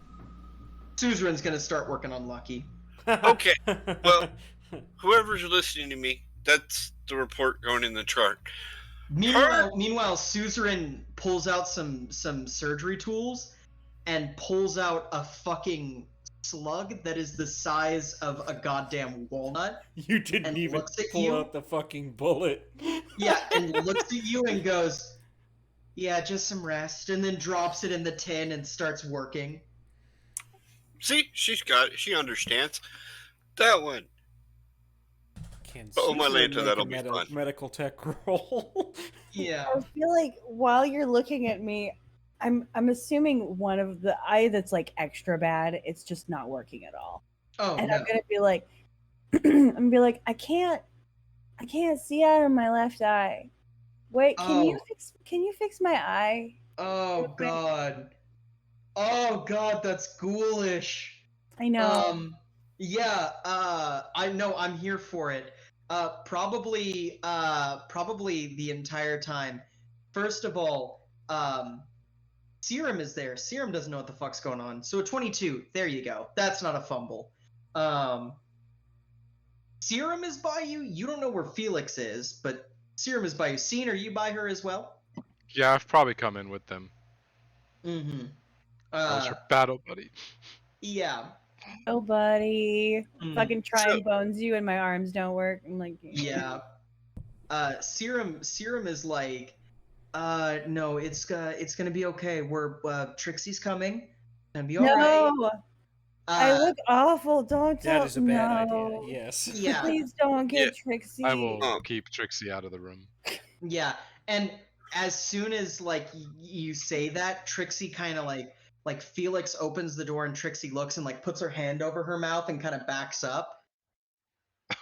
Suzerain's gonna start working on Lucky. Okay, well, whoever's listening to me, that's the report going in the chart. Meanwhile, Suzerain pulls out some surgery tools and pulls out a fucking slug that is the size of a goddamn walnut. You didn't even pull out the fucking bullet. Yeah, and looks at you and goes, yeah, just some rest, and then drops it in the tin and starts working. See, she's got it. She understands. That one. That'll be fun. Medical tech roll. Yeah. I feel like while you're looking at me, I'm assuming one of the eye that's like extra bad, it's just not working at all. Oh, and no. I'm gonna be like, I can't see out of my left eye. Wait, can you fix my eye? Oh god. Oh god, that's ghoulish. I know. Yeah, I know, I'm here for it. Probably the entire time. First of all, Serum is there. Serum doesn't know what the fuck's going on. So a 22, there you go. That's not a fumble. Serum is by you. You don't know where Felix is, but Serum is by you. Scene, are you by her as well? Yeah, I've probably come in with them. Mm-hmm. I was your battle buddy. Yeah. Oh, buddy. Fucking trying bones you and my arms don't work. I'm like, yeah. Serum is like, no, it's gonna be okay. Trixie's coming. It's gonna be alright. No. I look awful. Don't. That is a bad idea. Yes. Yeah. Please don't get Trixie. I will keep Trixie out of the room. Yeah, and as soon as like you say that, Trixie kind of like Felix opens the door and Trixie looks and like puts her hand over her mouth and kind of backs up.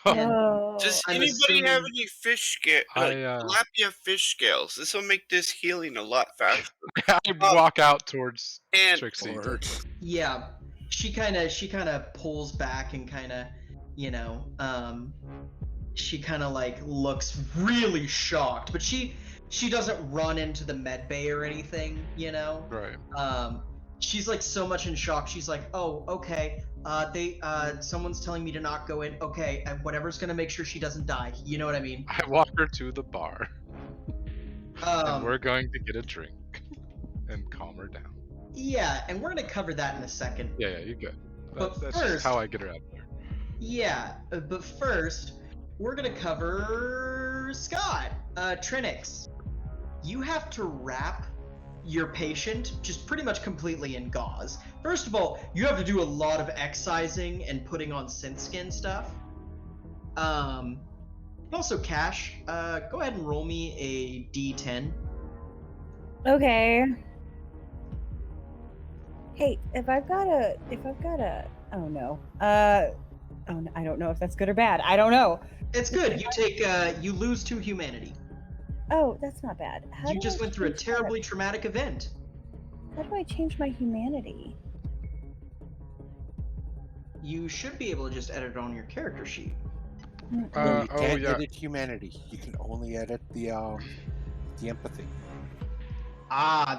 Does anybody have any fish scales? Tilapia fish scales. This will make this healing a lot faster. I walk out towards Trixie. Yeah, she kind of pulls back and kind of, she kind of like looks really shocked, but she doesn't run into the med bay or anything, Right. She's like so much in shock. She's like, oh, okay. Someone's telling me to not go in. Okay, whatever's gonna make sure she doesn't die. You know what I mean? I walk her to the bar. And we're going to get a drink and calm her down. Yeah, and we're gonna cover that in a second. Yeah, you're good. But that's first, just how I get her out there. Yeah, but first, we're gonna cover Scott. Trinix, you have to wrap your patient just pretty much completely in gauze. First of all, you have to do a lot of excising and putting on synth skin stuff. Also, Cash, go ahead and roll me a d10. Okay. Hey, if I've got a, oh no, I don't know if that's good or bad. I don't know. It's good. You lose 2 humanity. Oh, that's not bad. You just went through a terribly traumatic event. How do I change my humanity? You should be able to just edit it on your character sheet. You can't edit humanity. You can only edit the empathy.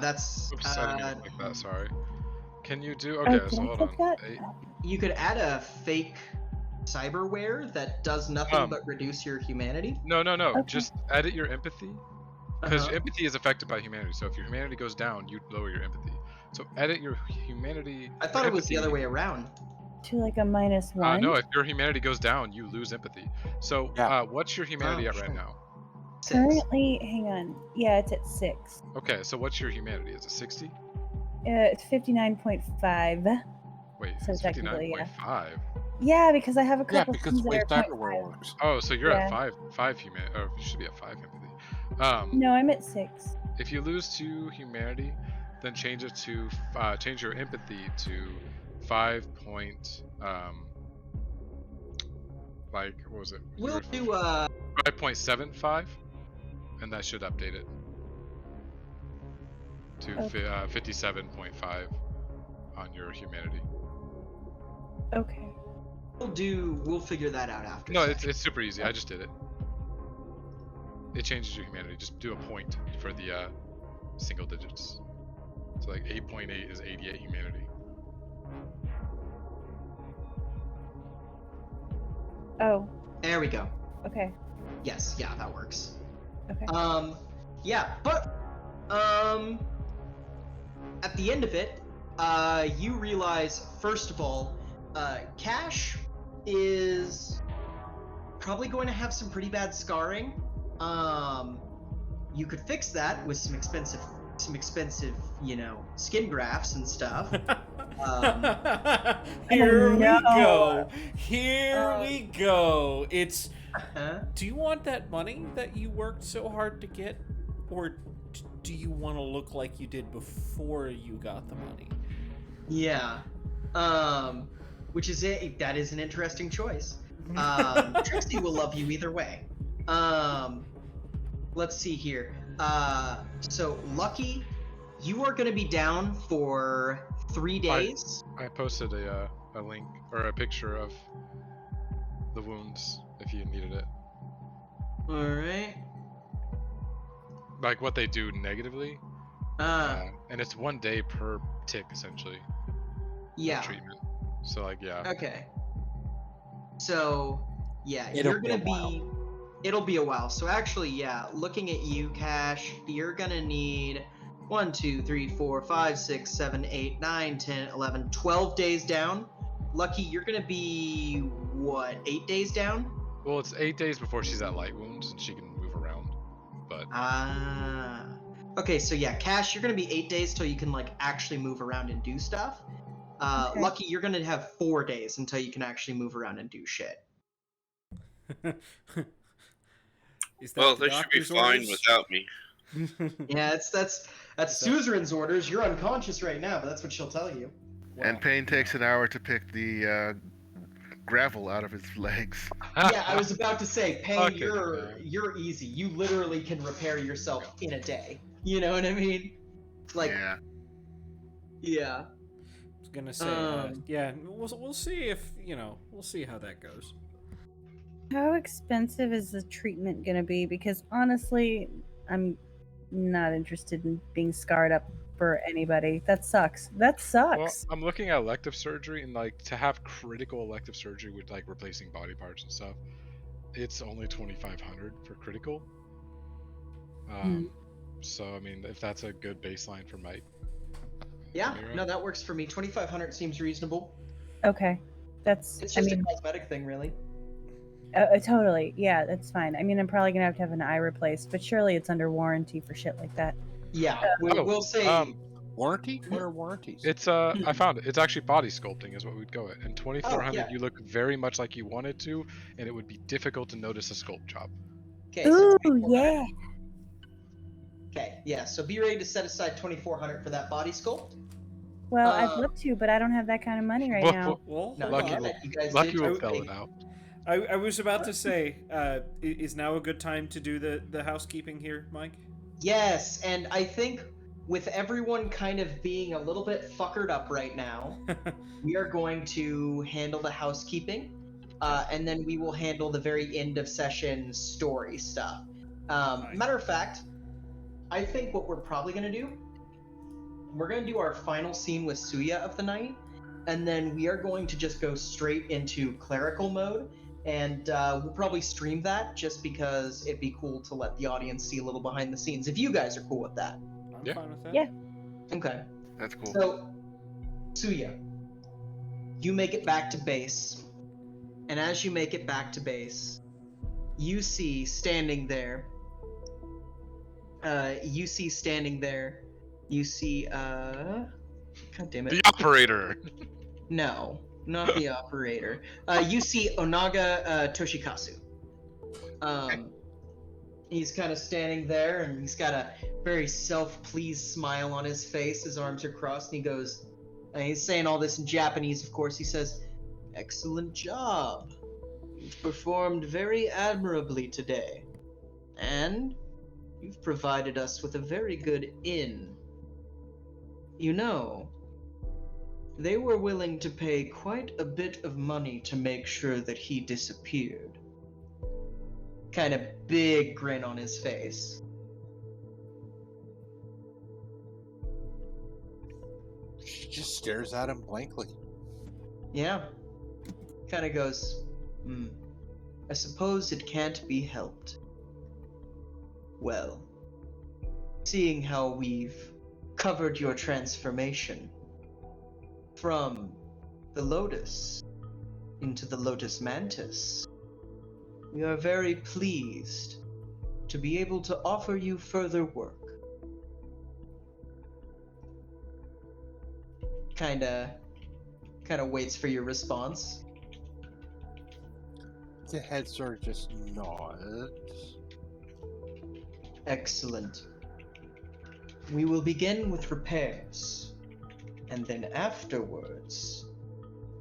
That's. Oops, I didn't even click that. Sorry. Can you do? Oh, Okay, so hold on. You could add a fake cyberware that does nothing but reduce your humanity. No. Okay. Just edit your empathy, because empathy is affected by humanity. So if your humanity goes down, you lower your empathy. So edit your humanity. I thought it was the other way around. To like a -1. No, if your humanity goes down, you lose empathy. So what's your humanity at right now? 6. Currently, hang on. Yeah, it's at 6. Okay, so what's your humanity? Is it 60? It's 59.5. Wait, So it's technically, 59.5. Yeah, because I have a couple because things the way that are cyberware works. Oh, so you're at 5 human. Oh, you should be at 5 empathy. No, I'm at 6. If you lose 2 humanity, then change it to change your empathy to 5 point. Like what was it? We'll do 5.75, and that should update it to 57.5 on your humanity. Okay. We'll figure that out after. No, it's super easy. I just did it. It changes your humanity. Just do a point for the single digits. So like 8.8 is 88 humanity. Oh. There we go. Okay. Yes, yeah, that works. Okay. Yeah, but at the end of it, you realize first of all, Cash is probably going to have some pretty bad scarring. You could fix that with some expensive, skin grafts and stuff. Here we go. Here we go. It's. Do you want that money that you worked so hard to get, or do you want to look like you did before you got the money? Yeah. Which is it? That is an interesting choice. Trixie will love you either way. Let's see here. So Lucky, you are going to be down for 3 days. I posted a link or a picture of the wounds if you needed it. All right. Like what they do negatively. And it's 1 day per tick essentially. Yeah. Treatment. So like yeah. Okay. So yeah, you're gonna be. It'll be a while. So actually, yeah, looking at you, Cash, you're gonna need 1, 2, 3, 4, 5, 6, 7, 8, 9, 10, 11, 12 days down. Lucky, you're gonna be what, 8 days down? Well, it's 8 days before she's at light wounds and she can move around. But okay, so yeah, Cash, you're gonna be 8 days till you can like actually move around and do stuff. Okay. Lucky, you're gonna have 4 days until you can actually move around and do shit. Well, they should be fine without me. Yeah, that's Suzerain's orders. You're unconscious right now, but that's what she'll tell you. And Payne takes an hour to pick the gravel out of his legs. Yeah, I was about to say, Payne, Okay. you're easy. You literally can repair yourself in a day. You know what I mean? Like, yeah. I was gonna say, yeah, we'll see if we'll see how that goes. How expensive is the treatment gonna be? Because honestly, I'm not interested in being scarred up for anybody. That sucks. That sucks. Well, I'm looking at elective surgery, and like to have critical elective surgery with like replacing body parts and stuff, it's only 2,500 for critical. So I mean, if that's a good baseline for Mike. Yeah, no, that works for me. 2,500 seems reasonable. Okay, It's just a cosmetic thing, really. Totally. Yeah, that's fine. I mean, I'm probably gonna have to have an eye replaced, but surely it's under warranty for shit like that. Yeah, we'll say. Warranty? What are warranties? It's I found it. It's actually body sculpting is what we'd go at. And 2,400, you look very much like you wanted to, and it would be difficult to notice a sculpt job. Okay. Ooh, yeah. Okay, yeah. So be ready to set aside 2,400 for that body sculpt. Well, I'd love to, but I don't have that kind of money right now. Well, No, Lucky you will fill it out. I was about to say, is now a good time to do the housekeeping here, Mike? Yes, and I think with everyone kind of being a little bit fuckered up right now, we are going to handle the housekeeping, and then we will handle the very end of session story stuff. Matter of fact, I think what we're probably going to do we're gonna do our final scene with Suya of the night, and then we are going to just go straight into clerical mode, and we'll probably stream that just because it'd be cool to let the audience see a little behind the scenes. If you guys are cool with that. I'm fine with that. Yeah. Okay. That's cool. So, Suya, you make it back to base, and as you make it back to base, you see standing there. God damn it. The operator. No, not the operator. You see Onaga Toshikazu. He's kind of standing there, and he's got a very self-pleased smile on his face. His arms are crossed, and he goes, and he's saying all this in Japanese, of course. He says, "Excellent job. You've performed very admirably today. And you've provided us with a very good inn. You know, they were willing to pay quite a bit of money to make sure that he disappeared." Kind of big grin on his face. She just stares at him blankly. Yeah. Kind of goes, I suppose it can't be helped. Well, seeing how we've covered your transformation from the Lotus into the Lotus Mantis, we are very pleased to be able to offer you further work. Kinda waits for your response. The head sort of just nods. Excellent. We will begin with repairs, and then afterwards,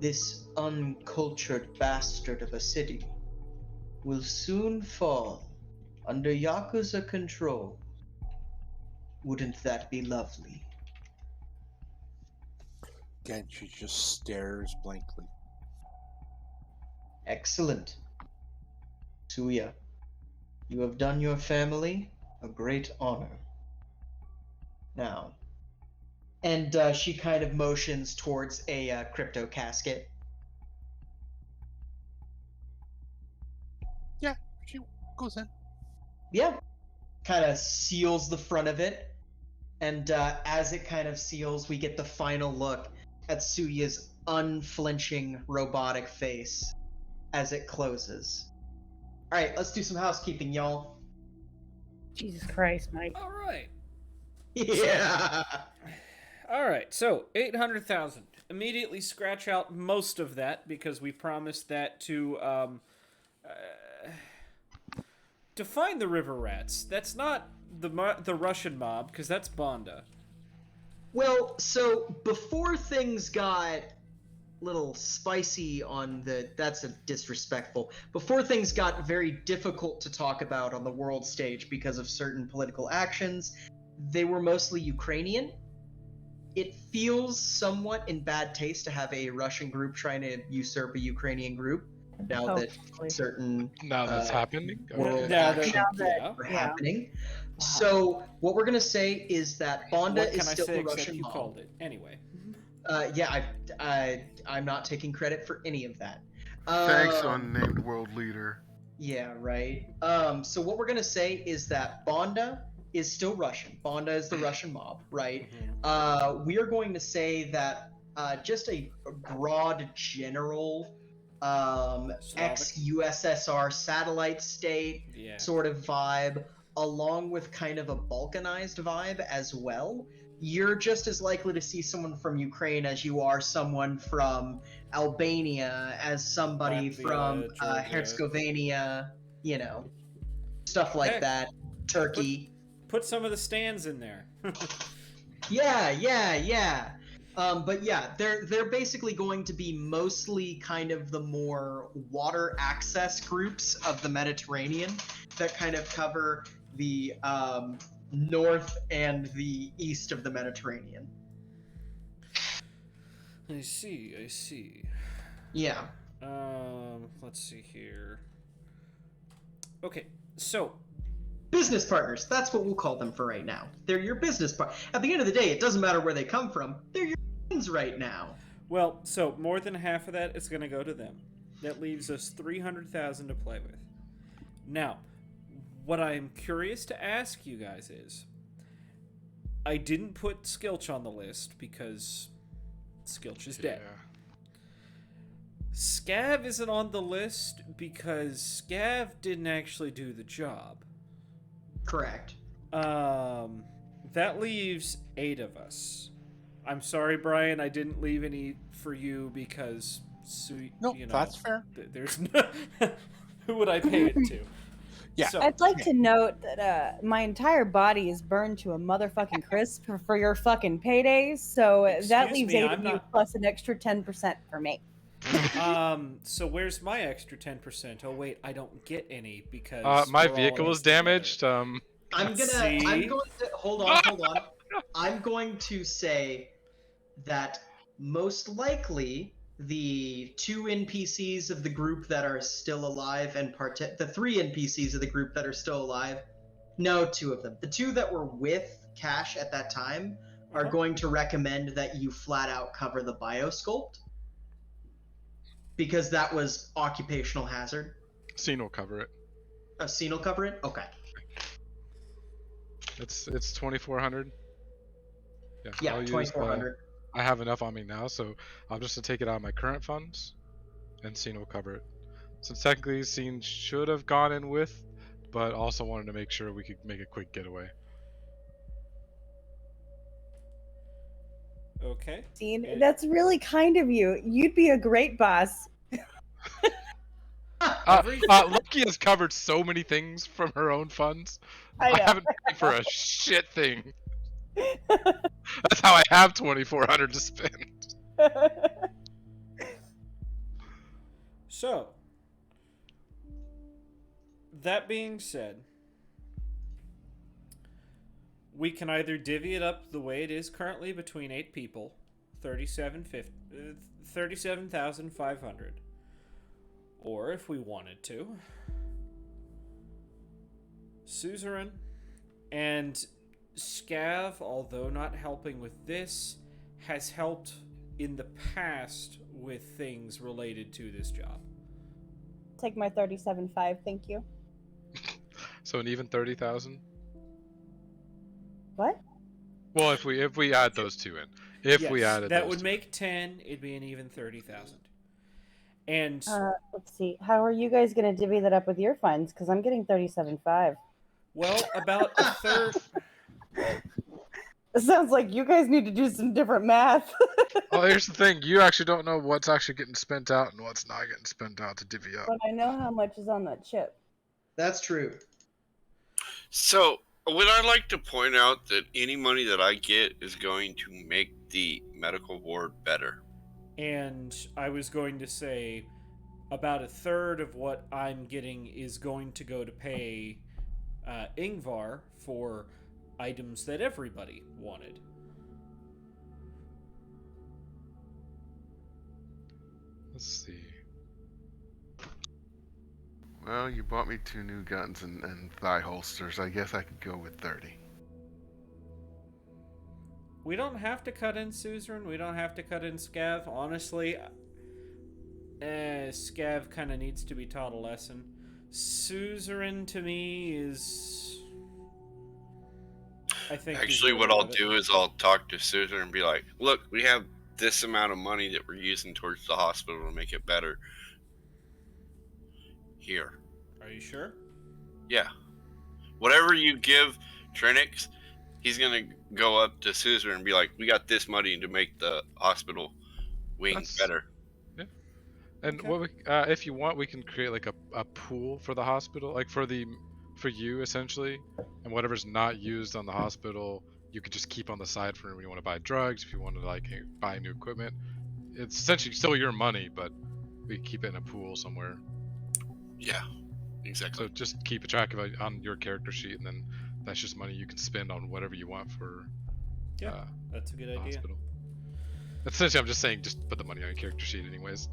this uncultured bastard of a city will soon fall under Yakuza control. Wouldn't that be lovely? Again, she just stares blankly. Excellent. Suya, you have done your family a great honor. Now, and she kind of motions towards a crypto casket. Yeah, she goes in. Yeah, kind of seals the front of it, and as it kind of seals, we get the final look at Suya's unflinching robotic face as it closes. All right, let's do some housekeeping, y'all. Jesus Christ, Mike. All right. Yeah. All right. So 800,000. Immediately scratch out most of that because we promised that to find the river rats. That's not the Russian mob because that's Bonda. Well, so before things got little spicy on that's a disrespectful. Before things got very difficult to talk about on the world stage because of certain political actions, they were mostly Ukrainian. It feels somewhat in bad taste to have a Russian group trying to usurp a Ukrainian group now that certain that's happening. world Okay. actions Yeah. are happening. So what we're gonna say is that Bonda What can is I still say a except Russian you mob. called it anyway? I'm not taking credit for any of that. Thanks, unnamed world leader. Yeah, right. So what we're gonna say is that Bonda is still Russian. Bonda is the Russian mob, right? We are going to say that just a broad general ex-USSR satellite state sort of vibe, along with kind of a balkanized vibe as well. You're just as likely to see someone from Ukraine as you are someone from Albania, as somebody Latvia, from Georgia. Herzegovina, you know, stuff like Heck, that. Turkey. Put some of the stands in there. Yeah. But yeah, they're basically going to be mostly kind of the more water access groups of the Mediterranean that kind of cover the north and the east of the Mediterranean. I see. Yeah. Let's see here. Okay, so business partners. That's what we'll call them for right now. They're your business partners. At the end of the day, it doesn't matter where they come from. They're your friends right now. Well, so more than half of that is going to go to them. That leaves us 300,000 to play with. Now, what I'm curious to ask you guys is, I didn't put Skilch on the list because Skilch is dead. Scav isn't on the list because Scav didn't actually do the job. Correct. That leaves 8 of us. I'm sorry, Brian, I didn't leave any for you because, that's fair. There's no... Who would I pay it to? Yeah. So, I'd like to note that my entire body is burned to a motherfucking crisp for your fucking paydays, so that leaves 8 of you plus an extra 10% for me. So where's my extra 10%? Oh wait, I don't get any because my vehicle is damaged. I'm going to hold on. I'm going to say that most likely the 2 NPCs of the group that are still alive and the 3 NPCs of the group that are still alive, no, 2 of them. The 2 that were with Cash at that time are going to recommend that you flat out cover the biosculpt because that was occupational hazard. Scene will cover it. Scene will cover it? Okay. It's 2,400. Yeah, 2,400. I have enough on me now, so I'm just gonna take it out of my current funds, and Scene will cover it. Since technically Scene should have gone in with, but also wanted to make sure we could make a quick getaway. Okay. Scene, that's really kind of you. You'd be a great boss. Lucky has covered so many things from her own funds. I haven't paid for a shit thing. That's how I have 2,400 to spend. So, that being said, we can either divvy it up the way it is currently between 8 people, 37,500, or if we wanted to, Suzerain and Scav, although not helping with this, has helped in the past with things related to this job. Take my 37.5, thank you. So an even 30,000. What? Well, if we add those 2 in, we added that those would 2. make 10. It'd be an even 30,000. And let's see, how are you guys gonna divvy that up with your funds? Because I'm getting 37.5. Well, about a third. It sounds like you guys need to do some different math. Well, here's the thing: you actually don't know what's actually getting spent out and what's not getting spent out to divvy up. But I know how much is on that chip. That's true. So, would I like to point out that any money that I get is going to make the medical ward better? And I was going to say about a third of what I'm getting is going to go to pay Ingvar for items that everybody wanted. Let's see. Well, you bought me 2 new guns and thigh holsters. I guess I could go with 30. We don't have to cut in Suzerain. We don't have to cut in Scav. Honestly, Scav kind of needs to be taught a lesson. Suzerain to me is... I think actually what I'll do is I'll talk to Susan and be like, look, we have this amount of money that we're using towards the hospital to make it better. Here. Are you sure? Yeah. Whatever you give Trinix, he's gonna go up to Susan and be like, we got this money to make the hospital wing better. Yeah. And what we, if you want, we can create like a pool for the hospital, like for you essentially, and whatever's not used on the hospital, you could just keep on the side for when you want to buy drugs, if you want to like buy new equipment. It's essentially still your money, but we keep it in a pool somewhere. Yeah, exactly. So just keep a track of it on your character sheet, and then that's just money you can spend on whatever you want for. Yeah, that's a good idea. Hospital. Essentially, I'm just saying, just put the money on your character sheet, anyways.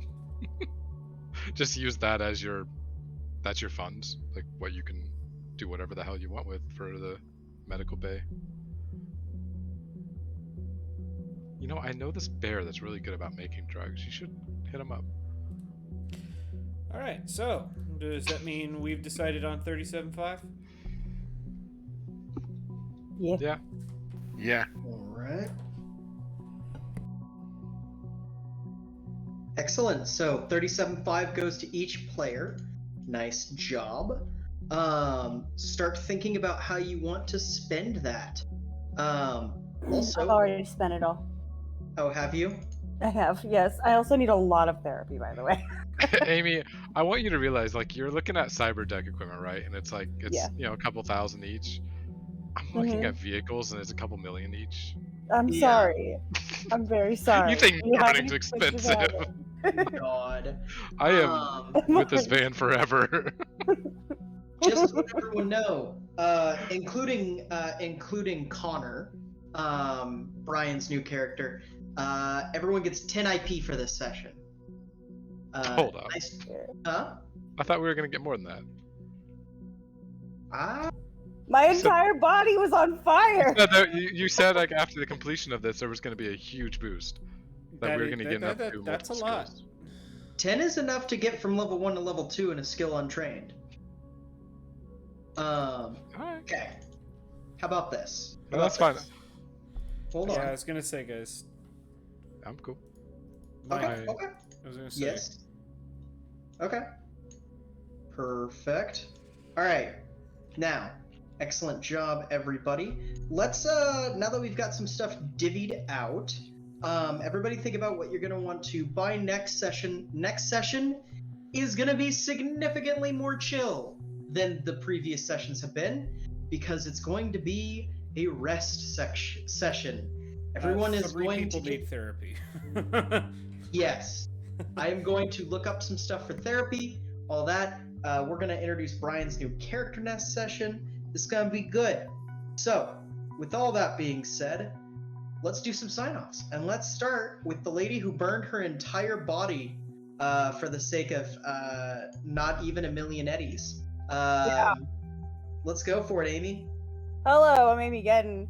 Just use that as that's your funds, like what you can do whatever the hell you want with for the medical bay. You know, I know this bear that's really good about making drugs. You should hit him up. All right. So, does that mean we've decided on 37.5? Yeah. Yeah. Yeah. All right. Excellent. So 37.5 goes to each player. Nice job. Start thinking about how you want to spend that. Also, I've already spent it all. Oh, have you? I have, yes. I also need a lot of therapy, by the way. Amy, I want you to realize, like, you're looking at cyber deck equipment, right? And it's like, it's, Yeah. you know, a couple thousand each. I'm looking at vehicles and it's a couple million each. I'm sorry. I'm very sorry. You think You haven't burning's expensive expensive? God. I am with this van forever. Just to let everyone know, including Connor, Brian's new character, everyone gets 10 IP for this session. Hold up. Huh? I thought we were gonna get more than that. My entire body was on fire. You said like after the completion of this, there was gonna be a huge boost. That we were gonna get up to. That's a lot. Skills. 10 is enough to get from level 1 to level 2 in a skill untrained. Okay. How about this? No, that's fine. Hold on. Yeah, I was gonna say, guys. I'm cool. Okay. I was gonna say. Yes. Okay. Perfect. All right. Now, excellent job, everybody. Let's now that we've got some stuff divvied out, everybody think about what you're gonna want to buy next session. Next session is gonna be significantly more chill than the previous sessions have been, because it's going to be a rest session. Everyone is going to need therapy. Yes. I am going to look up some stuff for therapy, all that. We're going to introduce Brian's new character nest session. This is going to be good. So, with all that being said, let's do some sign-offs. And let's start with the lady who burned her entire body for the sake of not even $1 million eddies. Yeah. Let's go for it, Amy. Hello, I'm Amy Gedden.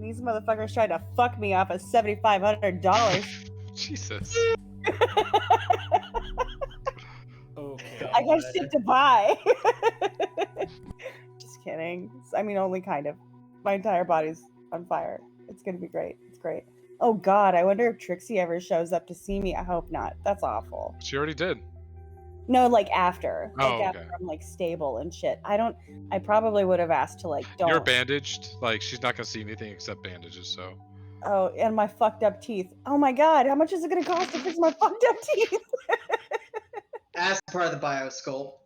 These motherfuckers tried to fuck me off of $7,500. Jesus. Okay. I got shit to buy. Just kidding. I mean, only kind of. My entire body's on fire. It's gonna be great. It's great. Oh God, I wonder if Trixie ever shows up to see me. I hope not. That's awful. She already did. No, like after. Oh, like after I'm like stable and shit. I probably would have asked to like don't. You're bandaged. Like she's not gonna see anything except bandages. So. Oh, and my fucked up teeth. Oh my God, how much is it gonna cost to fix my fucked up teeth? As part of the biosculpt.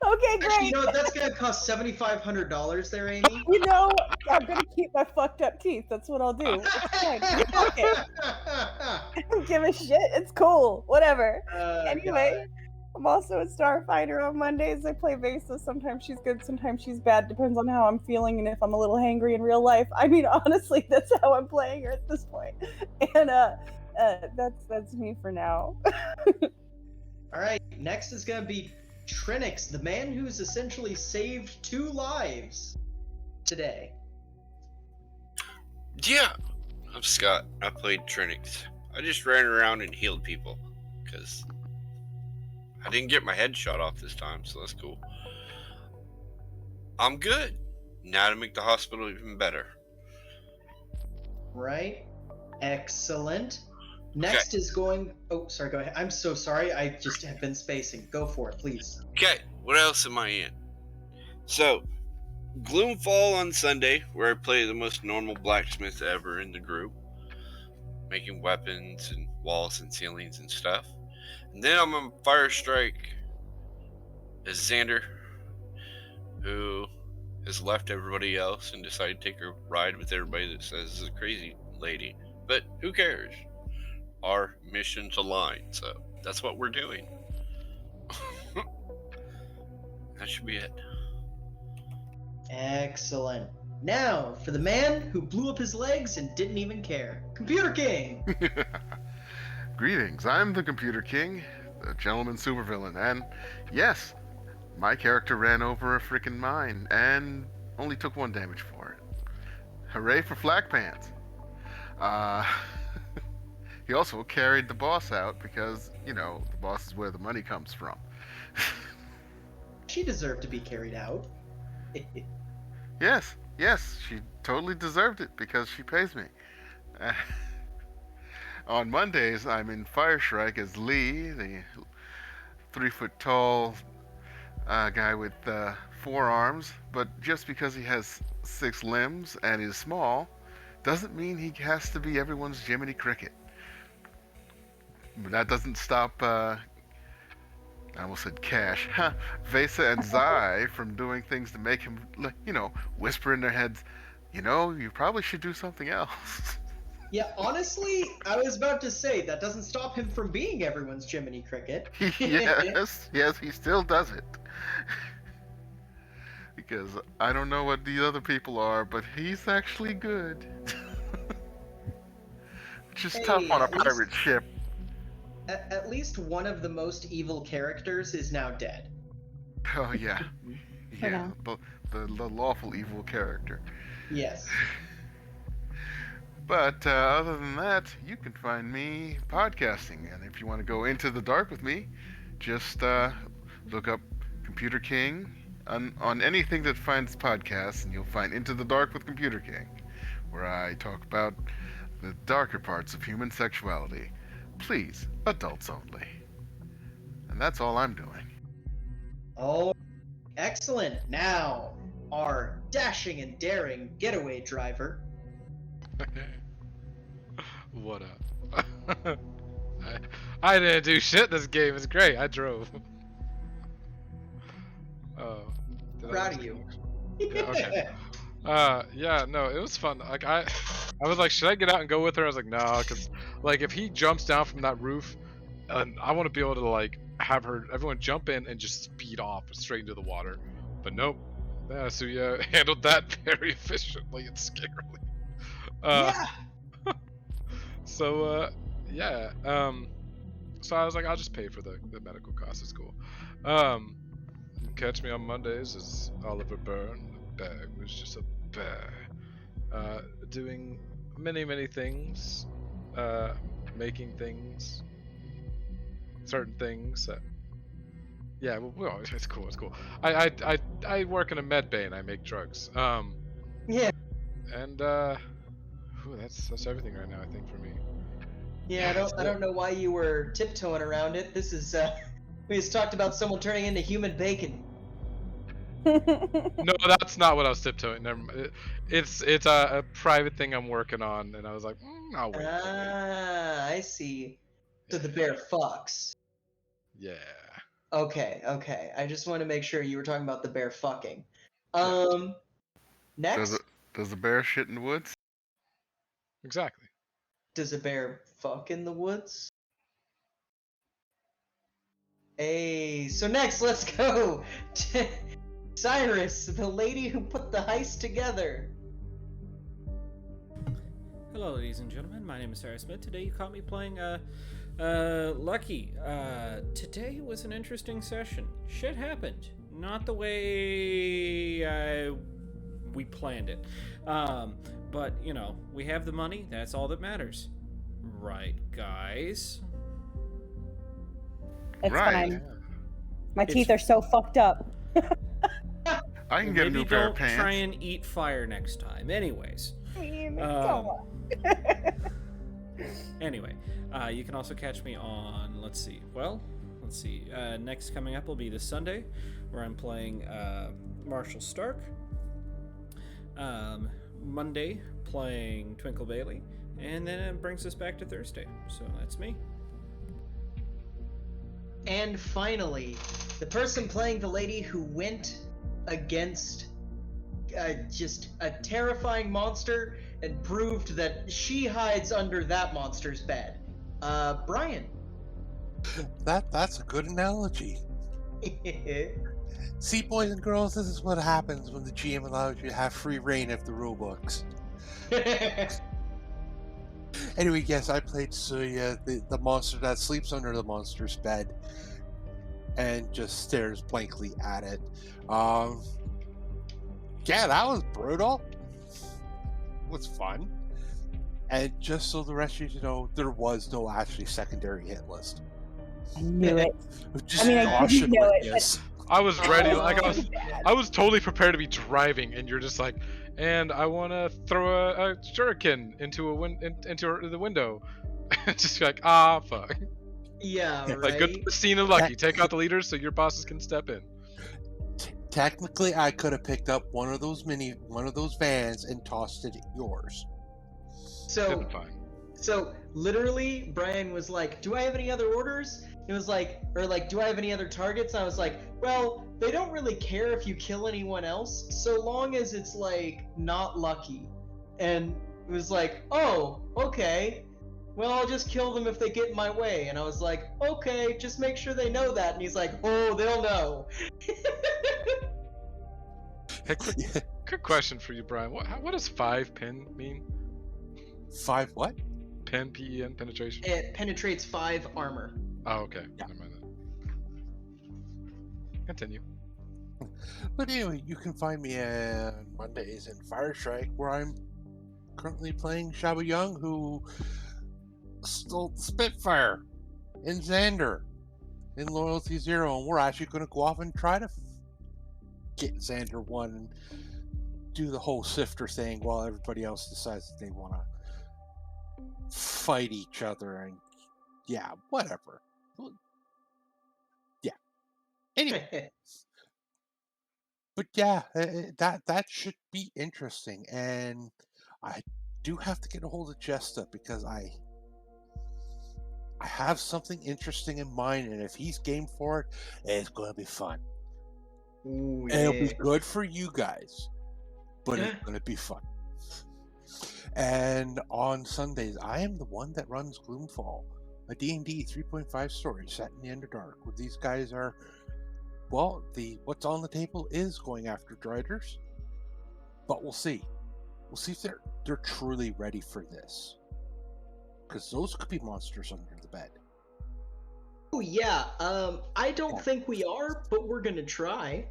Okay, great. Actually, you know what? That's gonna cost $7,500 there, Amy. You know, I'm gonna keep my fucked up teeth. That's what I'll do. It's fine. Fuck it. I don't give a shit. It's cool. Whatever. Anyway, I'm also a starfighter on Mondays. I play Vesa. Sometimes she's good, sometimes she's bad. Depends on how I'm feeling and if I'm a little hangry in real life. I mean, honestly, that's how I'm playing her at this point. And that's me for now. All right. Next is gonna be Trinix, the man who's essentially saved 2 lives today. Yeah, I'm Scott. I played Trinix. I just ran around and healed people because I didn't get my head shot off this time, so that's cool. I'm good. Now to make the hospital even better. Right. Excellent. Next is going... Oh, sorry, go ahead. I'm so sorry. I just have been spacing. Go for it, please. Okay, what else am I in? So, Gloomfall on Sunday, where I play the most normal blacksmith ever in the group, making weapons and walls and ceilings and stuff. And then I'm on Firestrike as Xander, who has left everybody else and decided to take a ride with everybody that says is a crazy lady. But who cares? Our missions align, so that's what we're doing. That should be it. Excellent. Now, for the man who blew up his legs and didn't even care. Computer King! Greetings, I'm the Computer King, the gentleman supervillain, and yes, my character ran over a freaking mine and only took 1 damage for it. Hooray for Flak Pants! He also carried the boss out because, the boss is where the money comes from. She deserved to be carried out. Yes, she totally deserved it because she pays me. On Mondays, I'm in Fire Strike as Lee, the 3-foot-tall guy with 4 arms, but just because he has 6 limbs and is small, doesn't mean he has to be everyone's Jiminy Cricket. But that doesn't stop, I almost said Cash, Vesa and Zai from doing things to make him, whisper in their heads, you probably should do something else. Yeah, honestly, I was about to say, that doesn't stop him from being everyone's Jiminy Cricket. yes, he still does it. Because I don't know what the other people are, but he's actually good. Which is tough on a pirate ship. At least one of the most evil characters is now dead. Oh, yeah. Yeah, the lawful evil character. Yes. But other than that, you can find me podcasting. And if you want to go into the dark with me, just look up Computer King on anything that finds podcasts, and you'll find Into the Dark with Computer King, where I talk about the darker parts of human sexuality. Please, adults only. And that's all I'm doing. Oh, excellent. Now, our dashing and daring getaway driver. What up? I didn't do shit this game. It's great. I drove. Oh. Proud of you. Yeah, okay. Yeah, no, it was fun. Like, I was like, should I get out and go with her? I was like, no, because, like, if he jumps down from that roof, I want to be able to, like, have everyone jump in and just speed off straight into the water. But nope. Yeah, Suya handled that very efficiently and scarily. Yeah! So, yeah. So I was like, I'll just pay for the medical costs. It's cool. Catch me on Mondays as Oliver Byrne. The bag was just a bear. Doing many things. Making things. Certain things. Yeah, well, it's cool. It's cool. I work in a med bay and I make drugs. Yeah. And that's everything right now, I think, for me. Yeah, I don't know why you were tiptoeing around it. This is we just talked about someone turning into human bacon. No, that's not what I was tiptoeing. Never mind. It's a private thing I'm working on, and I was like, I'll wait. I see. So the bear fucks. Yeah. Okay. I just want to make sure you were talking about the bear fucking. Next. Does the bear shit in the woods? Exactly. Does a bear fuck in the woods? Hey, so next, let's go to Cyrus, the lady who put the heist together. Hello, ladies and gentlemen. My name is Cyrus Smith. Today you caught me playing Lucky. Today was an interesting session. Shit happened. Not the way we planned it. But, we have the money. That's all that matters. Right, guys? It's right. fine. My teeth are so fucked up. I can get a new pair of pants. Don't try and eat fire next time. Anyways. Anyway, you can also catch me on, let's see. Next coming up will be this Sunday, where I'm playing Marshall Stark. Monday, playing Twinkle Bailey. And then it brings us back to Thursday. So that's me. And finally, the person playing the lady who went against just a terrifying monster and proved that she hides under that monster's bed. Brian. That's a good analogy. See, boys and girls, this is what happens when the GM allows you to have free reign of the rulebooks. Anyway, yes, I played Suya, the monster that sleeps under the monster's bed. and just stares blankly at it. Yeah, that was brutal. It was fun. And just so the rest of you know, there was no actually secondary hit list. I knew it. Just I mean, I didn't know it, but I was ready. Like Oh, I was totally prepared to be driving, and you're just like, and I want to throw a shuriken into the window. Just be like, ah, fuck. Yeah, right. Like, good scene of lucky. Take out the leaders so your bosses can step in. Technically, I could have picked up one of those vans and tossed it at yours. So, fine. So literally, Brian was like, "Do I have any other orders?" It was like, or like, "Do I have any other targets?" And I was like, "Well, they don't really care if you kill anyone else, so long as it's like not lucky." And it was like, "Oh, okay. Well, I'll just kill them if they get in my way." And I was like, "Okay, just make sure they know that." And he's like, "Oh, they'll know." Hey, quick question for you, Brian. What does 5 pin mean? 5 what? Pen, P-E-N, penetration? It penetrates 5 armor. Oh, okay. Yeah. Never mind that. Continue. But anyway, you can find me on Mondays in Firestrike, where I'm currently playing Shabu Young, who stole the Spitfire in Xander in Loyalty 0, and we're actually going to go off and try to get Xander 1 and do the whole sifter thing while everybody else decides that they want to fight each other and yeah, whatever. Yeah. Anyway. But yeah, that should be interesting, and I do have to get a hold of Jesta because I have something interesting in mind, and if he's game for it, it's going to be fun. Ooh, and it'll be good for you guys, but it's going to be fun. And on Sundays, I am the one that runs Gloomfall, a D&D 3.5 story set in the Underdark, where these guys are, well, what's on the table is going after Driders, but we'll see. We'll see if they're truly ready for this, because those could be monsters under the bed. Oh yeah, I don't think we are, but we're gonna try.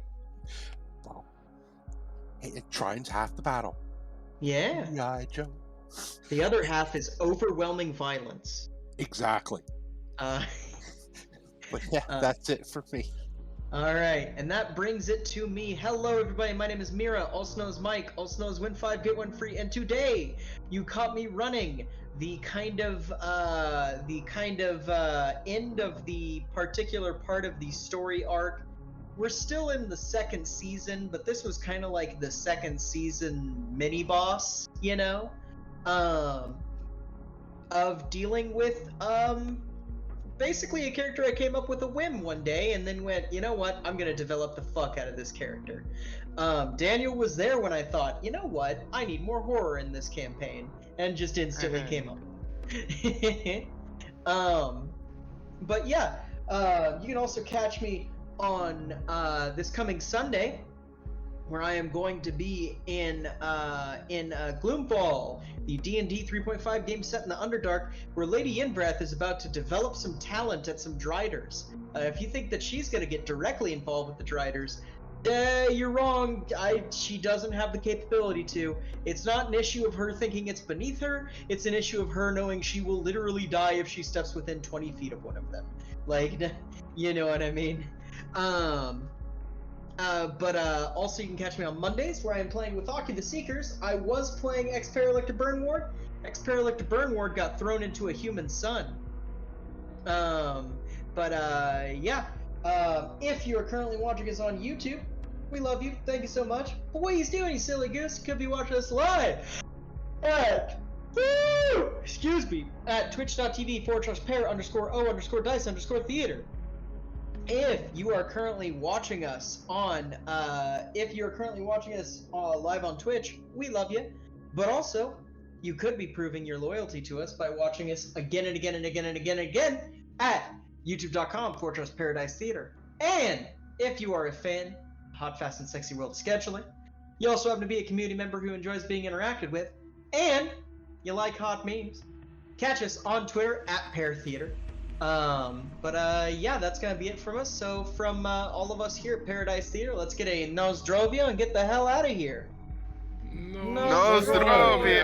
Well, hey, trying's half the battle. Yeah. Yeah, Joe. The other half is overwhelming violence. Exactly. But yeah, that's it for me. All right, and that brings it to me. Hello, everybody. My name is Mira, also known as Mike, also known as Win 5 Get 1 Free. And today, you caught me running the kind of end of the particular part of the story arc. We're still in the second season, but this was kind of like the second season mini boss, you know, of dealing with basically a character I came up with a whim one day and then went, you know what, I'm going to develop the fuck out of this character. Daniel was there when I thought, you know what, I need more horror in this campaign, and just instantly came up. But yeah, you can also catch me on this coming Sunday, where I am going to be in Gloomfall, the D&D 3.5 game set in the Underdark, where Lady Inbreath is about to develop some talent at some Driders. If you think that she's going to get directly involved with the Driders, you're wrong. She doesn't have the capability to. It's not an issue of her thinking it's beneath her. It's an issue of her knowing she will literally die if she steps within 20 feet of one of them. Like, you know what I mean? But also you can catch me on Mondays, where I am playing with Aki the Seekers. I was playing Ex-Paralector Burnward. Ex-Paralector Burnward got thrown into a human sun. Yeah. If you are currently watching us on YouTube, we love you. Thank you so much. But what are you doing, you silly goose? You could be watching us live at twitch.tv/pair_o_dice_theater. If you are currently watching us on, live on Twitch, we love you. But also, you could be proving your loyalty to us by watching us again and again and again and again and again at youtube.com/Paradise Theater. And if you are a fan, Hot, Fast, and Sexy World Scheduling, you also happen to be a community member who enjoys being interacted with, and you like hot memes, catch us on Twitter at Pair Theater. Yeah, that's gonna be it from us. So from all of us here at Paradise Theater, let's get a Nozdrovia and get the hell out of here. Nostrovia!